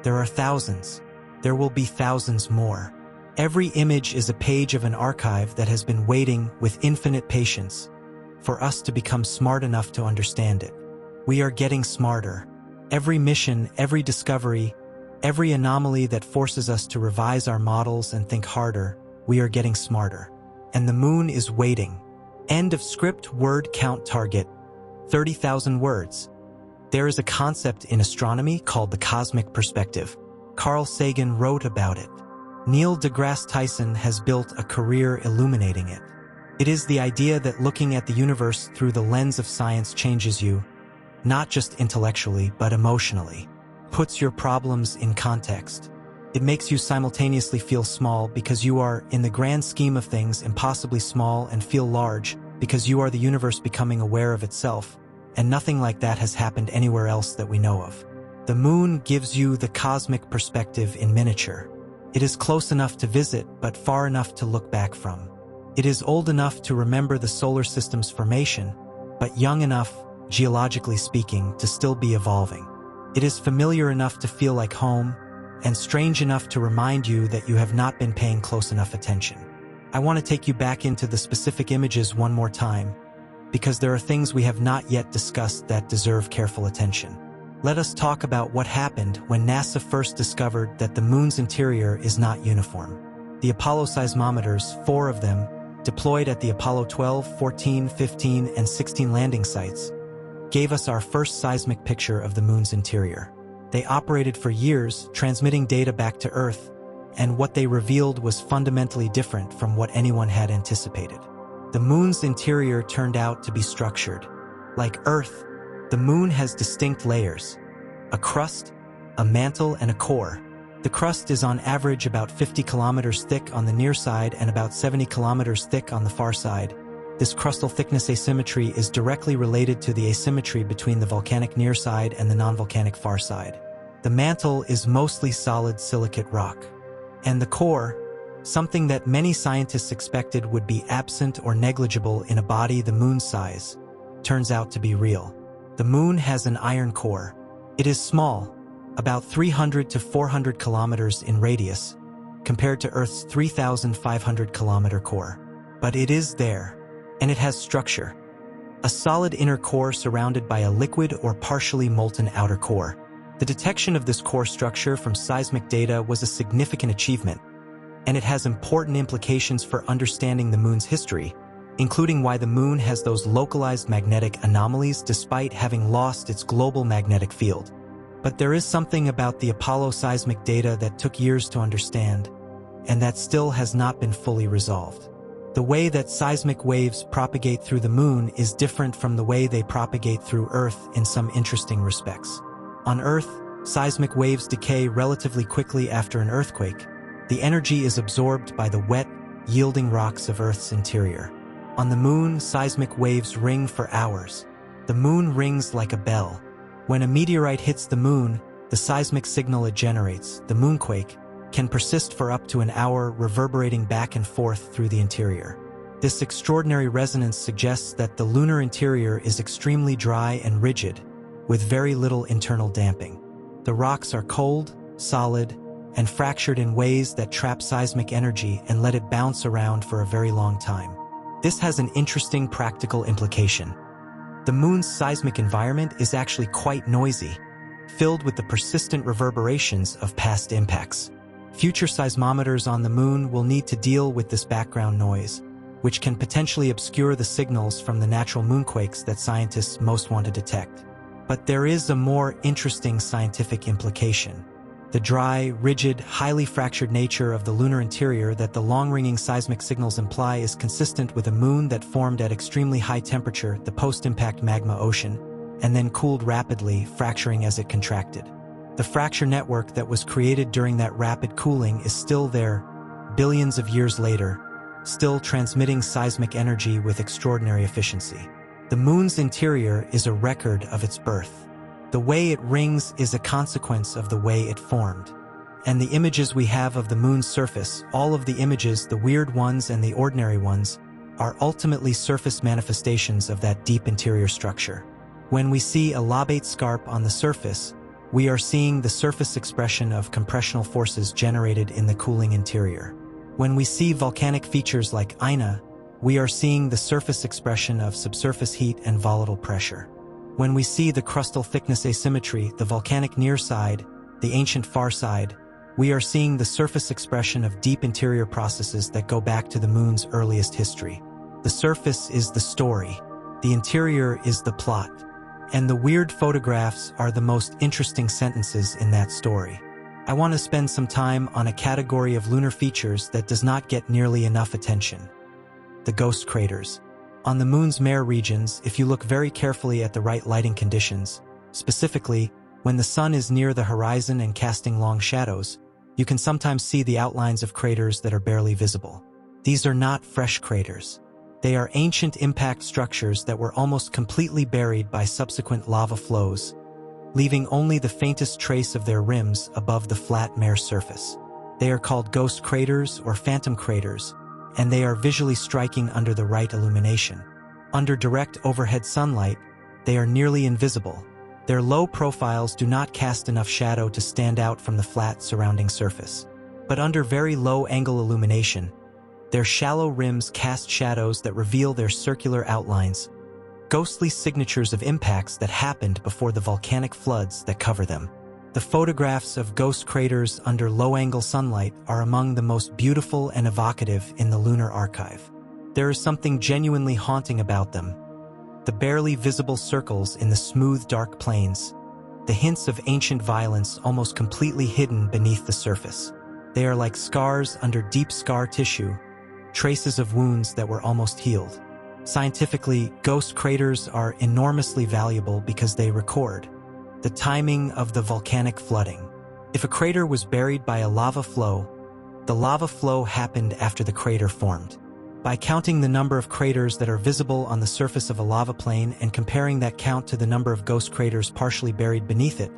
There are thousands. There will be thousands more. Every image is a page of an archive that has been waiting with infinite patience for us to become smart enough to understand it. We are getting smarter. Every mission, every discovery, every anomaly that forces us to revise our models and think harder, we are getting smarter. And the moon is waiting. End of script. Word count target, 30,000 words. There is a concept in astronomy called the cosmic perspective. Carl Sagan wrote about it. Neil deGrasse Tyson has built a career illuminating it. It is the idea that looking at the universe through the lens of science changes you, not just intellectually, but emotionally. Puts your problems in context. It makes you simultaneously feel small because you are, in the grand scheme of things, impossibly small, and feel large because you are the universe becoming aware of itself, and nothing like that has happened anywhere else that we know of. The moon gives you the cosmic perspective in miniature. It is close enough to visit, but far enough to look back from. It is old enough to remember the solar system's formation, but young enough, geologically speaking, to still be evolving. It is familiar enough to feel like home, and strange enough to remind you that you have not been paying close enough attention. I want to take you back into the specific images one more time, because there are things we have not yet discussed that deserve careful attention. Let us talk about what happened when NASA first discovered that the moon's interior is not uniform. The Apollo seismometers, 4 of them, deployed at the Apollo 12, 14, 15, and 16 landing sites, gave us our first seismic picture of the moon's interior. They operated for years, transmitting data back to Earth, and what they revealed was fundamentally different from what anyone had anticipated. The moon's interior turned out to be structured. Like Earth, the moon has distinct layers: a crust, a mantle, and a core. The crust is on average about 50 kilometers thick on the near side and about 70 kilometers thick on the far side. This crustal thickness asymmetry is directly related to the asymmetry between the volcanic near side and the non-volcanic far side. The mantle is mostly solid silicate rock. And the core, something that many scientists expected would be absent or negligible in a body the moon's size, turns out to be real. The moon has an iron core. It is small, about 300 to 400 kilometers in radius, compared to Earth's 3,500-kilometer core. But it is there, and it has structure. A solid inner core surrounded by a liquid or partially molten outer core. The detection of this core structure from seismic data was a significant achievement, and it has important implications for understanding the moon's history, including why the moon has those localized magnetic anomalies despite having lost its global magnetic field. But there is something about the Apollo seismic data that took years to understand, and that still has not been fully resolved. The way that seismic waves propagate through the moon is different from the way they propagate through Earth in some interesting respects. On Earth, seismic waves decay relatively quickly after an earthquake. The energy is absorbed by the wet, yielding rocks of Earth's interior. On the moon, seismic waves ring for hours. The moon rings like a bell. When a meteorite hits the moon, the seismic signal it generates, the moonquake, can persist for up to an hour, reverberating back and forth through the interior. This extraordinary resonance suggests that the lunar interior is extremely dry and rigid, with very little internal damping. The rocks are cold, solid, and fractured in ways that trap seismic energy and let it bounce around for a very long time. This has an interesting practical implication. The moon's seismic environment is actually quite noisy, filled with the persistent reverberations of past impacts. Future seismometers on the moon will need to deal with this background noise, which can potentially obscure the signals from the natural moonquakes that scientists most want to detect. But there is a more interesting scientific implication. The dry, rigid, highly fractured nature of the lunar interior that the long-ringing seismic signals imply is consistent with a moon that formed at extremely high temperature, the post-impact magma ocean, and then cooled rapidly, fracturing as it contracted. The fracture network that was created during that rapid cooling is still there, billions of years later, still transmitting seismic energy with extraordinary efficiency. The moon's interior is a record of its birth. The way it rings is a consequence of the way it formed. And the images we have of the moon's surface, all of the images, the weird ones and the ordinary ones, are ultimately surface manifestations of that deep interior structure. When we see a Lobate scarp on the surface, we are seeing the surface expression of compressional forces generated in the cooling interior. When we see volcanic features like Ina, we are seeing the surface expression of subsurface heat and volatile pressure. When we see the crustal thickness asymmetry, the volcanic near side, the ancient far side, we are seeing the surface expression of deep interior processes that go back to the moon's earliest history. The surface is the story, the interior is the plot, and the weird photographs are the most interesting sentences in that story. I want to spend some time on a category of lunar features that does not get nearly enough attention: the ghost craters. On the moon's mare regions, if you look very carefully at the right lighting conditions, specifically when the sun is near the horizon and casting long shadows, you can sometimes see the outlines of craters that are barely visible. These are not fresh craters. They are ancient impact structures that were almost completely buried by subsequent lava flows, leaving only the faintest trace of their rims above the flat mare surface. They are called ghost craters or phantom craters, and they are visually striking under the right illumination. Under direct overhead sunlight, they are nearly invisible. Their low profiles do not cast enough shadow to stand out from the flat surrounding surface. But under very low-angle illumination, their shallow rims cast shadows that reveal their circular outlines, ghostly signatures of impacts that happened before the volcanic floods that cover them. The photographs of ghost craters under low-angle sunlight are among the most beautiful and evocative in the lunar archive. There is something genuinely haunting about them. The barely visible circles in the smooth, dark plains, the hints of ancient violence almost completely hidden beneath the surface. They are like scars under deep scar tissue, traces of wounds that were almost healed. Scientifically, ghost craters are enormously valuable because they record the timing of the volcanic flooding. If a crater was buried by a lava flow, the lava flow happened after the crater formed. By counting the number of craters that are visible on the surface of a lava plain and comparing that count to the number of ghost craters partially buried beneath it,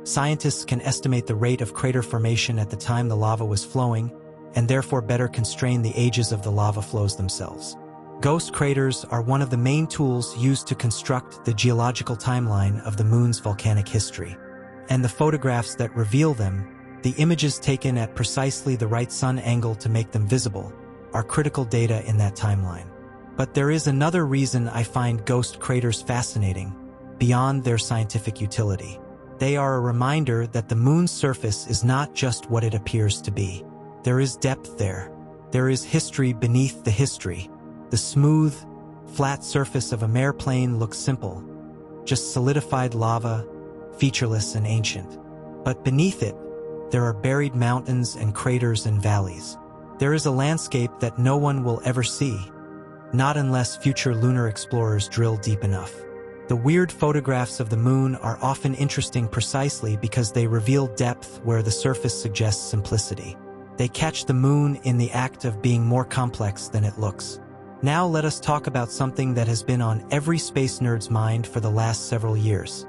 scientists can estimate the rate of crater formation at the time the lava was flowing and therefore better constrain the ages of the lava flows themselves. Ghost craters are one of the main tools used to construct the geological timeline of the Moon's volcanic history. And the photographs that reveal them, the images taken at precisely the right sun angle to make them visible, are critical data in that timeline. But there is another reason I find ghost craters fascinating, beyond their scientific utility. They are a reminder that the Moon's surface is not just what it appears to be. There is depth there. There is history beneath the history. The smooth, flat surface of a mare plain looks simple, just solidified lava, featureless and ancient. But beneath it, there are buried mountains and craters and valleys. There is a landscape that no one will ever see, not unless future lunar explorers drill deep enough. The weird photographs of the Moon are often interesting precisely because they reveal depth where the surface suggests simplicity. They catch the Moon in the act of being more complex than it looks. Now let us talk about something that has been on every space nerd's mind for the last several years: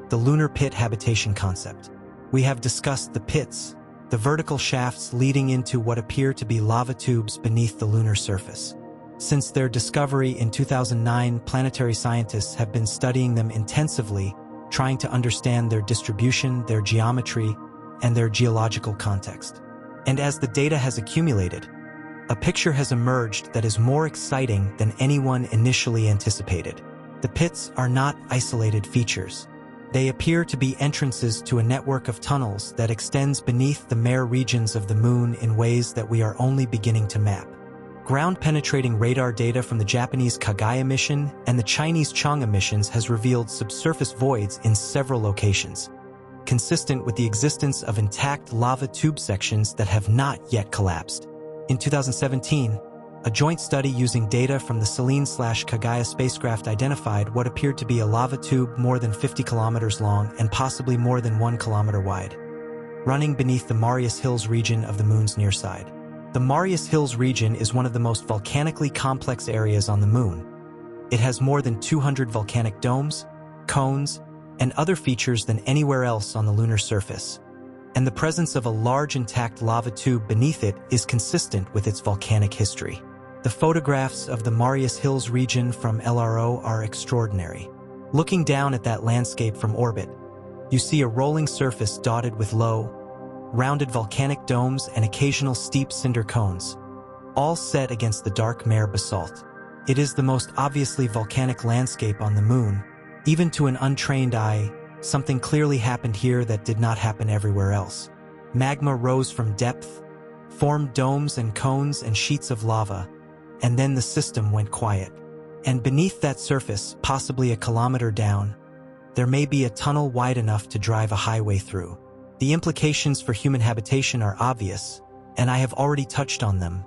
the lunar pit habitation concept. We have discussed the pits, the vertical shafts leading into what appear to be lava tubes beneath the lunar surface. Since their discovery in 2009, planetary scientists have been studying them intensively, trying to understand their distribution, their geometry, and their geological context. And as the data has accumulated, a picture has emerged that is more exciting than anyone initially anticipated. The pits are not isolated features. They appear to be entrances to a network of tunnels that extends beneath the mare regions of the Moon in ways that we are only beginning to map. Ground-penetrating radar data from the Japanese Kagaya mission and the Chinese Chang'e missions has revealed subsurface voids in several locations, consistent with the existence of intact lava tube sections that have not yet collapsed. In 2017, a joint study using data from the Selene/Kagaya spacecraft identified what appeared to be a lava tube more than 50 kilometers long and possibly more than 1 kilometer wide, running beneath the Marius Hills region of the Moon's near side. The Marius Hills region is one of the most volcanically complex areas on the Moon. It has more than 200 volcanic domes, cones, and other features than anywhere else on the lunar surface. And the presence of a large intact lava tube beneath it is consistent with its volcanic history. The photographs of the Marius Hills region from LRO are extraordinary. Looking down at that landscape from orbit, you see a rolling surface dotted with low, rounded volcanic domes and occasional steep cinder cones, all set against the dark mare basalt. It is the most obviously volcanic landscape on the Moon. Even to an untrained eye, something clearly happened here that did not happen everywhere else. Magma rose from depth, formed domes and cones and sheets of lava, and then the system went quiet. And beneath that surface, possibly a kilometer down, there may be a tunnel wide enough to drive a highway through. The implications for human habitation are obvious, and I have already touched on them: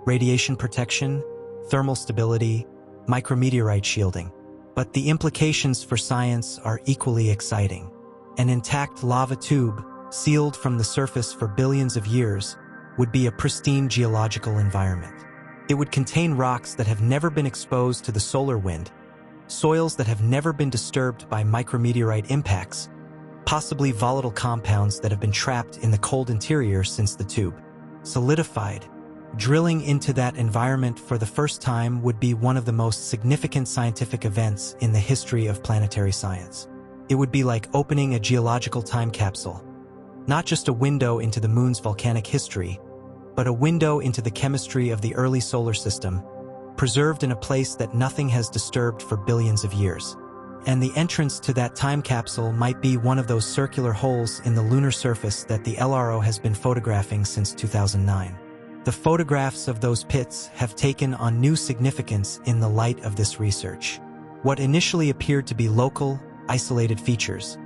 radiation protection, thermal stability, micrometeorite shielding. But the implications for science are equally exciting. An intact lava tube, sealed from the surface for billions of years, would be a pristine geological environment. It would contain rocks that have never been exposed to the solar wind, soils that have never been disturbed by micrometeorite impacts, possibly volatile compounds that have been trapped in the cold interior since the tube solidified. Drilling into that environment for the first time would be one of the most significant scientific events in the history of planetary science. It would be like opening a geological time capsule, not just a window into the Moon's volcanic history, but a window into the chemistry of the early solar system, preserved in a place that nothing has disturbed for billions of years. And the entrance to that time capsule might be one of those circular holes in the lunar surface that the LRO has been photographing since 2009. The photographs of those pits have taken on new significance in the light of this research. What initially appeared to be local, isolated features,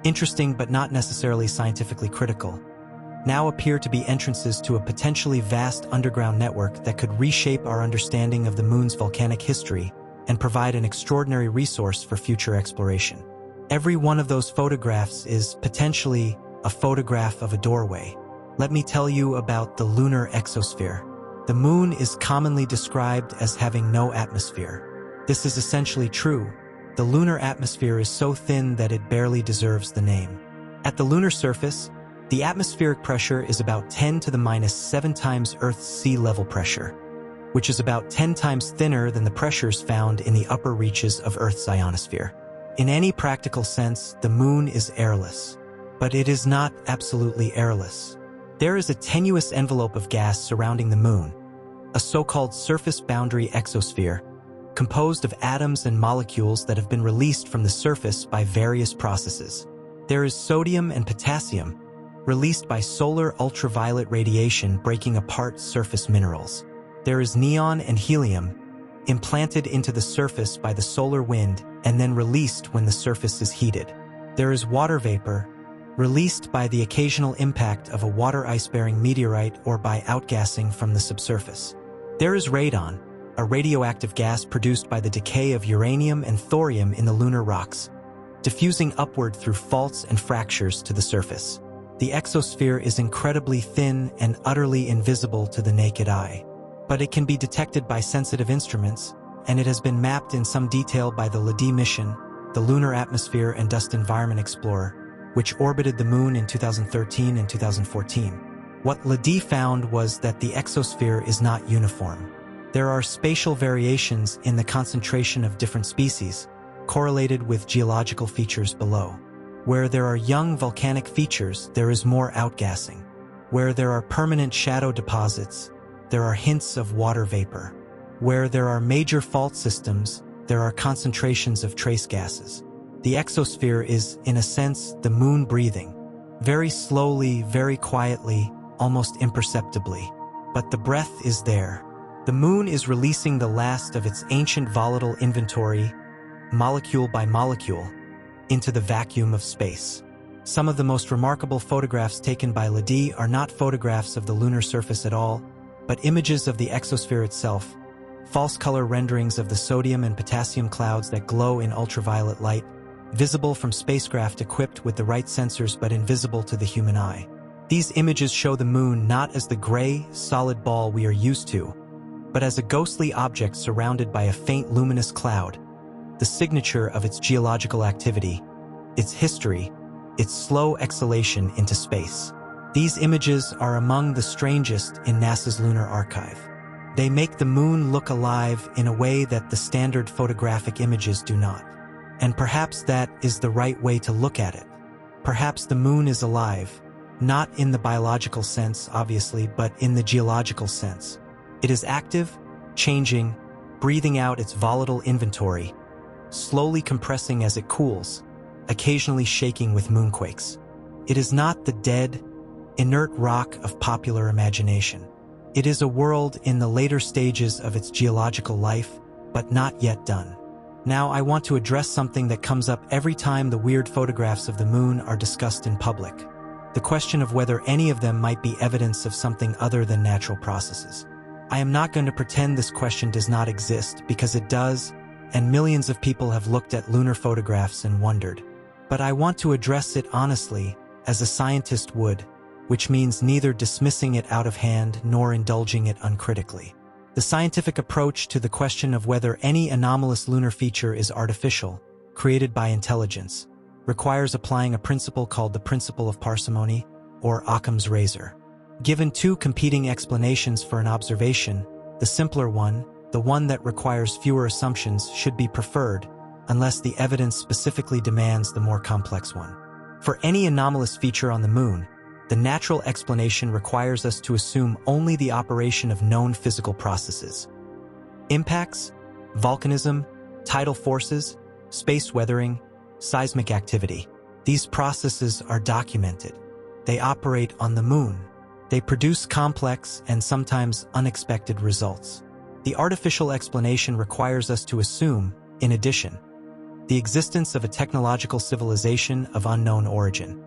interesting but not necessarily scientifically critical, now appear to be entrances to a potentially vast underground network that could reshape our understanding of the moon's volcanic history and provide an extraordinary resource for future exploration. Every one of those photographs is potentially a photograph of a doorway. Let me tell you about the lunar exosphere. The moon is commonly described as having no atmosphere. This is essentially true. The lunar atmosphere is so thin that it barely deserves the name. At the lunar surface, the atmospheric pressure is about 10 to the minus 7 times Earth's sea level pressure, which is about 10 times thinner than the pressures found in the upper reaches of Earth's ionosphere. In any practical sense, the moon is airless, but it is not absolutely airless. There is a tenuous envelope of gas surrounding the moon, a so-called surface boundary exosphere, composed of atoms and molecules that have been released from the surface by various processes. There is sodium and potassium, released by solar ultraviolet radiation breaking apart surface minerals. There is neon and helium, implanted into the surface by the solar wind and then released when the surface is heated. There is water vapor, released by the occasional impact of a water ice-bearing meteorite or by outgassing from the subsurface. There is radon, a radioactive gas produced by the decay of uranium and thorium in the lunar rocks, diffusing upward through faults and fractures to the surface. The exosphere is incredibly thin and utterly invisible to the naked eye, but it can be detected by sensitive instruments, and it has been mapped in some detail by the Lobate mission, the Lunar Atmosphere and Dust Environment Explorer, which orbited the moon in 2013 and 2014. What Lobate found was that the exosphere is not uniform. There are spatial variations in the concentration of different species, correlated with geological features below. Where there are young volcanic features, there is more outgassing. Where there are permanent shadow deposits, there are hints of water vapor. Where there are major fault systems, there are concentrations of trace gases. The exosphere is, in a sense, the moon breathing. Very slowly, very quietly, almost imperceptibly. But the breath is there. The moon is releasing the last of its ancient volatile inventory, molecule by molecule, into the vacuum of space. Some of the most remarkable photographs taken by Lobate are not photographs of the lunar surface at all, but images of the exosphere itself, false color renderings of the sodium and potassium clouds that glow in ultraviolet light, visible from spacecraft equipped with the right sensors but invisible to the human eye. These images show the moon not as the gray, solid ball we are used to, but as a ghostly object surrounded by a faint luminous cloud, the signature of its geological activity, its history, its slow exhalation into space. These images are among the strangest in NASA's lunar archive. They make the moon look alive in a way that the standard photographic images do not. And perhaps that is the right way to look at it. Perhaps the moon is alive, not in the biological sense, obviously, but in the geological sense. It is active, changing, breathing out its volatile inventory, slowly compressing as it cools, occasionally shaking with moonquakes. It is not the dead, inert rock of popular imagination. It is a world in the later stages of its geological life, but not yet done. Now I want to address something that comes up every time the weird photographs of the moon are discussed in public. The question of whether any of them might be evidence of something other than natural processes. I am not going to pretend this question does not exist, because it does, and millions of people have looked at lunar photographs and wondered. But I want to address it honestly, as a scientist would, which means neither dismissing it out of hand nor indulging it uncritically. The scientific approach to the question of whether any anomalous lunar feature is artificial, created by intelligence, requires applying a principle called the principle of parsimony, or Occam's razor. Given two competing explanations for an observation, the simpler one, the one that requires fewer assumptions, should be preferred, unless the evidence specifically demands the more complex one. For any anomalous feature on the moon, the natural explanation requires us to assume only the operation of known physical processes. Impacts, volcanism, tidal forces, space weathering, seismic activity. These processes are documented. They operate on the moon. They produce complex and sometimes unexpected results. The artificial explanation requires us to assume, in addition, the existence of a technological civilization of unknown origin.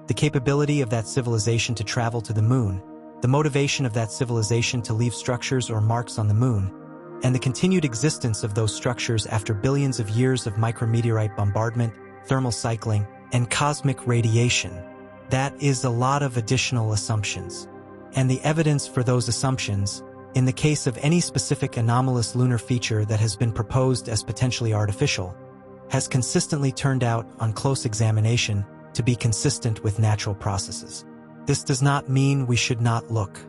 the capability of that civilization to travel to the moon, the motivation of that civilization to leave structures or marks on the moon, and the continued existence of those structures after billions of years of micrometeorite bombardment, thermal cycling, and cosmic radiation. That is a lot of additional assumptions. And the evidence for those assumptions, in the case of any specific anomalous lunar feature that has been proposed as potentially artificial, has consistently turned out, on close examination, to be consistent with natural processes. This does not mean we should not look.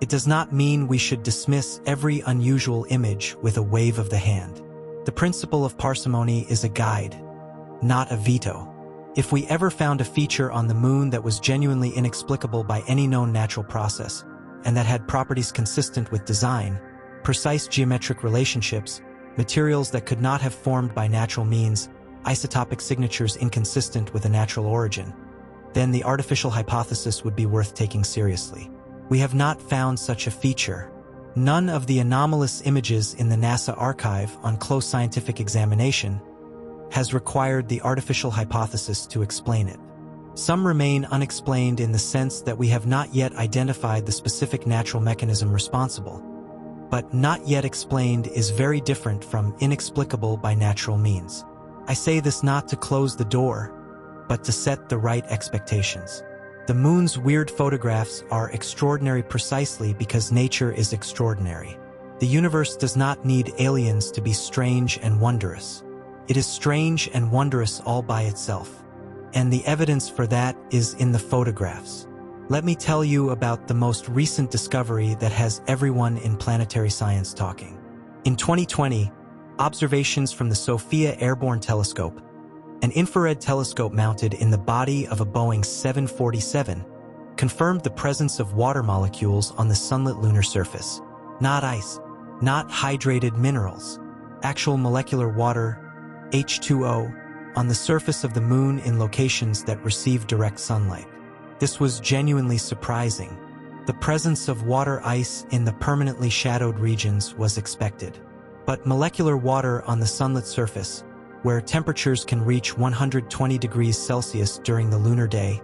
It does not mean we should dismiss every unusual image with a wave of the hand. The principle of parsimony is a guide, not a veto. If we ever found a feature on the moon that was genuinely inexplicable by any known natural process, and that had properties consistent with design, precise geometric relationships, materials that could not have formed by natural means, isotopic signatures inconsistent with a natural origin, then the artificial hypothesis would be worth taking seriously. We have not found such a feature. None of the anomalous images in the NASA archive on close scientific examination has required the artificial hypothesis to explain it. Some remain unexplained in the sense that we have not yet identified the specific natural mechanism responsible. But not yet explained is very different from inexplicable by natural means. I say this not to close the door, but to set the right expectations. The moon's weird photographs are extraordinary precisely because nature is extraordinary. The universe does not need aliens to be strange and wondrous. It is strange and wondrous all by itself. And the evidence for that is in the photographs. Let me tell you about the most recent discovery that has everyone in planetary science talking. In 2020, observations from the SOFIA Airborne Telescope, an infrared telescope mounted in the body of a Boeing 747, confirmed the presence of water molecules on the sunlit lunar surface. Not ice, not hydrated minerals, actual molecular water, H2O, on the surface of the moon in locations that receive direct sunlight. This was genuinely surprising. The presence of water ice in the permanently shadowed regions was expected. But molecular water on the sunlit surface, where temperatures can reach 120 degrees Celsius during the lunar day,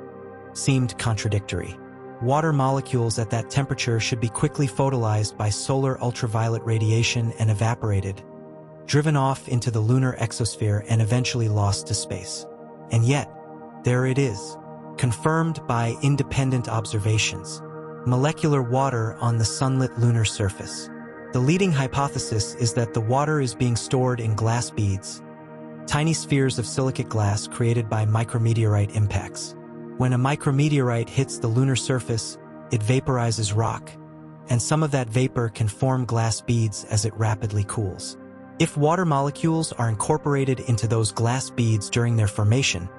seemed contradictory. Water molecules at that temperature should be quickly photolyzed by solar ultraviolet radiation and evaporated, driven off into the lunar exosphere and eventually lost to space. And yet, there it is, confirmed by independent observations. Molecular water on the sunlit lunar surface. The leading hypothesis is that the water is being stored in glass beads, tiny spheres of silicate glass created by micrometeorite impacts. When a micrometeorite hits the lunar surface, it vaporizes rock, and some of that vapor can form glass beads as it rapidly cools. If water molecules are incorporated into those glass beads during their formation,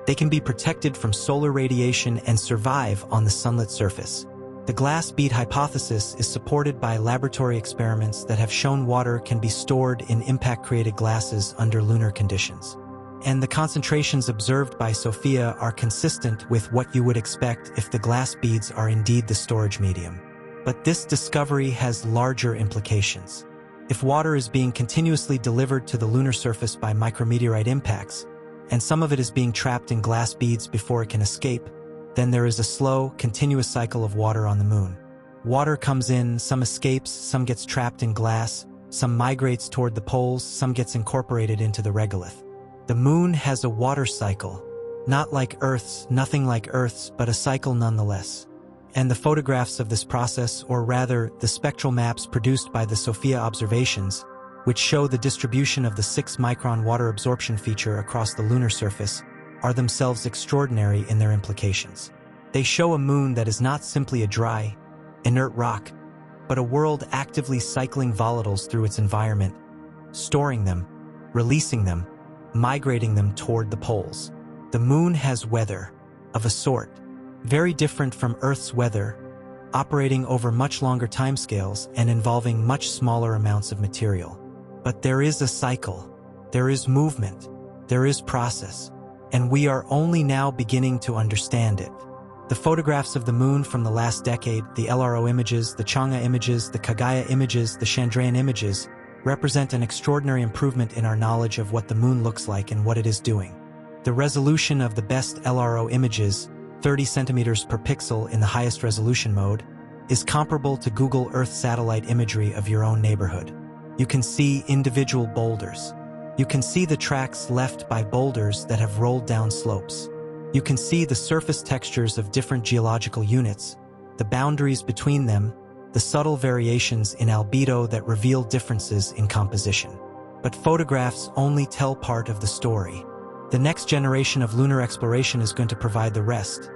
they can be protected from solar radiation and survive on the sunlit surface. The glass bead hypothesis is supported by laboratory experiments that have shown water can be stored in impact-created glasses under lunar conditions. And the concentrations observed by SOFIA are consistent with what you would expect if the glass beads are indeed the storage medium. But this discovery has larger implications. If water is being continuously delivered to the lunar surface by micrometeorite impacts, and some of it is being trapped in glass beads before it can escape, then there is a slow, continuous cycle of water on the moon. Water comes in, some escapes, some gets trapped in glass, some migrates toward the poles, some gets incorporated into the regolith. The moon has a water cycle, not like Earth's, nothing like Earth's, but a cycle nonetheless. And the photographs of this process, or rather, the spectral maps produced by the SOFIA observations, which show the distribution of the 6-micron water absorption feature across the lunar surface, are themselves extraordinary in their implications. They show a moon that is not simply a dry, inert rock, but a world actively cycling volatiles through its environment, storing them, releasing them, migrating them toward the poles. The moon has weather, of a sort, very different from Earth's weather, operating over much longer timescales and involving much smaller amounts of material. But there is a cycle, there is movement, there is process, and we are only now beginning to understand it. The photographs of the moon from the last decade, the LRO images, the Chang'e images, the Kaguya images, the Chandrayaan images, represent an extraordinary improvement in our knowledge of what the moon looks like and what it is doing. The resolution of the best LRO images 30 centimeters per pixel in the highest resolution mode, is comparable to Google Earth satellite imagery of your own neighborhood. You can see individual boulders. You can see the tracks left by boulders that have rolled down slopes. You can see the surface textures of different geological units, the boundaries between them, the subtle variations in albedo that reveal differences in composition. But photographs only tell part of the story. The next generation of lunar exploration is going to provide the rest.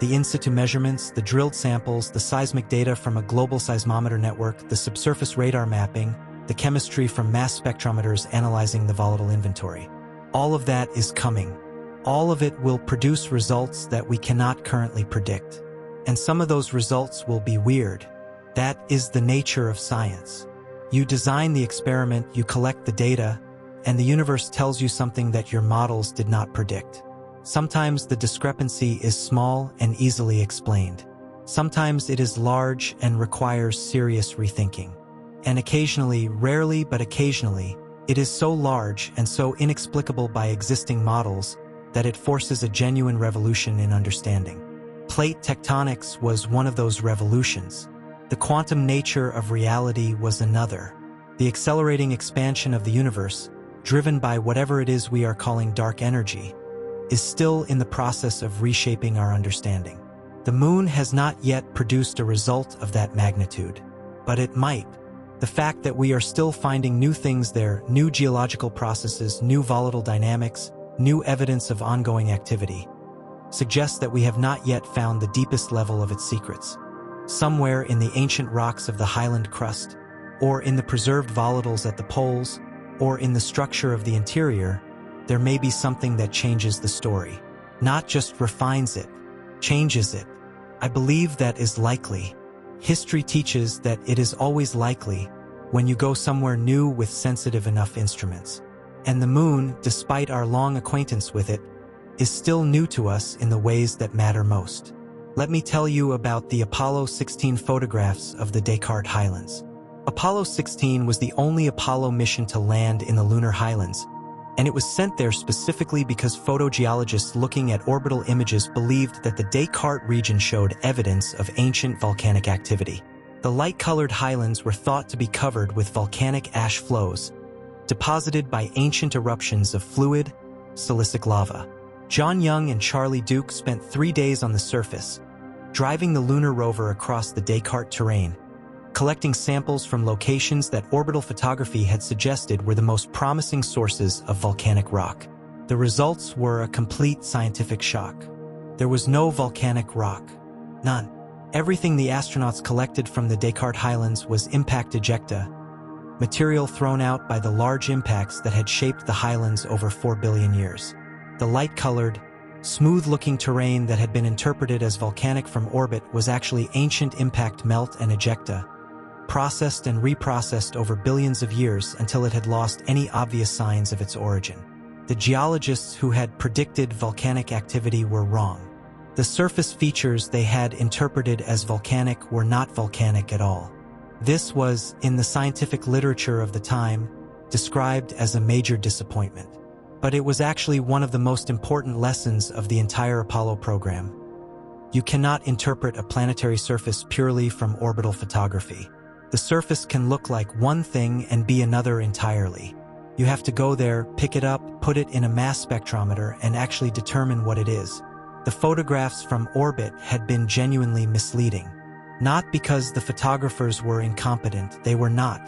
The in-situ measurements, the drilled samples, the seismic data from a global seismometer network, the subsurface radar mapping, the chemistry from mass spectrometers analyzing the volatile inventory. All of that is coming. All of it will produce results that we cannot currently predict. And some of those results will be weird. That is the nature of science. You design the experiment, you collect the data, and the universe tells you something that your models did not predict. Sometimes the discrepancy is small and easily explained. Sometimes it is large and requires serious rethinking. And occasionally, rarely but occasionally, it is so large and so inexplicable by existing models that it forces a genuine revolution in understanding. Plate tectonics was one of those revolutions. The quantum nature of reality was another. The accelerating expansion of the universe, driven by whatever it is we are calling dark energy, is still in the process of reshaping our understanding. The moon has not yet produced a result of that magnitude, but it might. The fact that we are still finding new things there, new geological processes, new volatile dynamics, new evidence of ongoing activity, suggests that we have not yet found the deepest level of its secrets. Somewhere in the ancient rocks of the highland crust, or in the preserved volatiles at the poles, or in the structure of the interior, there may be something that changes the story. Not just refines it, changes it. I believe that is likely. History teaches that it is always likely when you go somewhere new with sensitive enough instruments. And the moon, despite our long acquaintance with it, is still new to us in the ways that matter most. Let me tell you about the Apollo 16 photographs of the Descartes Highlands. Apollo 16 was the only Apollo mission to land in the lunar highlands, and it was sent there specifically because photogeologists looking at orbital images believed that the Descartes region showed evidence of ancient volcanic activity. The light-colored highlands were thought to be covered with volcanic ash flows, deposited by ancient eruptions of fluid, silicic lava. John Young and Charlie Duke spent 3 days on the surface, driving the lunar rover across the Descartes terrain, collecting samples from locations that orbital photography had suggested were the most promising sources of volcanic rock. The results were a complete scientific shock. There was no volcanic rock. None. Everything the astronauts collected from the Descartes Highlands was impact ejecta, material thrown out by the large impacts that had shaped the highlands over 4 billion years. The light-colored, smooth-looking terrain that had been interpreted as volcanic from orbit was actually ancient impact melt and ejecta, processed and reprocessed over billions of years until it had lost any obvious signs of its origin. The geologists who had predicted volcanic activity were wrong. The surface features they had interpreted as volcanic were not volcanic at all. This was, in the scientific literature of the time, described as a major disappointment. But it was actually one of the most important lessons of the entire Apollo program. You cannot interpret a planetary surface purely from orbital photography. The surface can look like one thing and be another entirely. You have to go there, pick it up, put it in a mass spectrometer, and actually determine what it is. The photographs from orbit had been genuinely misleading. Not because the photographers were incompetent, they were not.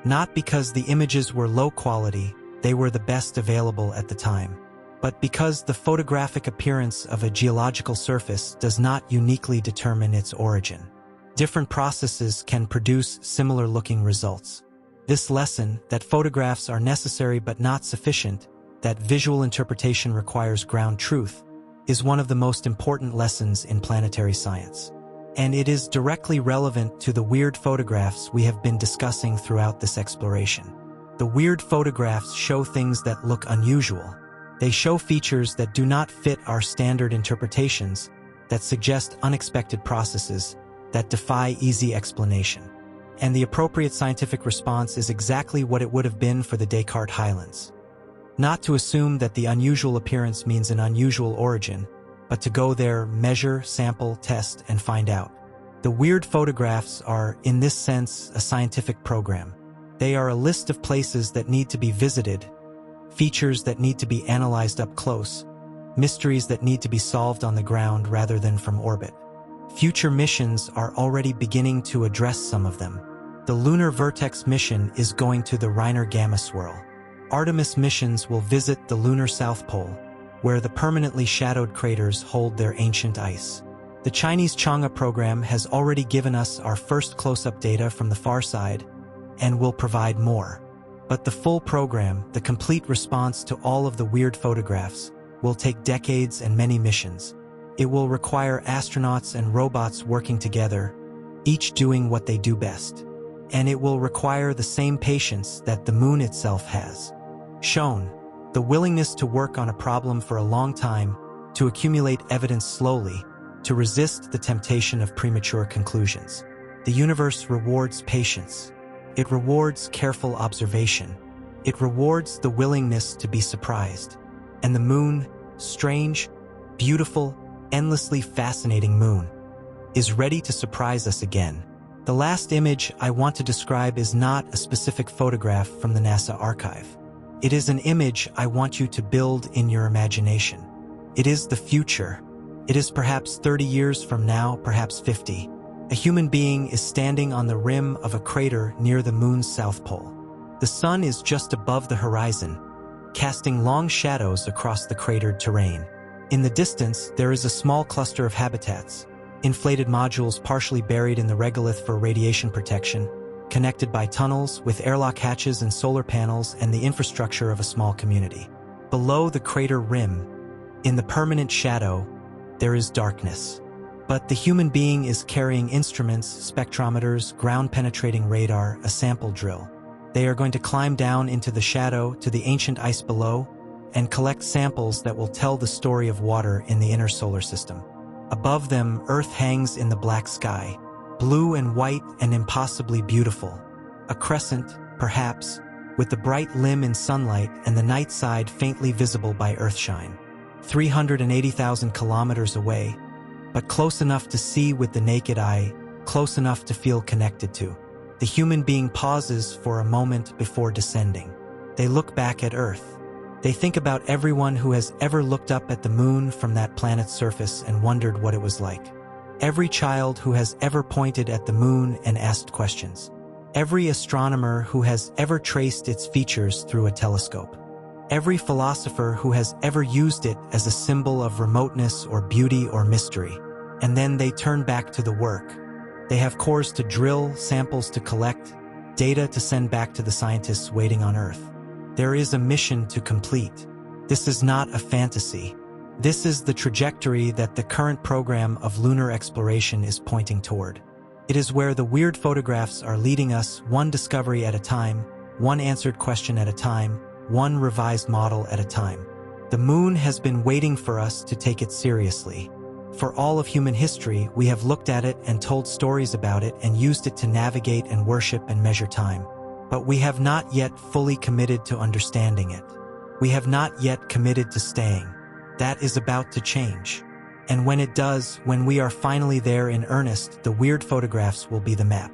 Not because the images were low quality, they were the best available at the time. But because the photographic appearance of a geological surface does not uniquely determine its origin. Different processes can produce similar-looking results. This lesson, that photographs are necessary but not sufficient, that visual interpretation requires ground truth, is one of the most important lessons in planetary science. And it is directly relevant to the weird photographs we have been discussing throughout this exploration. The weird photographs show things that look unusual. They show features that do not fit our standard interpretations, that suggest unexpected processes, that defy easy explanation. And the appropriate scientific response is exactly what it would have been for the Descartes Highlands. Not to assume that the unusual appearance means an unusual origin, but to go there, measure, sample, test, and find out. The weird photographs are, in this sense, a scientific program. They are a list of places that need to be visited, features that need to be analyzed up close, mysteries that need to be solved on the ground rather than from orbit. Future missions are already beginning to address some of them. The Lunar Vertex mission is going to the Reiner Gamma swirl. Artemis missions will visit the lunar South Pole, where the permanently shadowed craters hold their ancient ice. The Chinese Chang'e program has already given us our first close-up data from the far side and will provide more. But the full program, the complete response to all of the weird photographs, will take decades and many missions. It will require astronauts and robots working together, each doing what they do best. And it will require the same patience that the moon itself has shown, the willingness to work on a problem for a long time, to accumulate evidence slowly, to resist the temptation of premature conclusions. The universe rewards patience. It rewards careful observation. It rewards the willingness to be surprised. And the moon, strange, beautiful, endlessly fascinating moon, is ready to surprise us again. The last image I want to describe is not a specific photograph from the NASA archive. It is an image I want you to build in your imagination. It is the future. It is perhaps 30 years from now, perhaps 50. A human being is standing on the rim of a crater near the moon's south pole. The sun is just above the horizon, casting long shadows across the cratered terrain. In the distance, there is a small cluster of habitats, inflated modules partially buried in the regolith for radiation protection, connected by tunnels with airlock hatches and solar panels and the infrastructure of a small community. Below the crater rim, in the permanent shadow, there is darkness. But the human being is carrying instruments, spectrometers, ground-penetrating radar, a sample drill. They are going to climb down into the shadow to the ancient ice below and collect samples that will tell the story of water in the inner solar system. Above them, Earth hangs in the black sky, blue and white and impossibly beautiful. A crescent, perhaps, with the bright limb in sunlight and the night side faintly visible by Earthshine. 380,000 kilometers away, but close enough to see with the naked eye, close enough to feel connected to. The human being pauses for a moment before descending. They look back at Earth. They think about everyone who has ever looked up at the moon from that planet's surface and wondered what it was like. Every child who has ever pointed at the moon and asked questions. Every astronomer who has ever traced its features through a telescope. Every philosopher who has ever used it as a symbol of remoteness or beauty or mystery. And then they turn back to the work. They have cores to drill, samples to collect, data to send back to the scientists waiting on Earth. There is a mission to complete. This is not a fantasy. This is the trajectory that the current program of lunar exploration is pointing toward. It is where the weird photographs are leading us one discovery at a time, one answered question at a time, one revised model at a time. The moon has been waiting for us to take it seriously. For all of human history, we have looked at it and told stories about it and used it to navigate and worship and measure time. But we have not yet fully committed to understanding it. We have not yet committed to staying. That is about to change. And when it does, when we are finally there in earnest, the weird photographs will be the map.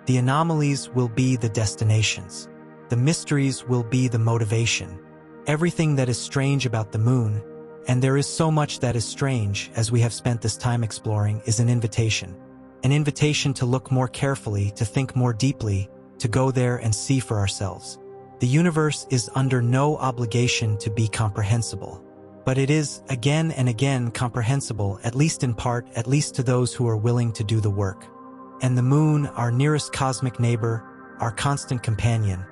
The anomalies will be the destinations. The mysteries will be the motivation. Everything that is strange about the moon, and there is so much that is strange as we have spent this time exploring, is an invitation. An invitation to look more carefully, to think more deeply, to go there and see for ourselves. The universe is under no obligation to be comprehensible. But it is, again and again, comprehensible, at least in part, at least to those who are willing to do the work. And the moon, our nearest cosmic neighbor, our constant companion,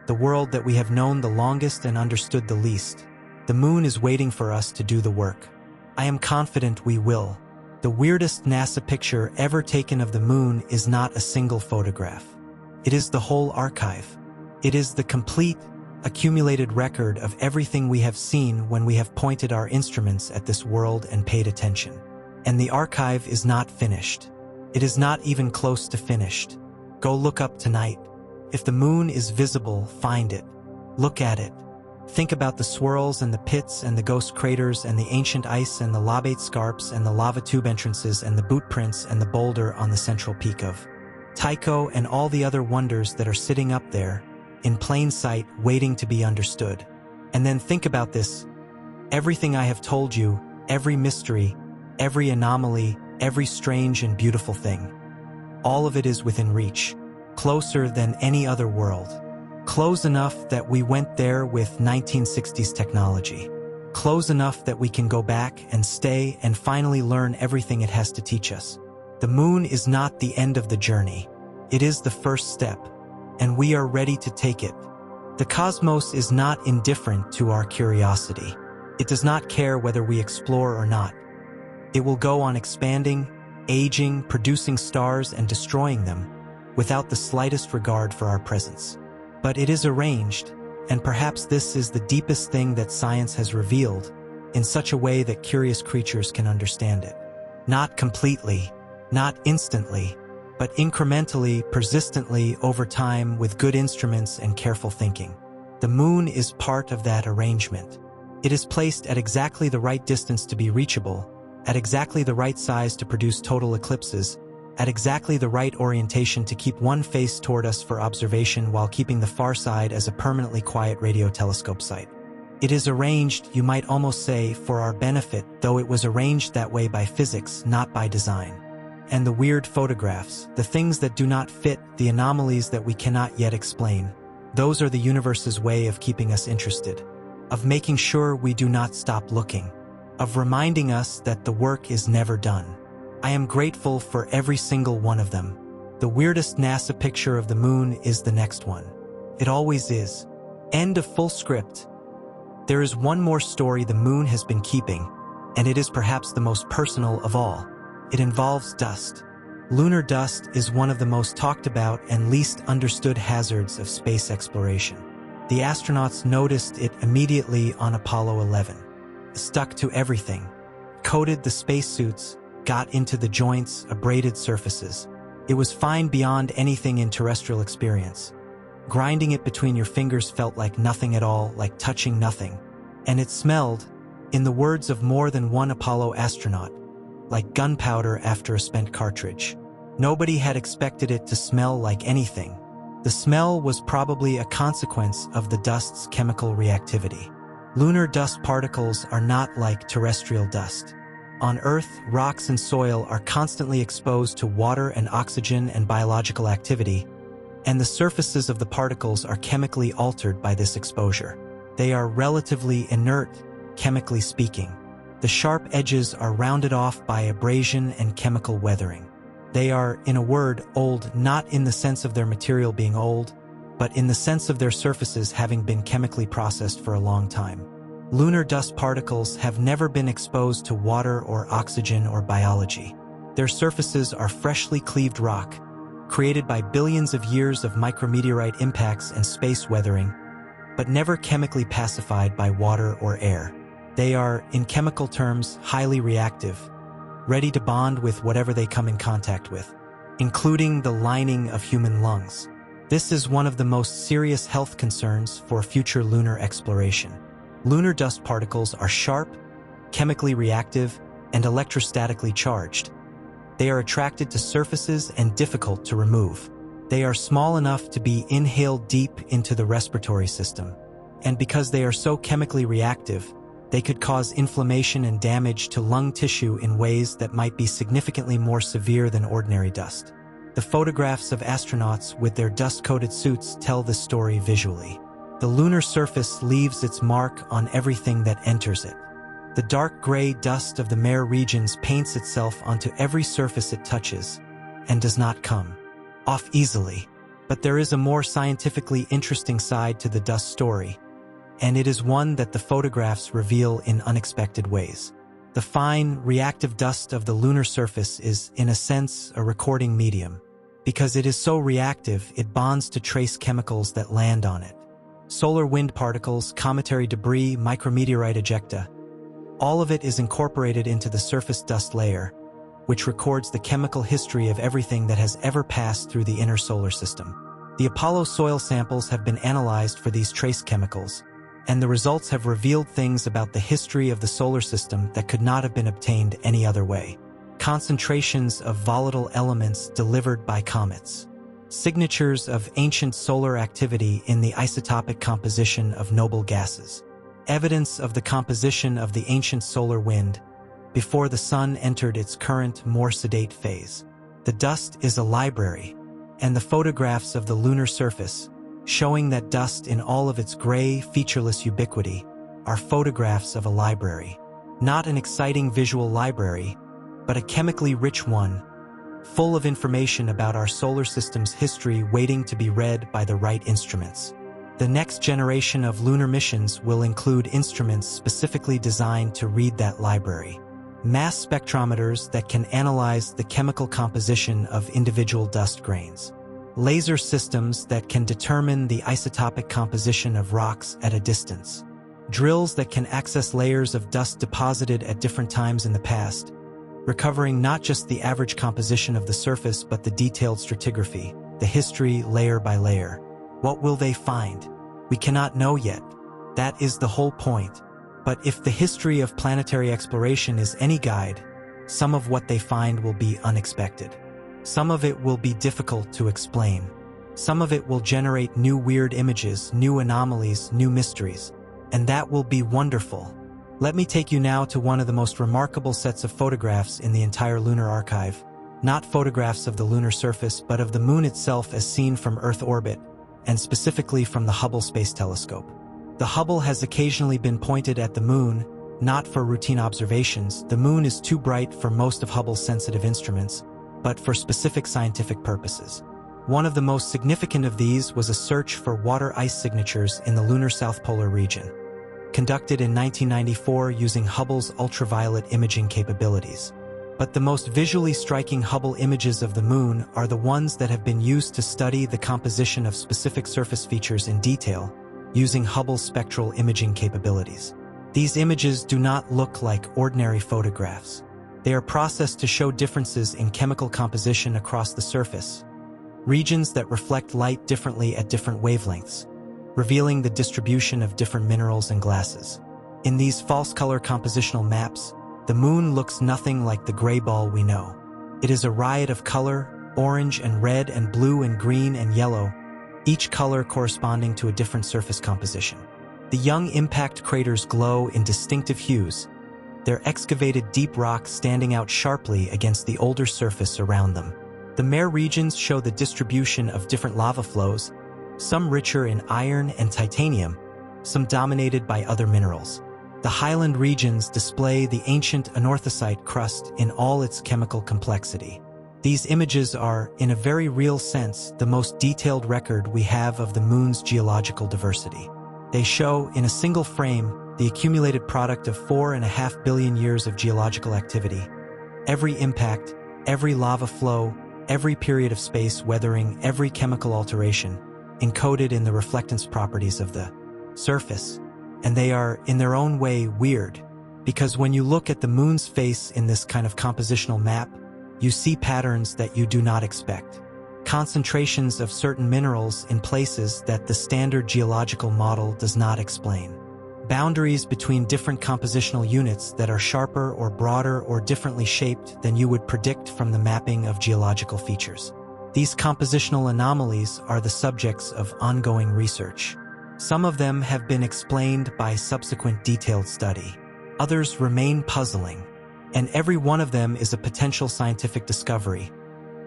the world that we have known the longest and understood the least, the moon is waiting for us to do the work. I am confident we will. The weirdest NASA picture ever taken of the moon is not a single photograph. It is the whole archive. It is the complete, accumulated record of everything we have seen when we have pointed our instruments at this world and paid attention. And the archive is not finished. It is not even close to finished. Go look up tonight. If the moon is visible, find it. Look at it. Think about the swirls and the pits and the ghost craters and the ancient ice and the Lobate Scarps and the lava tube entrances and the boot prints and the boulder on the central peak of Tycho and all the other wonders that are sitting up there, in plain sight, waiting to be understood. And then think about this. Everything I have told you, every mystery, every anomaly, every strange and beautiful thing. All of it is within reach, closer than any other world. Close enough that we went there with 1960s technology. Close enough that we can go back and stay and finally learn everything it has to teach us. The moon is not the end of the journey. It is the first step, and we are ready to take it. The cosmos is not indifferent to our curiosity. It does not care whether we explore or not. It will go on expanding, aging, producing stars and destroying them, without the slightest regard for our presence. But it is arranged, and perhaps this is the deepest thing that science has revealed, in such a way that curious creatures can understand it. Not completely, not instantly, but incrementally, persistently, over time, with good instruments and careful thinking. The moon is part of that arrangement. It is placed at exactly the right distance to be reachable, at exactly the right size to produce total eclipses, at exactly the right orientation to keep one face toward us for observation while keeping the far side as a permanently quiet radio telescope site. It is arranged, you might almost say, for our benefit, though it was arranged that way by physics, not by design. And the weird photographs, the things that do not fit, the anomalies that we cannot yet explain, those are the universe's way of keeping us interested, of making sure we do not stop looking, of reminding us that the work is never done. I am grateful for every single one of them. The weirdest NASA picture of the moon is the next one. It always is. End of full script. There is one more story the moon has been keeping, and it is perhaps the most personal of all. It involves dust. Lunar dust is one of the most talked about and least understood hazards of space exploration. The astronauts noticed it immediately on Apollo 11. Stuck to everything. Coated the spacesuits, got into the joints, abraded surfaces. It was fine beyond anything in terrestrial experience. Grinding it between your fingers felt like nothing at all, like touching nothing. And it smelled, in the words of more than one Apollo astronaut, like gunpowder after a spent cartridge. Nobody had expected it to smell like anything. The smell was probably a consequence of the dust's chemical reactivity. Lunar dust particles are not like terrestrial dust. On Earth, rocks and soil are constantly exposed to water and oxygen and biological activity, and the surfaces of the particles are chemically altered by this exposure. They are relatively inert, chemically speaking. The sharp edges are rounded off by abrasion and chemical weathering. They are, in a word, old not in the sense of their material being old, but in the sense of their surfaces having been chemically processed for a long time. Lunar dust particles have never been exposed to water or oxygen or biology. Their surfaces are freshly cleaved rock, created by billions of years of micrometeorite impacts and space weathering, but never chemically pacified by water or air. They are, in chemical terms, highly reactive, ready to bond with whatever they come in contact with, including the lining of human lungs. This is one of the most serious health concerns for future lunar exploration. Lunar dust particles are sharp, chemically reactive, and electrostatically charged. They are attracted to surfaces and difficult to remove. They are small enough to be inhaled deep into the respiratory system. And because they are so chemically reactive, they could cause inflammation and damage to lung tissue in ways that might be significantly more severe than ordinary dust. The photographs of astronauts with their dust-coated suits tell this story visually. The lunar surface leaves its mark on everything that enters it. The dark gray dust of the mare regions paints itself onto every surface it touches, and does not come off easily. But there is a more scientifically interesting side to the dust story, and it is one that the photographs reveal in unexpected ways. The fine, reactive dust of the lunar surface is, in a sense, a recording medium. Because it is so reactive, it bonds to trace chemicals that land on it. Solar wind particles, cometary debris, micrometeorite ejecta. All of it is incorporated into the surface dust layer, which records the chemical history of everything that has ever passed through the inner solar system. The Apollo soil samples have been analyzed for these trace chemicals, and the results have revealed things about the history of the solar system that could not have been obtained any other way. Concentrations of volatile elements delivered by comets. Signatures of ancient solar activity in the isotopic composition of noble gases. Evidence of the composition of the ancient solar wind before the sun entered its current, more sedate phase. The dust is a library, and the photographs of the lunar surface, showing that dust in all of its gray, featureless ubiquity, are photographs of a library. Not an exciting visual library, but a chemically rich one, full of information about our solar system's history waiting to be read by the right instruments. The next generation of lunar missions will include instruments specifically designed to read that library. Mass spectrometers that can analyze the chemical composition of individual dust grains. Laser systems that can determine the isotopic composition of rocks at a distance. Drills that can access layers of dust deposited at different times in the past, recovering not just the average composition of the surface but the detailed stratigraphy, the history layer by layer. What will they find? We cannot know yet. That is the whole point. But if the history of planetary exploration is any guide, some of what they find will be unexpected. Some of it will be difficult to explain. Some of it will generate new weird images, new anomalies, new mysteries. And that will be wonderful. Let me take you now to one of the most remarkable sets of photographs in the entire lunar archive. Not photographs of the lunar surface, but of the moon itself as seen from Earth orbit, and specifically from the Hubble Space Telescope. The Hubble has occasionally been pointed at the moon, not for routine observations. The moon is too bright for most of Hubble's sensitive instruments, but for specific scientific purposes. One of the most significant of these was a search for water ice signatures in the lunar South Polar region, conducted in 1994 using Hubble's ultraviolet imaging capabilities. But the most visually striking Hubble images of the moon are the ones that have been used to study the composition of specific surface features in detail, using Hubble's spectral imaging capabilities. These images do not look like ordinary photographs. They are processed to show differences in chemical composition across the surface, regions that reflect light differently at different wavelengths, revealing the distribution of different minerals and gases. In these false color compositional maps, the moon looks nothing like the gray ball we know. It is a riot of color, orange and red and blue and green and yellow, each color corresponding to a different surface composition. The young impact craters glow in distinctive hues, their excavated deep rocks standing out sharply against the older surface around them. The mare regions show the distribution of different lava flows, some richer in iron and titanium, some dominated by other minerals. The highland regions display the ancient anorthosite crust in all its chemical complexity. These images are, in a very real sense, the most detailed record we have of the moon's geological diversity. They show, in a single frame, the accumulated product of 4.5 billion years of geological activity. Every impact, every lava flow, every period of space weathering, every chemical alteration, encoded in the reflectance properties of the surface. And they are, in their own way, weird, because when you look at the moon's face in this kind of compositional map, you see patterns that you do not expect. Concentrations of certain minerals in places that the standard geological model does not explain. Boundaries between different compositional units that are sharper or broader or differently shaped than you would predict from the mapping of geological features. These compositional anomalies are the subjects of ongoing research. Some of them have been explained by subsequent detailed study. Others remain puzzling, and every one of them is a potential scientific discovery,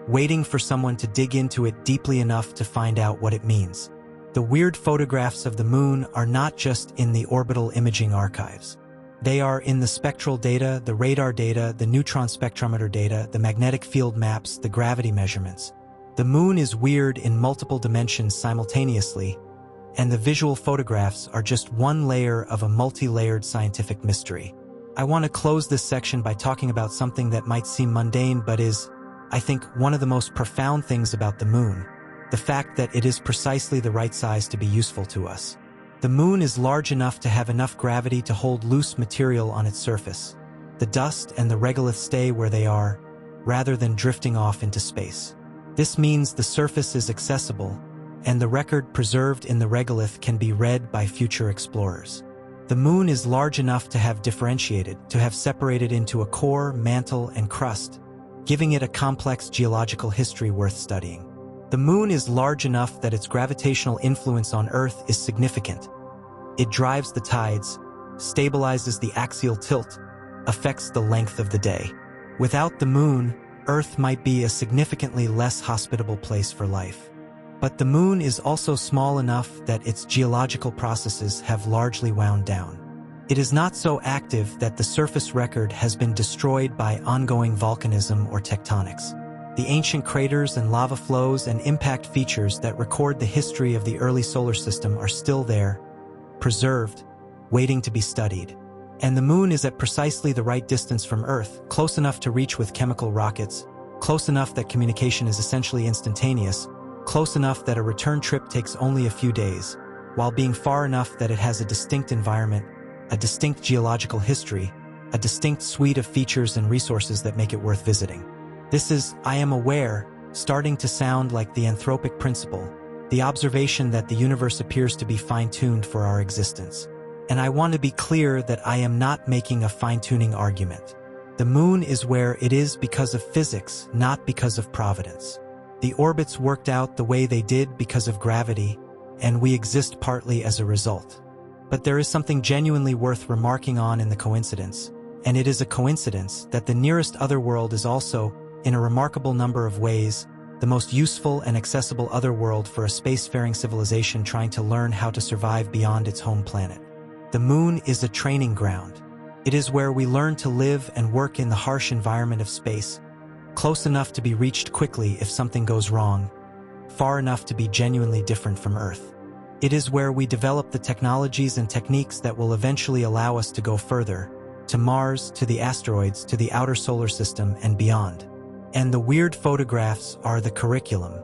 waiting for someone to dig into it deeply enough to find out what it means. The weird photographs of the moon are not just in the orbital imaging archives. They are in the spectral data, the radar data, the neutron spectrometer data, the magnetic field maps, the gravity measurements. The moon is weird in multiple dimensions simultaneously, and the visual photographs are just one layer of a multi-layered scientific mystery. I want to close this section by talking about something that might seem mundane but is, I think, one of the most profound things about the moon. The fact that it is precisely the right size to be useful to us. The moon is large enough to have enough gravity to hold loose material on its surface. The dust and the regolith stay where they are, rather than drifting off into space. This means the surface is accessible, and the record preserved in the regolith can be read by future explorers. The Moon is large enough to have differentiated, to have separated into a core, mantle, and crust, giving it a complex geological history worth studying. The Moon is large enough that its gravitational influence on Earth is significant. It drives the tides, stabilizes the axial tilt, affects the length of the day. Without the Moon, Earth might be a significantly less hospitable place for life. But the Moon is also small enough that its geological processes have largely wound down. It is not so active that the surface record has been destroyed by ongoing volcanism or tectonics. The ancient craters and lava flows and impact features that record the history of the early solar system are still there, preserved, waiting to be studied. And the Moon is at precisely the right distance from Earth, close enough to reach with chemical rockets, close enough that communication is essentially instantaneous, close enough that a return trip takes only a few days, while being far enough that it has a distinct environment, a distinct geological history, a distinct suite of features and resources that make it worth visiting. This is, I am aware, starting to sound like the anthropic principle, the observation that the universe appears to be fine-tuned for our existence. And I want to be clear that I am not making a fine-tuning argument. The Moon is where it is because of physics, not because of providence. The orbits worked out the way they did because of gravity, and we exist partly as a result. But there is something genuinely worth remarking on in the coincidence, and it is a coincidence that the nearest other world is also, in a remarkable number of ways, the most useful and accessible other world for a spacefaring civilization trying to learn how to survive beyond its home planet. The Moon is a training ground. It is where we learn to live and work in the harsh environment of space, close enough to be reached quickly if something goes wrong, far enough to be genuinely different from Earth. It is where we develop the technologies and techniques that will eventually allow us to go further, to Mars, to the asteroids, to the outer solar system, and beyond. And the weird photographs are the curriculum.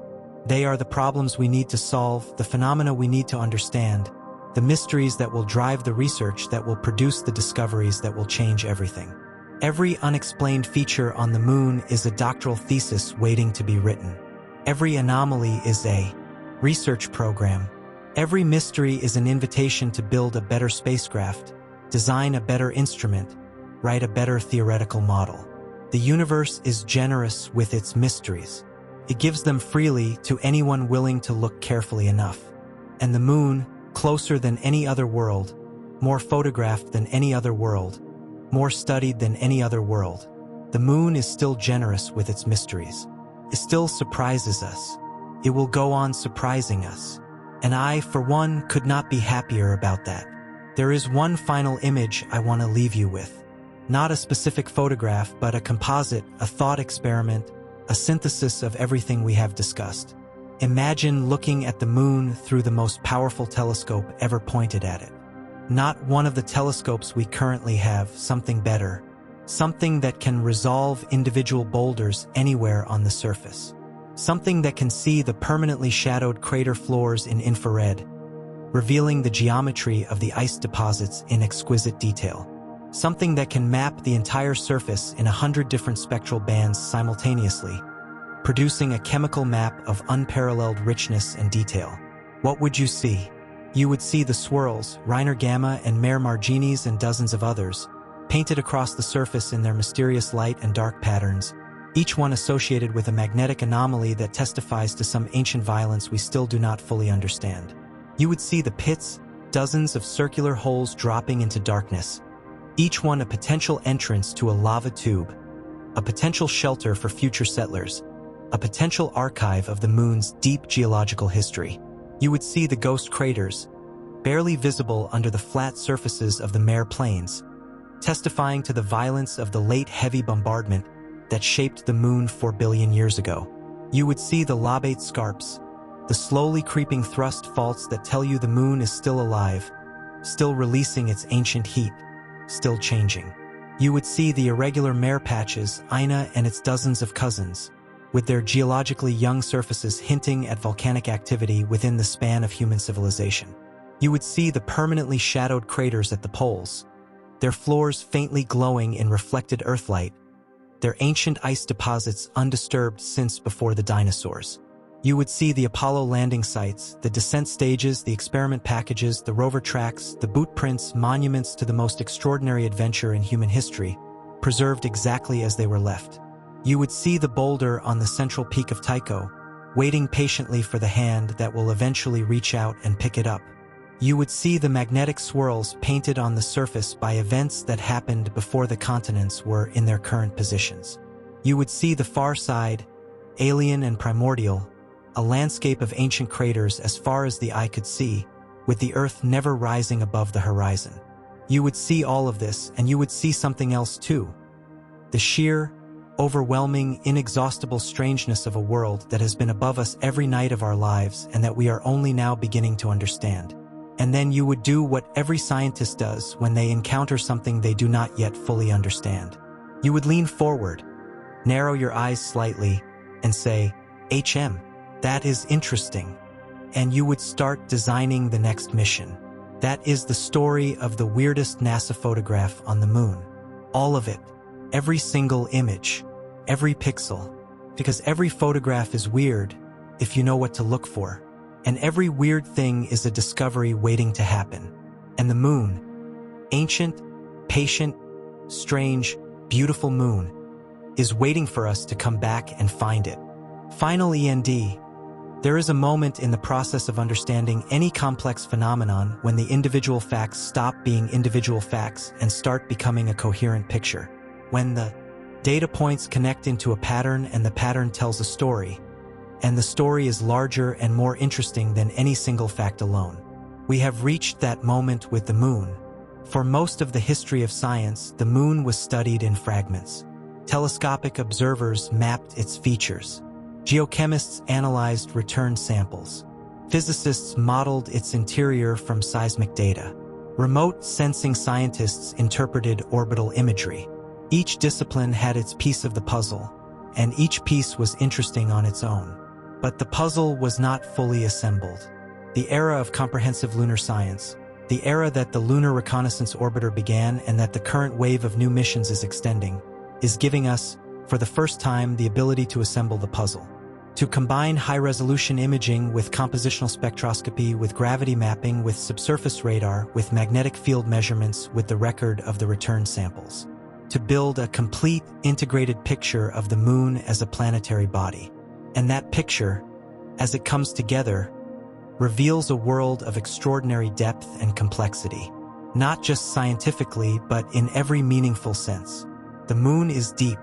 They are the problems we need to solve, the phenomena we need to understand, the mysteries that will drive the research that will produce the discoveries that will change everything. Every unexplained feature on the Moon is a doctoral thesis waiting to be written. Every anomaly is a research program. Every mystery is an invitation to build a better spacecraft, design a better instrument, write a better theoretical model. The universe is generous with its mysteries. It gives them freely to anyone willing to look carefully enough. And the Moon, closer than any other world, more photographed than any other world, more studied than any other world, the Moon is still generous with its mysteries. It still surprises us. It will go on surprising us. And I, for one, could not be happier about that. There is one final image I want to leave you with. Not a specific photograph, but a composite, a thought experiment, a synthesis of everything we have discussed. Imagine looking at the Moon through the most powerful telescope ever pointed at it. Not one of the telescopes we currently have, something better. Something that can resolve individual boulders anywhere on the surface. Something that can see the permanently shadowed crater floors in infrared, revealing the geometry of the ice deposits in exquisite detail. Something that can map the entire surface in 100 different spectral bands simultaneously, producing a chemical map of unparalleled richness and detail. What would you see? You would see the Swirls, Reiner Gamma and Mare Marginis and dozens of others, painted across the surface in their mysterious light and dark patterns, each one associated with a magnetic anomaly that testifies to some ancient violence we still do not fully understand. You would see the pits, dozens of circular holes dropping into darkness, each one a potential entrance to a lava tube, a potential shelter for future settlers, a potential archive of the Moon's deep geological history. You would see the ghost craters, barely visible under the flat surfaces of the Mare Plains, testifying to the violence of the late heavy bombardment that shaped the Moon 4 billion years ago. You would see the Lobate Scarps, the slowly creeping thrust faults that tell you the Moon is still alive, still releasing its ancient heat, still changing. You would see the irregular mare patches, Ina and its dozens of cousins, with their geologically young surfaces hinting at volcanic activity within the span of human civilization. You would see the permanently shadowed craters at the poles, their floors faintly glowing in reflected earthlight, their ancient ice deposits undisturbed since before the dinosaurs. You would see the Apollo landing sites, the descent stages, the experiment packages, the rover tracks, the boot prints, monuments to the most extraordinary adventure in human history, preserved exactly as they were left. You would see the boulder on the central peak of Tycho, waiting patiently for the hand that will eventually reach out and pick it up. You would see the magnetic swirls painted on the surface by events that happened before the continents were in their current positions. You would see the far side, alien and primordial, a landscape of ancient craters as far as the eye could see, with the Earth never rising above the horizon. You would see all of this, and you would see something else too. The sheer, overwhelming, inexhaustible strangeness of a world that has been above us every night of our lives and that we are only now beginning to understand. And then you would do what every scientist does when they encounter something they do not yet fully understand. You would lean forward, narrow your eyes slightly, and say, that is interesting. And you would start designing the next mission. That is the story of the weirdest NASA photograph on the moon. All of it, every single image, every pixel, because every photograph is weird if you know what to look for. And every weird thing is a discovery waiting to happen. And the moon, ancient, patient, strange, beautiful moon, is waiting for us to come back and find it. Final END. There is a moment in the process of understanding any complex phenomenon when the individual facts stop being individual facts and start becoming a coherent picture. When the data points connect into a pattern and the pattern tells a story, and the story is larger and more interesting than any single fact alone. We have reached that moment with the moon. For most of the history of science, the moon was studied in fragments. Telescopic observers mapped its features. Geochemists analyzed return samples. Physicists modeled its interior from seismic data. Remote sensing scientists interpreted orbital imagery. Each discipline had its piece of the puzzle, and each piece was interesting on its own. But the puzzle was not fully assembled. The era of comprehensive lunar science, the era that the Lunar Reconnaissance Orbiter began and that the current wave of new missions is extending, is giving us, for the first time, the ability to assemble the puzzle. To combine high-resolution imaging with compositional spectroscopy, with gravity mapping, with subsurface radar, with magnetic field measurements, with the record of the return samples. To build a complete, integrated picture of the moon as a planetary body. And that picture, as it comes together, reveals a world of extraordinary depth and complexity. Not just scientifically, but in every meaningful sense. The moon is deep.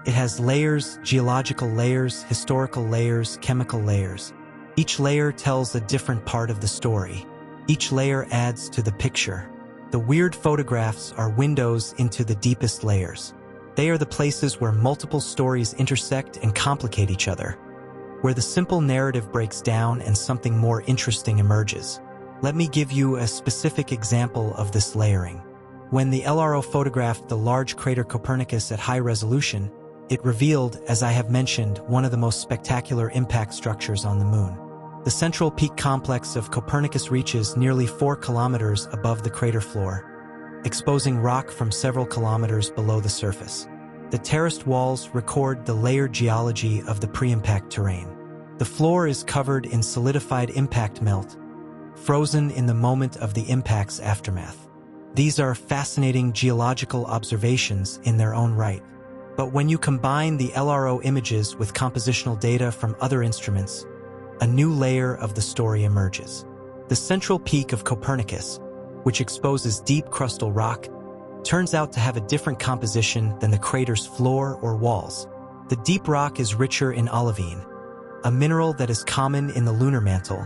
It has layers, geological layers, historical layers, chemical layers. Each layer tells a different part of the story. Each layer adds to the picture. The weird photographs are windows into the deepest layers. They are the places where multiple stories intersect and complicate each other, where the simple narrative breaks down and something more interesting emerges. Let me give you a specific example of this layering. When the LRO photographed the large crater Copernicus at high resolution, it revealed, as I have mentioned, one of the most spectacular impact structures on the moon. The central peak complex of Copernicus reaches nearly 4 kilometers above the crater floor, exposing rock from several kilometers below the surface. The terraced walls record the layered geology of the pre-impact terrain. The floor is covered in solidified impact melt, frozen in the moment of the impact's aftermath. These are fascinating geological observations in their own right. But when you combine the LRO images with compositional data from other instruments, a new layer of the story emerges. The central peak of Copernicus, which exposes deep crustal rock, turns out to have a different composition than the crater's floor or walls. The deep rock is richer in olivine, a mineral that is common in the lunar mantle,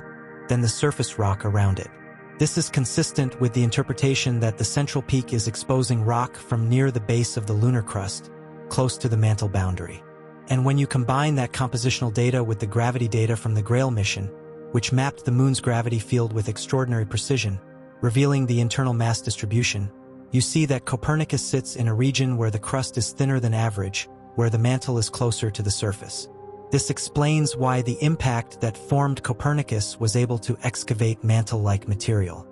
than the surface rock around it. This is consistent with the interpretation that the central peak is exposing rock from near the base of the lunar crust, close to the mantle boundary. And when you combine that compositional data with the gravity data from the Grail mission, which mapped the moon's gravity field with extraordinary precision, revealing the internal mass distribution, you see that Copernicus sits in a region where the crust is thinner than average, where the mantle is closer to the surface. This explains why the impact that formed Copernicus was able to excavate mantle-like material.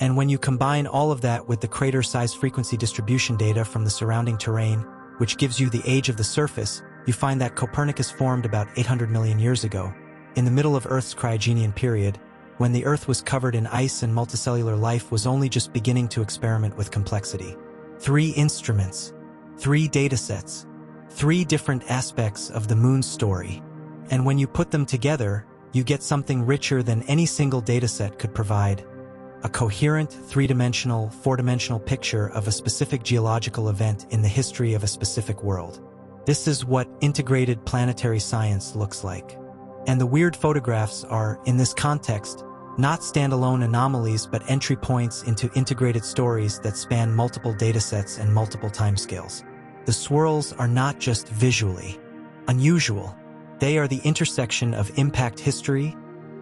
And when you combine all of that with the crater size frequency distribution data from the surrounding terrain, which gives you the age of the surface, you find that Copernicus formed about 800 million years ago, in the middle of Earth's cryogenian period, when the Earth was covered in ice and multicellular life was only just beginning to experiment with complexity. 3 instruments, 3 datasets, 3 different aspects of the Moon's story. And when you put them together, you get something richer than any single dataset could provide. A coherent, 3-dimensional, 4-dimensional picture of a specific geological event in the history of a specific world. This is what integrated planetary science looks like. And the weird photographs are, in this context, not standalone anomalies but entry points into integrated stories that span multiple datasets and multiple timescales. The swirls are not just visually unusual. They are the intersection of impact history,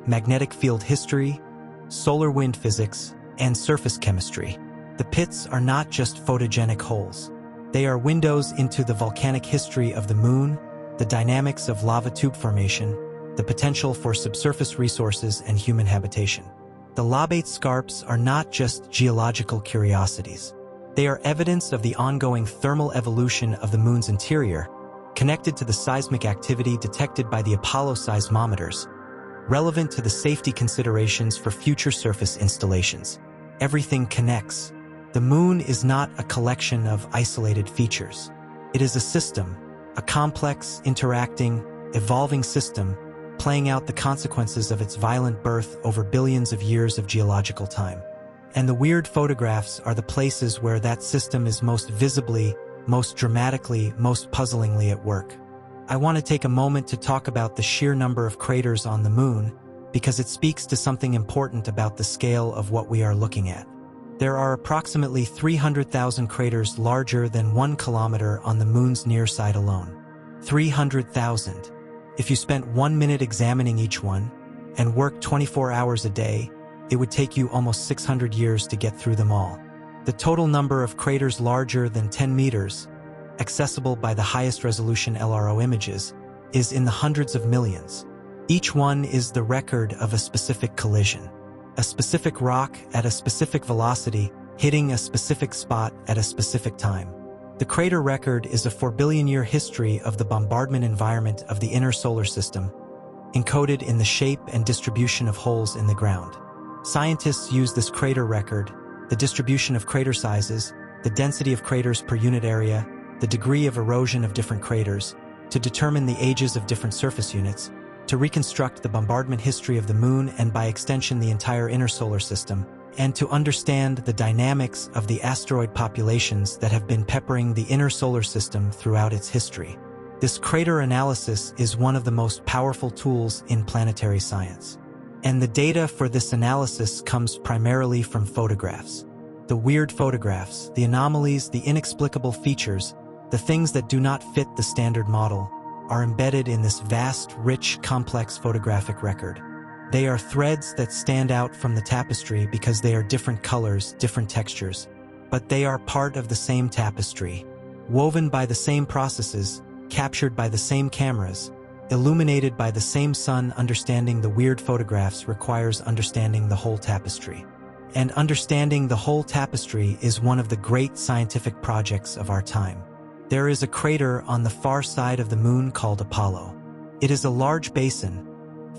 magnetic field history, solar wind physics, and surface chemistry. The pits are not just photogenic holes. They are windows into the volcanic history of the Moon, the dynamics of lava tube formation, the potential for subsurface resources and human habitation. The Lobate Scarps are not just geological curiosities. They are evidence of the ongoing thermal evolution of the Moon's interior, connected to the seismic activity detected by the Apollo seismometers, relevant to the safety considerations for future surface installations. Everything connects. The Moon is not a collection of isolated features. It is a system, a complex, interacting, evolving system, playing out the consequences of its violent birth over billions of years of geological time. And the weird photographs are the places where that system is most visibly, most dramatically, most puzzlingly at work. I want to take a moment to talk about the sheer number of craters on the Moon, because it speaks to something important about the scale of what we are looking at. There are approximately 300,000 craters larger than 1 kilometer on the Moon's near side alone. 300,000. If you spent 1 minute examining each one, and worked 24 hours a day, it would take you almost 600 years to get through them all. The total number of craters larger than 10 meters, accessible by the highest resolution LRO images, is in the hundreds of millions. Each one is the record of a specific collision. A specific rock at a specific velocity hitting a specific spot at a specific time. The crater record is a 4-billion-year history of the bombardment environment of the inner solar system, encoded in the shape and distribution of holes in the ground. Scientists use this crater record, the distribution of crater sizes, the density of craters per unit area, the degree of erosion of different craters, to determine the ages of different surface units, to reconstruct the bombardment history of the Moon and by extension the entire inner solar system, and to understand the dynamics of the asteroid populations that have been peppering the inner solar system throughout its history. This crater analysis is one of the most powerful tools in planetary science. And the data for this analysis comes primarily from photographs. The weird photographs, the anomalies, the inexplicable features, the things that do not fit the standard model, are embedded in this vast, rich, complex photographic record. They are threads that stand out from the tapestry because they are different colors, different textures, but they are part of the same tapestry, woven by the same processes, captured by the same cameras, illuminated by the same sun. Understanding the weird photographs requires understanding the whole tapestry. And understanding the whole tapestry is one of the great scientific projects of our time. There is a crater on the far side of the Moon called Apollo. It is a large basin,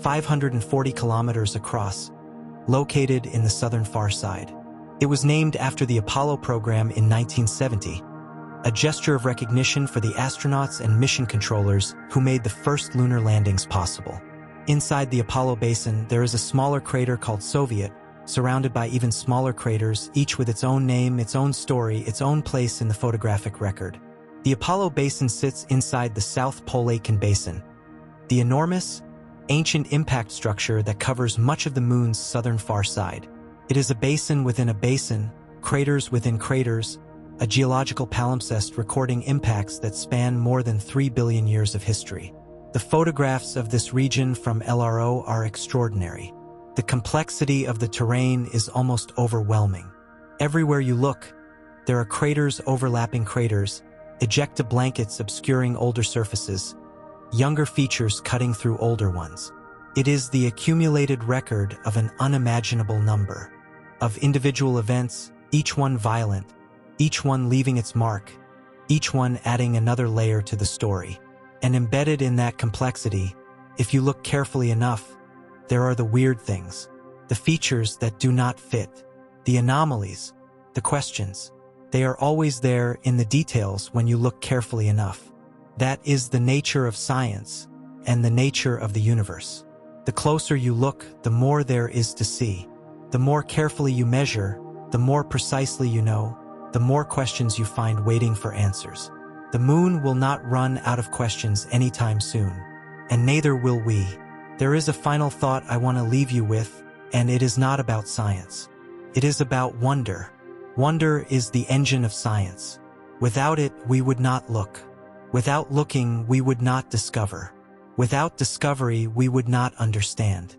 540 kilometers across, located in the southern far side. It was named after the Apollo program in 1970, a gesture of recognition for the astronauts and mission controllers who made the first lunar landings possible. Inside the Apollo basin, there is a smaller crater called Soviet, surrounded by even smaller craters, each with its own name, its own story, its own place in the photographic record. The Apollo basin sits inside the South Pole Aitken Basin, the enormous, ancient impact structure that covers much of the Moon's southern far side. It is a basin within a basin, craters within craters, a geological palimpsest recording impacts that span more than 3 billion years of history. The photographs of this region from LRO are extraordinary. The complexity of the terrain is almost overwhelming. Everywhere you look, there are craters overlapping craters, ejecta blankets obscuring older surfaces, younger features cutting through older ones. It is the accumulated record of an unimaginable number of individual events, each one violent, each one leaving its mark, each one adding another layer to the story. And embedded in that complexity, if you look carefully enough, there are the weird things, the features that do not fit, the anomalies, the questions. They are always there in the details when you look carefully enough. That is the nature of science and the nature of the universe. The closer you look, the more there is to see. The more carefully you measure, the more precisely you know, the more questions you find waiting for answers. The moon will not run out of questions anytime soon, and neither will we. There is a final thought I want to leave you with, and it is not about science. It is about wonder. Wonder is the engine of science. Without it, we would not look. Without looking, we would not discover. Without discovery, we would not understand.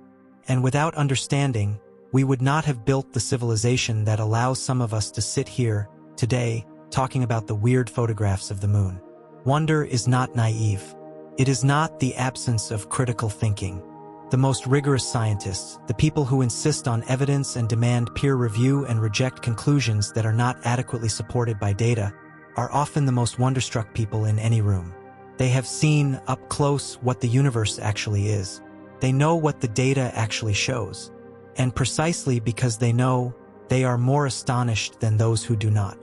And without understanding, we would not have built the civilization that allows some of us to sit here, today, talking about the weird photographs of the moon. Wonder is not naive. It is not the absence of critical thinking. The most rigorous scientists, the people who insist on evidence and demand peer review and reject conclusions that are not adequately supported by data, are often the most wonderstruck people in any room. They have seen up close what the universe actually is. They know what the data actually shows. And precisely because they know, they are more astonished than those who do not.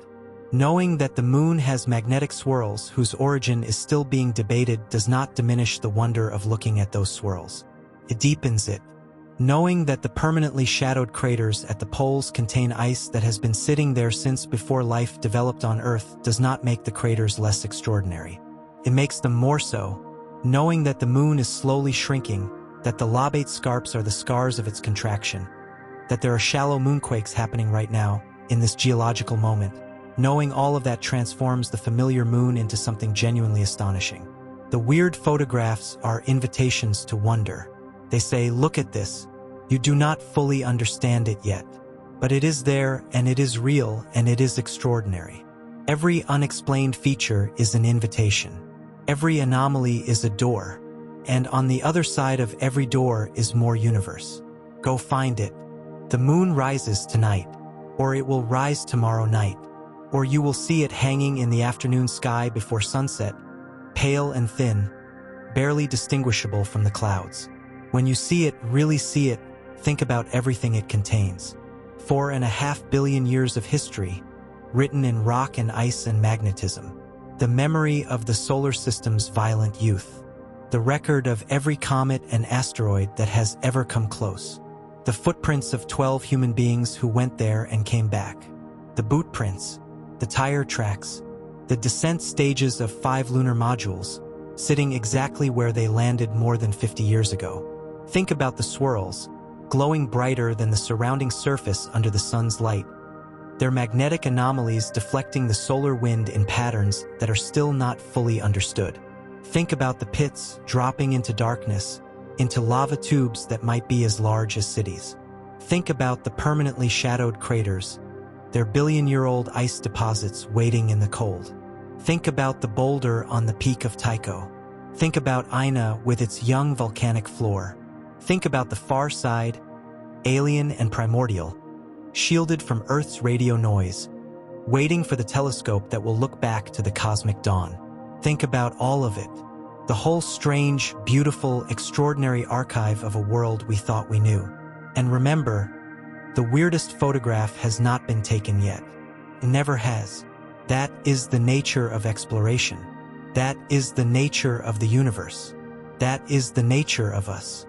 Knowing that the moon has magnetic swirls whose origin is still being debated does not diminish the wonder of looking at those swirls. It deepens it. Knowing that the permanently shadowed craters at the poles contain ice that has been sitting there since before life developed on Earth does not make the craters less extraordinary. It makes them more so. Knowing that the moon is slowly shrinking, that the Lobate Scarps are the scars of its contraction, that there are shallow moonquakes happening right now, in this geological moment. Knowing all of that transforms the familiar moon into something genuinely astonishing. The weird photographs are invitations to wonder. They say, look at this. You do not fully understand it yet. But it is there, and it is real, and it is extraordinary. Every unexplained feature is an invitation. Every anomaly is a door. And on the other side of every door is more universe. Go find it. The moon rises tonight, or it will rise tomorrow night, or you will see it hanging in the afternoon sky before sunset, pale and thin, barely distinguishable from the clouds. When you see it, really see it, think about everything it contains. 4.5 billion years of history, written in rock and ice and magnetism. The memory of the solar system's violent youth. The record of every comet and asteroid that has ever come close. The footprints of 12 human beings who went there and came back. The boot prints, the tire tracks, the descent stages of 5 lunar modules, sitting exactly where they landed more than 50 years ago. Think about the swirls, glowing brighter than the surrounding surface under the sun's light. Their magnetic anomalies deflecting the solar wind in patterns that are still not fully understood. Think about the pits dropping into darkness, into lava tubes that might be as large as cities. Think about the permanently shadowed craters, their billion-year-old ice deposits waiting in the cold. Think about the boulder on the peak of Tycho. Think about Ina with its young volcanic floor. Think about the far side, alien and primordial, shielded from Earth's radio noise, waiting for the telescope that will look back to the cosmic dawn. Think about all of it. The whole strange, beautiful, extraordinary archive of a world we thought we knew. And remember, the weirdest photograph has not been taken yet. It never has. That is the nature of exploration. That is the nature of the universe. That is the nature of us.